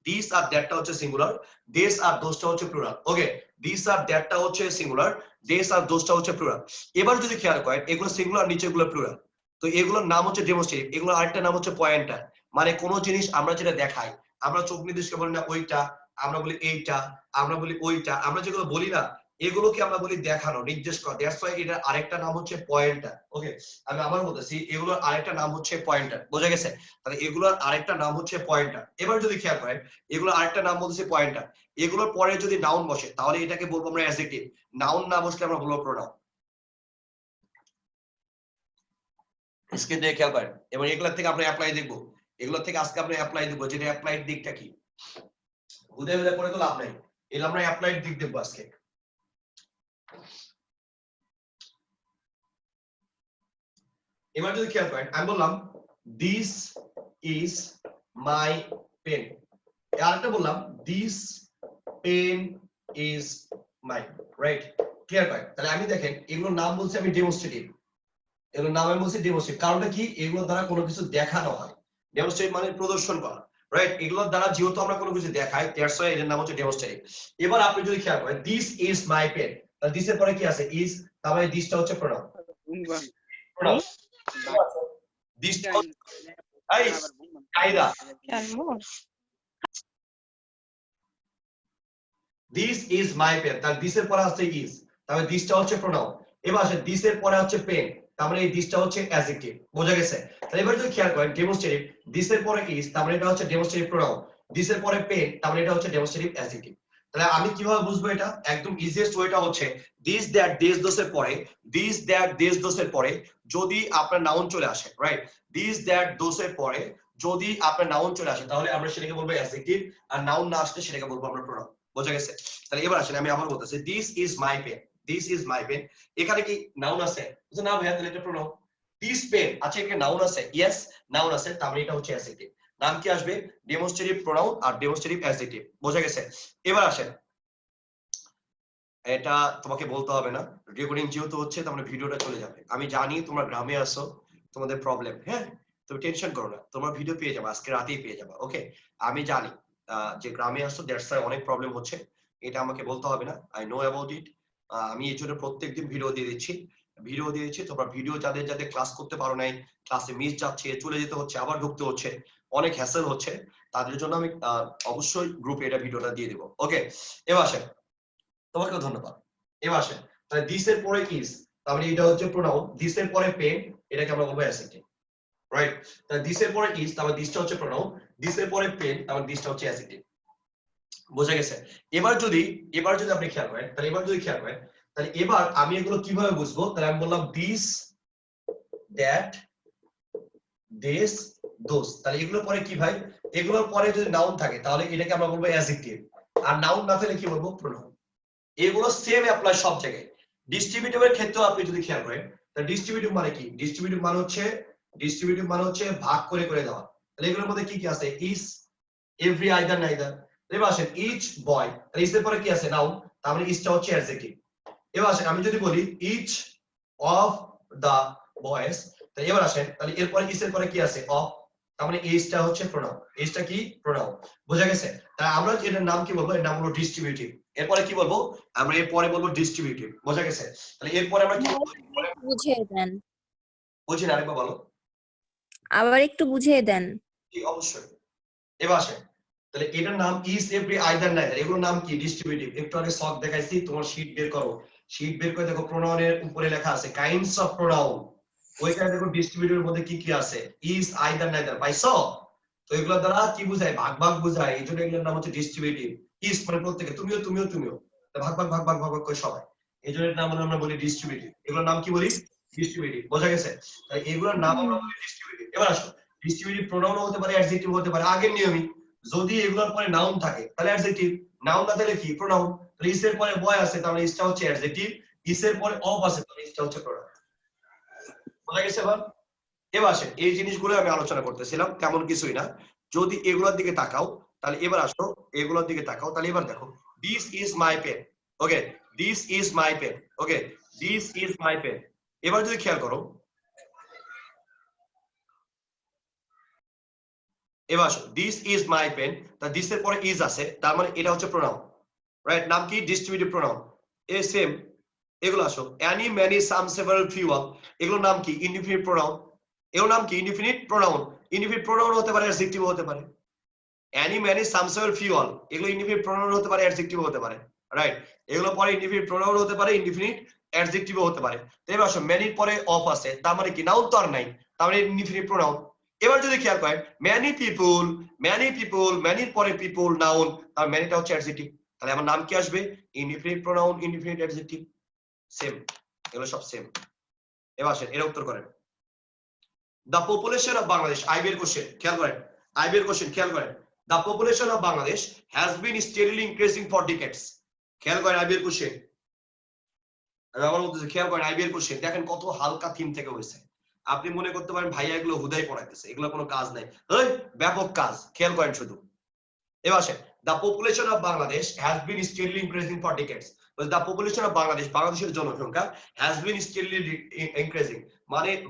দিস আর দ্যাটটা হচ্ছে সিঙ্গুলার, দেশ আর দোসটা হচ্ছে প্লুরাল। ওকে, দিস আর দ্যাটটা হচ্ছে সিঙ্গুলার, দেশ আর দোসটা হচ্ছে প্লুরাল। এবার যদি খেয়াল করেন এগুলো সিঙ্গুলার, নিচেগুলো প্লুরাল, তো এগুলোর নাম হচ্ছে ডেমনস্ট্রেটিভ। এগুলোর আরেকটা নাম হচ্ছে পয়েন্টার। মানে কোনো জিনিস আমরা যেটা দেখাই, আমরা চোখ নির্দেশ করে বলি না ওইটা, আমরা বলি এইটা, আমরা বলি ওইটা, আমরা যেগুলো বলি না এগুলোকে আমরা বলি দেখানো, নির্দেশ করা। দ্যাটস ওয়াই এটার আরেকটা নাম হচ্ছে পয়েন্টার। ওকে, আমি আবার বলতেছি, এগুলোর আরেকটা নাম হচ্ছে পয়েন্টার। বোঝা গেছে? তাহলে এগুলোর আরেকটা নাম হচ্ছে পয়েন্টার। এবার যদি খেয়াল করেন, এগুলোর আরেকটা নাম বলতেছে পয়েন্টার। এগুলোর পরে যদি নাউন বসে তাহলে এটাকে বলবো আমরা অ্যাডজেক্টিভ। নাউন না বসলে আমরা বলবো প্রোনাউন। স্ক্রিন দিয়ে খেয়াল করেন। এবং এগুলোর থেকে আমরা অ্যাপ্লাই দেখবো, এগুলোর থেকে আজকে আমরা অ্যাপ্লাই দেখবো, যেটা অ্যাপ্লাইড দিকটা কি। উদয় উদয় করে তো লাভ নাই, এগুলো আমরা অ্যাপ্লাইড দিক দেখবো আজকে। এবার যদি খেয়াল করেন, আমি বললাম দিস ইজ মাই পেন, আরেকটা বললাম this pen is mine, right? Clear করেন? তাহলে আমি দেখেন এগুলোর নাম বলছি আমি ডেমনস্ট্রেটিভ, এগুলোর নাম আমি বলছি ডেমনস্ট্রেটিভ। কারণটা কি? এগুলোর দ্বারা কোনো কিছু দেখানো হয়। ডেমনস্ট্রেট মানে প্রদর্শন করা, রাইট? এগুলোর দ্বারা যেহেতু আমরা কোনো কিছু দেখাই, দ্যাটস ওয়াই এর নাম হচ্ছে ডেমনস্ট্রেটিভ। এবার আপনি যদি খেয়াল করেন দিস ইজ মাই পেন, তাহলে দিস এর পরে কি আছে? ইজ, তার মানে দিসটা হচ্ছে প্রোনাউন। প্রোনাউন দিসটা এই কায়দা, দিস ইজ মাই পেন, তার দিস এর পরে আছে ইজ, তাহলে দিসটা হচ্ছে প্রোনাউন। এবার আসে দিস এর পরে হচ্ছে পেন, তার মানে এই দিসটা হচ্ছে অ্যাডজেক্টিভ। বোঝা গেছে? তাহলে এবার যদি খেয়াল করেন ডেমনস্ট্রেটিভ, দিস এর পরে ইজ, তার মানে এটা হচ্ছে ডেমনস্ট্রেটিভ প্রোনাউন। দিস এর পরে পেন, তার মানে এটা হচ্ছে ডেমনস্ট্রেটিভ অ্যাডজেক্টিভ। তাহলে আমি কিভাবে বুঝবো এটা? একদম ইজিয়েস্ট ওয়েটা হচ্ছে দিস দ্যাট দিস দোসের পরে, দিস দ্যাট দিস দোসের পরে যদি আপনার নাউন চলে আসে, রাইট? দিস দ্যাট দোসের পরে যদি আপনার নাউন চলে আসে তাহলে আমরা সেটাকে বলবো অ্যাডজেক্টিভ, আর নাউন না আসলে সেটাকে বলবো আমরা প্রোনাউন। বোঝা গেছে? তাহলে এবার আসেন আমি আবার বলতেছি this is my pen, this is my pen, এখানে কি নাউন আছে? না ভাইয়া, তাহলে এটা প্রোনাউন। দিস পেন, আচ্ছা এখানে নাউন আছে? ইয়েস নাউন আছে, তার মানে এটা হচ্ছে অ্যাডজেক্টিভ। নাম কি আসবে? ডেমনস্ট্রেটিভ প্রোনাউন আর ডেমনস্ট্রেটিভ অ্যাডজেক্টিভ। বোঝা গেছে? এবার আসেন, এটা তোমাকে বলতে হবে না, রেকর্ডিং যেহেতু হচ্ছে তার মানে ভিডিওটা চলে যাবে। আমি জানি তোমরা গ্রামে আসো, তোমাদের প্রবলেম, হ্যাঁ তুমি টেনশন করো না, তোমরা ভিডিও পেয়ে যাবে, আজকে রাতেই পেয়ে যাবে। ওকে, আমি জানি যে গ্রামে আসো, দ্যাটস ওয়াই অনেক প্রবলেম হচ্ছে, এটা আমাকে বলতে হবে না, আই নো অ্যাবাউট ইট। আমি এই জন্য প্রত্যেকদিন ভিডিও দিয়ে দিচ্ছি, তোমরা ভিডিও যাদের যাদের ক্লাস করতে পারো নাই, ক্লাসে মিস যাচ্ছে, চলে যেতে হচ্ছে, আবার ঢুকতে হচ্ছে, অনেক হ্যাসেল হচ্ছে, তাদের জন্য আমি অবশ্যই গ্রুপে এটা ভিডিওটা দিয়ে দিব। ওকে, এবার আসেন, তোমাকেও ধন্যবাদ। এবার আসেন, তাহলে দিস এর পরে ইজ, তার মানে এটা হচ্ছে প্রোনাউন। দিস এর পরে পেন, এটাকে আমরা বলবো অ্যাডজেক্টিভ, রাইট? তাহলে দিস এর পরে ইজ, তার মানে দিসটা হচ্ছে প্রোনাউন। দিস এর পরে পেন, তার মানে দিসটা হচ্ছে অ্যাডজেক্টিভ। বোঝা গেছে? এবার যদি আপনি খেয়াল করেন, তাহলে তাহলে এবার আমি এগুলো কিভাবে বুঝবো? তাহলে আমি বললাম দিস দ্যাট দিস দোস, তাহলে এগুলোর পরে কি ভাই? এগুলোর পরে যদি নাউন থাকে তাহলে এটাকে আমরা বলবো অ্যাডজেক্টিভ, আর নাউন না থাকলে কি বলবো? প্রোনাউন। এগুলো সেম অ্যাপ্লাই সব জায়গায়। ডিস্ট্রিবিউটিভের ক্ষেত্রেও আপনি যদি খেয়াল করেন, তাহলে ডিস্ট্রিবিউটিভ মানে কি? ডিস্ট্রিবিউটিভ মানে হচ্ছে ভাগ করে করে দেওয়া। তাহলে এগুলোর মধ্যে কি কি আছে? Is, every, either, neither. এবার আসেন ইচ বয়, তাহলে ইজ এর পরে কি আছে? নাউন, তার মানে ইজটা হচ্ছে অ্যাডজেক্টিভ। এবার আসেন আমি যদি বলি ইচ অফ দা বয়েজ, তাহলে এবার আসেন, তাহলে এরপরে ইজ এর পরে কি আছে? অফ, তার মানে এইজটা হচ্ছে প্রোনাউন। এইজটা কি? প্রোনাউন। বোঝা গেছে? তাহলে আমরা এটার নাম কি বলবো? এর নাম হলো ডিস্ট্রিবিউটিভ। এরপরে কি বলবো? আমরা এরপরে বলবো ডিস্ট্রিবিউটিভ। বোঝা গেছে? তাহলে এরপরে আমরা কি বুঝিয়ে দেন, বুঝি না? আরেকবার বলো। আবার একটু বুঝিয়ে দেন। কি? অবশ্যই। এবার আসেন, তাহলে এটার নাম ইজ, এভরি, আইদার, নাইদার, এগুলোর নাম কি? ডিস্ট্রিবিউটিভ। একটু আগে শখ দেখাইছি, তোমার শীট বের করো, শীট বের করে দেখো প্রোনাউনের উপরে লেখা আছে কাইন্ডস অফ প্রোনাউন, ওইখানে দেখো ডিস্ট্রিবিউটিভের মধ্যে কি কি আছে? Is, either, neither. পাইছো? তো এগুলোর দ্বারা কি বোঝায়? ভাগ ভাগ বোঝায়, এই জন্য এগুলোর নাম হচ্ছে ডিস্ট্রিবিউটিভ। ইজ মানে প্রত্যেকে, তুমিও ভাগ ভাগ ভাগ ভাগ ভাগ ভাগ করে সবাই, এই জন্য এর নাম আমরা বলি ডিস্ট্রিবিউটিভ। এগুলোর নাম কি বলি? ডিস্ট্রিবিউটিভ। বোঝা গেছে? তাই এগুলোর নাম আমরা বলি ডিস্ট্রিবিউটিভ। এবার আসো, ডিস্ট্রিবিউটিভ প্রোনাউন হতে পারে, অ্যাডজেক্টিভ হতে পারে, আগের নিয়মই। যদি এগুলোর পরে নাউন থাকে তাহলে অ্যাডজেক্টিভ, নাউন না থাকলে কি? প্রোনাউন। তাহলে ইজ এর পরে বয় আছে, তাহলে ইজটা হচ্ছে অ্যাডজেক্টিভ, ইজ এর পরে অফ আছে, তাহলে ইজটা হচ্ছে প্রোনাউন। বোঝা গেছে? এবার আসেন, এই জিনিসগুলো আমি আলোচনা করতেছিলাম, তেমন কিছুই না। যদি এগুলোর দিকে তাকাও, তাহলে এবার আসো, এগুলোর দিকে তাকাও, তাহলে এবার দেখো this is my pen. Okay, this is my pen. Okay, this is my pen. এবার যদি খেয়াল করো, এবার আসো, দিস ইজ মাই পেন, তা দিস এর পরে ইজ আছে, তার মানে এটা হচ্ছে প্রোনাউন, রাইট? নাম কি? Distributive pronoun. এ সেম এগুলো আসো, অ্যানি, ম্যানি, সাম, সেভারাল, ফিউ, অল, এগুলোর নাম কি? Indefinite pronoun. এর নাম কি? Indefinite pronoun. ইনডিফিনিট প্রোনাউন হতে পারে, অ্যাডজেক্টিভ হতে পারে। অ্যানি, ম্যানি, সাম, সেভারাল, ফিউ, অল, এগুলো ইনডিফিনিট প্রোনাউন হতে পারে, অ্যাডজেক্টিভ হতে পারে, রাইট? এগুলো পরে ইনডিফিনিট প্রোনাউন হতে পারে, ইনডিফিনিট অ্যাডজেক্টিভও হতে পারে। তো এবার আসো ম্যানির পরে অফ আছে, তার মানে কি নাউন তো আর নাই, তার মানে ইনডিফিনিট প্রোনাউন। এবার যদি খেয়াল করেন ম্যানি পিপল, ম্যানির পরে পিপল নাউন, তার ম্যানিটা হচ্ছে অ্যাডজেক্টিভ, তাহলে আমার নাম কি আসবে? Indefinite pronoun, indefinite adjective, same, এগুলো সব সেম। এবার আসেন এর উত্তর করেন। দ্য পপুলেশন অফ বাংলাদেশ, আইবির কোশ্চেন খেয়াল করেন, আইবির কোশ্চেন খেয়াল করেন। The population of Bangladesh has been steadily increasing for decades. খেয়াল করেন আইবির কোশ্চেন, আমার মধ্যে খেয়াল করেন আইবির কোশ্চেন, দেখেন কত হালকা থিম থেকে হয়েছে। আপনি মনে করতে পারেন ভাইয়া এগুলো হুদাই পড়াইতেছে, এগুলো কোনো কাজ নাই, এই ব্যাপক কাজ, খেয়াল করেন শুধু। এবার আসেন the population of Bangladesh has been steadily increasing for ডিকেডস। The population of Bangladesh, বাংলাদেশের জনসংখ্যা হ্যাজ বিন স্টেডিলি ইনক্রিজিং,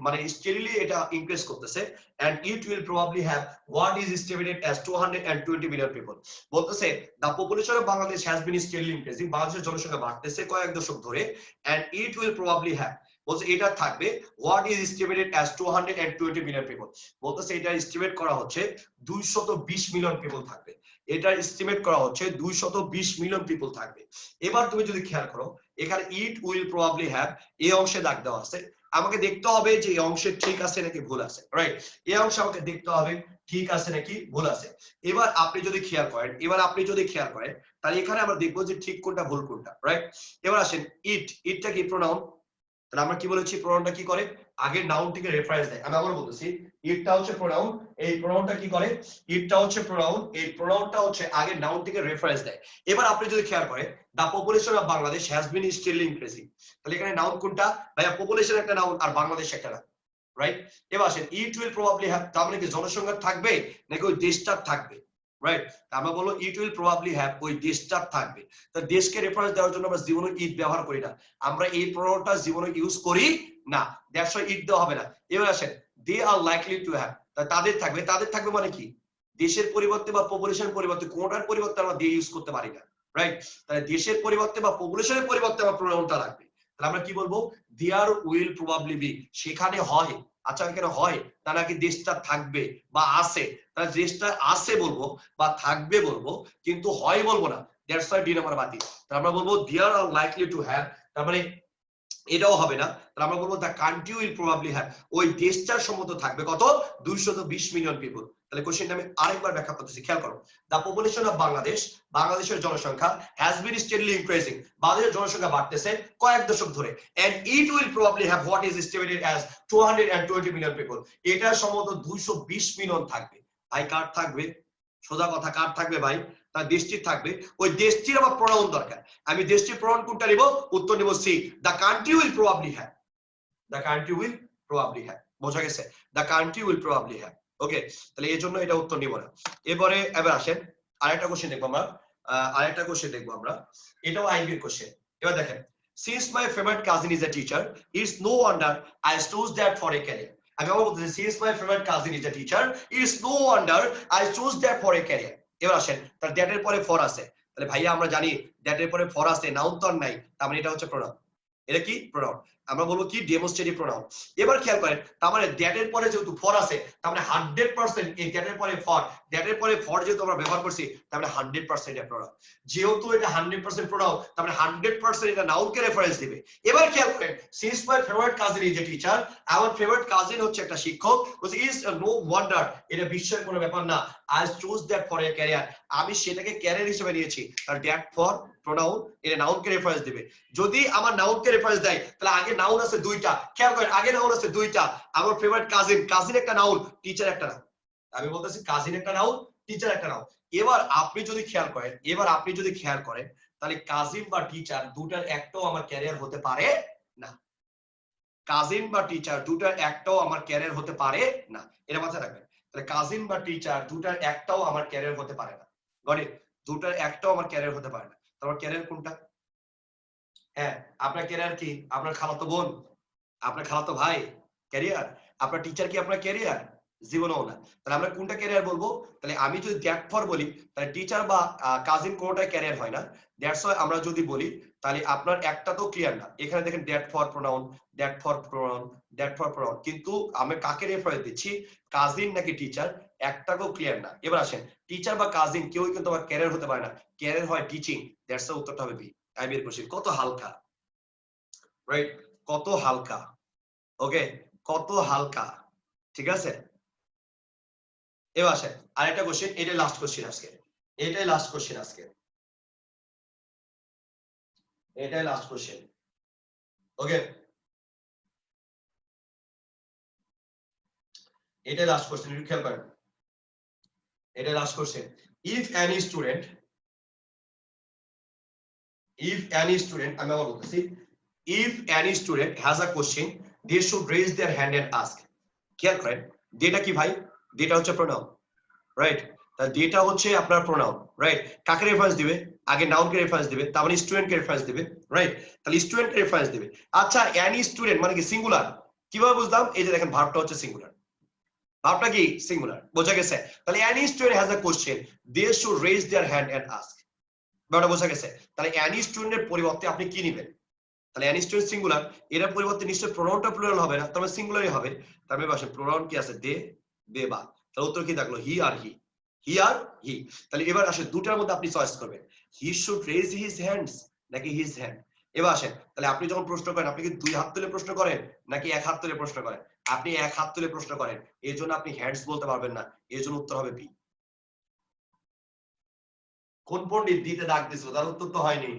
মানে স্টেডিলি এটা ইনক্রিজ করতেছে, and it will probably have what is estimated as 220 million people. বলতেছে the population of Bangladesh has been steadily increasing, বাংলাদেশের জনসংখ্যা বাড়তেছে কয়েক দশক ধরে, and it will probably have, বলছে এটা থাকবে what is estimated as 220 million people, বলতেছে এটা এস্টিমেট করা হচ্ছে 220 মিলিয়ন পিপল থাকবে, এটা এস্টিমেট করা হচ্ছে 220 মিলিয়ন পিপল থাকবে। এবার তুমি যদি খেয়াল করো এখানে it will probably have এই অংশে দাগ দেওয়া আছে, আমাকে দেখতে হবে যে এই অংশে ঠিক আছে নাকি ভুল আছে, রাইট? এই অংশে আমাকে দেখতে হবে ঠিক আছে নাকি ভুল আছে। এবার আপনি যদি খেয়াল করেন তাহলে এখানে আমরা দেখবো যে ঠিক কোনটা ভুল কোনটা, রাইট? এবার আসেন ইটটা কি প্রোনাউন, তাহলে আমরা কি বলেছি প্রোনাউনটা কি করে? আগে নাউনটিকে রেফারেন্স দেয়। আমি আবার বলতেছি ইটটা হচ্ছে প্রোনাউন, এই প্রোনাউনটা কি করে? ইটটা হচ্ছে প্রোনাউন, এই প্রোনাউনটা হচ্ছে আগে নাউনটিকে রেফারেন্স দেয়। এবার আপনি যদি খেয়াল করেন the population of Bangladesh has bin স্টিলি increasing, তাহলে এখানে নাউন কোনটা? ভাইয়া পপুলেশন একটা নাউন আর বাংলাদেশ একটা নাউন, রাইট? এবার আসেন ইট উইল প্রবাবলি হ্যাভ, তার মানে কি জনসংখ্যা থাকবে নাকি ওই দেশটা থাকবে, রাইট? আমরা বলবো ইট উইল প্রবাবলি হ্যাভ, ওই দেশটা থাকবে। তো দেশকে রেফারেন্স দেওয়ার জন্য আমরা জীবনে ইট ব্যবহার করি না, আমরা এই প্রোনাউনটা জীবনে ইউজ করি না, দ্যাটস হোয়াই ইট দেওয়া হবে না। এবার আসেন দে আর লাইকলি টু হ্যাভ, তাদের থাকবে মানে কি? দেশের পরিবর্তে বা পপুলেশন পরিবর্তে কোনটার পরিবর্তে আমরা দিয়ে ইউজ করতে পারি না, রাইট? তাহলে দেশের পরিবর্তে বা পপুলেশনের পরিবর্তে আমার প্রোনাউনটা লাগবে, তাহলে আমরা কি বলবো? দেয়ার উইল প্রবাবলি বি, সেখানে হয়, আচ্ছা এখানে হয় তা নাকি দেশটা থাকবে বা আছে, তাহলে দেশটা আছে বলবো বা থাকবে বলবো, কিন্তু হয় বলবো না, দ্যাটস হোয়াই ডি নাম্বার বাতিল। তাহলে আমরা বলবো দেয়ার আর লাইকলি টু হ্যাভ, তার মানে এটাও হবে না, তাহলে আমরা বলবো the country will probably have, ওই দেশটার সম্মত থাকবে কত? 220 মিলিয়ন পিপল। তাহলে কোশ্চেনটা আমি আরেকবার ব্যাখ্যা করতেছি, খেয়াল করো। দ্য পপুলেশন অফ বাংলাদেশ, বাংলাদেশের জনসংখ্যা হ্যাজ বিন স্টেডলি ইনক্রিজিং, বাংলাদেশের জনসংখ্যা বাড়তেছে কয়েক দশক ধরে, and it will probably have what is estimated as 220 million people, এটা সম্ভবত 220 মিলিয়ন থাকবে। ভাই কার থাকবে? সোজা কথা, কার থাকবে ভাই? তার দেশটির থাকবে, ওই দেশটির আমার প্রোনাউন দরকার, আমি দেশটির প্রোনাউন কোনটা নিব? উত্তর নিব C, the country will probably have, the country will probably have, বোঝা গেছে? The country will probably have, okay? তাহলে এই জন্য এটা উত্তর নিব না। এবার আসেন আরেকটা কোশ্চেন দেখবো আমরা, এটাও আইবির কোশ্চেন। এবার দেখেন, since my favorite cousin is a teacher, it's no wonder I chose that for a career. আমি আবার বলতেছি since my favorite cousin is a teacher, it's no wonder I chose that for a career. এবার আসেন তার that এর পরে for আছে, তাহলে ভাইয়া আমরা জানি দ্যাট এর পরে ফর আছে, নাউন তো আর নাই, তার মানে এটা হচ্ছে প্রোনাউন। এটা কি প্রোনাউন? আমরা বলবো কি? Demonstrative pronoun. এবার খেয়াল করেন, তার মানে দ্যাট এর পরে যেহেতু ফর আছে, তার মানে 100% এই দ্যাট এর পরে ফর যেহেতু আমরা ব্যবহার করছি, তার মানে 100% এটা প্রোনাউন। যেহেতু এটা 100% প্রোনাউন, তার মানে 100% এটা নাউনকে রেফারেন্স দিবে। এবার খেয়াল করেন, since my favorite cousin is a teacher, আমার ফেভারিট কাজিন হচ্ছে একটা শিক্ষক, বলছে is no wonder, এটা বিস্ময়ের কোনো ব্যাপার না, I chose that for a career, আমি সেটাকে ক্যারিয়ার হিসেবে নিয়েছি। আর দ্যাট ফর প্রোনাউন, এটা নাউনকে রেফারেন্স দিবে। যদি আমার নাউনকে রেফারেন্স দেয়, তাহলে আগে নাউন আছে দুইটা, খেয়াল করেন আগে নাউন আছে দুইটা, আমার ফেভারিট কাজিন একটা নাউন, টিচার একটা নাউন। আমি বলতেছি কাজিন একটা নাউন, টিচার একটা নাউন। এবার আপনি যদি খেয়াল করেন তাহলে কাজিন বা টিচার দুটার একটাও আমার ক্যারিয়ার হতে পারে না, কাজিন বা টিচার দুটার একটাও আমার ক্যারিয়ার হতে পারে না, এটা মাথায় রাখবেন। তাহলে কাজিন বা টিচার দুটার একটাও আমার ক্যারিয়ার হতে পারে না, গণিত দুটার একটাও আমার ক্যারিয়ার হতে পারে না। তোমার ক্যারিয়ার কোনটা? হ্যাঁ, আপনার ক্যারিয়ার কি? আপনার খালাতো বোন, আপনার খালাতো ভাই ক্যারিয়ার? আপনার টিচার কি আপনার ক্যারিয়ার? জীবনেও না। তাহলে আমরা কোনটা ক্যারিয়ার বলবো? তাহলে আমি যদি দ্যাট ফর বলি, তাহলে টিচার বা কাজিন কোনটাই ক্যারিয়ার হয় না। দ্যাটস ওয়াই আমরা যদি বলি, তাহলে আপনার একটা তো ক্লিয়ার না। এখানে দেখেন that for pronoun, that for pronoun, that for pronoun, কিন্তু আমি কাকে রেফারেন্স দিচ্ছি? কাজিন নাকি টিচার? একটাকেও ক্লিয়ার না। এবার আসেন, টিচার বা কাজিন কেউই কিন্তু আমার ক্যারিয়ার হতে পারে না, ক্যারিয়ার হয় টিচিং, দ্যাটস দ্য উত্তরটা হবে বি। আমি বের করছি কত হালকা, রাইট, কত হালকা, ওকে, কত হালকা, ঠিক আছে। এবার আসেন আরেকটা কোশ্চেন, এটাই লাস্ট কোশ্চেন আজকে, এটাই লাস্ট কোশ্চেন আজকে, এটাই লাস্ট কোশ্চেন, ওকে, এটাই লাস্ট কোশ্চেন, একটু খেয়াল করেন, এটাই last question. If any student, আমি আবার বলতেছি, if any student has a question they should raise their hand and ask। খেয়াল করেন ডেটা কি ভাই, ডেটা হচ্ছে প্রোনাউন, রাইট, তাহলে ডেটা হচ্ছে আপনার প্রোনাউন, রাইট, কাকে রেফারেন্স দিবে, আগে নাউনকে রেফারেন্স দিবে, তার মানে স্টুডেন্টকে রেফারেন্স দিবে, রাইট, তাহলে স্টুডেন্টকে রেফারেন্স দিবে। আচ্ছা এনি স্টুডেন্ট মানে কি সিঙ্গুলার, কিভাবে বুঝলাম, এই যে দেখেন ভার্বটা হচ্ছে সিঙ্গুলার, ভার্বটা কি সিঙ্গুলার, বোঝা গেছে। তাহলে any student has a question they should raise their hand and ask, ব্যাপারটা বোঝা গেছে। তাহলে এনি স্টুডেন্টের পরিবর্তে আপনি কি নেবেন, তাহলে এনি স্টুডেন্ট সিঙ্গুলার, এর পরিবর্তে নিশ্চয় প্রোনাউনটা প্লুরাল হবে না, তবে সিঙ্গুলারই হবে, তার মানে পাশে প্রোনাউন কি আছে, দে, দে বা, তাহলে উত্তর কি থাকলো, হি আর হি, হি আর হি। তাহলে এবার আসে দুটার মধ্যে আপনি চয়েস করবেন, he should raise his hands নাকি হিজ হ্যান্ড। এবার আসেন, তাহলে আপনি যখন প্রশ্ন করেন আপনি কি দুই হাত তুলে প্রশ্ন করেন নাকি এক হাত তুলে প্রশ্ন করেন, আপনি এক হাত তুলে প্রশ্ন করেন, এই জন্য আপনি হ্যান্ডস বলতে পারবেন না, এই জন্য উত্তর হবে বি। কোন পণ্ডিত দিতে ডাক দিছিল, তার উত্তর তো হয়নি।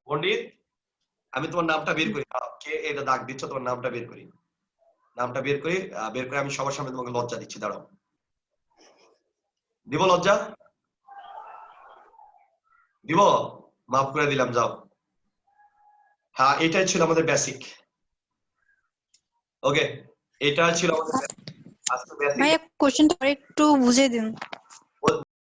পণ্ডিত আমি তোমার নামটা বের করি, কে এটা দাগ দিচ্ছ, তোমার নামটা বের করি, নামটা বের করি, বের করে আমি সবার সামনে তোমাকে লজ্জা দিচ্ছি, দাঁড়াও, দিব লজ্জা, দিব, মাফ করে দিলাম, যাও। হ্যাঁ এটাই ছিল আমাদের বেসিক, ওকে, এটা ছিল আমাদের আজকে বেসিক। ভাইয়া কোশ্চেনটা একটু বুঝিয়ে দিন।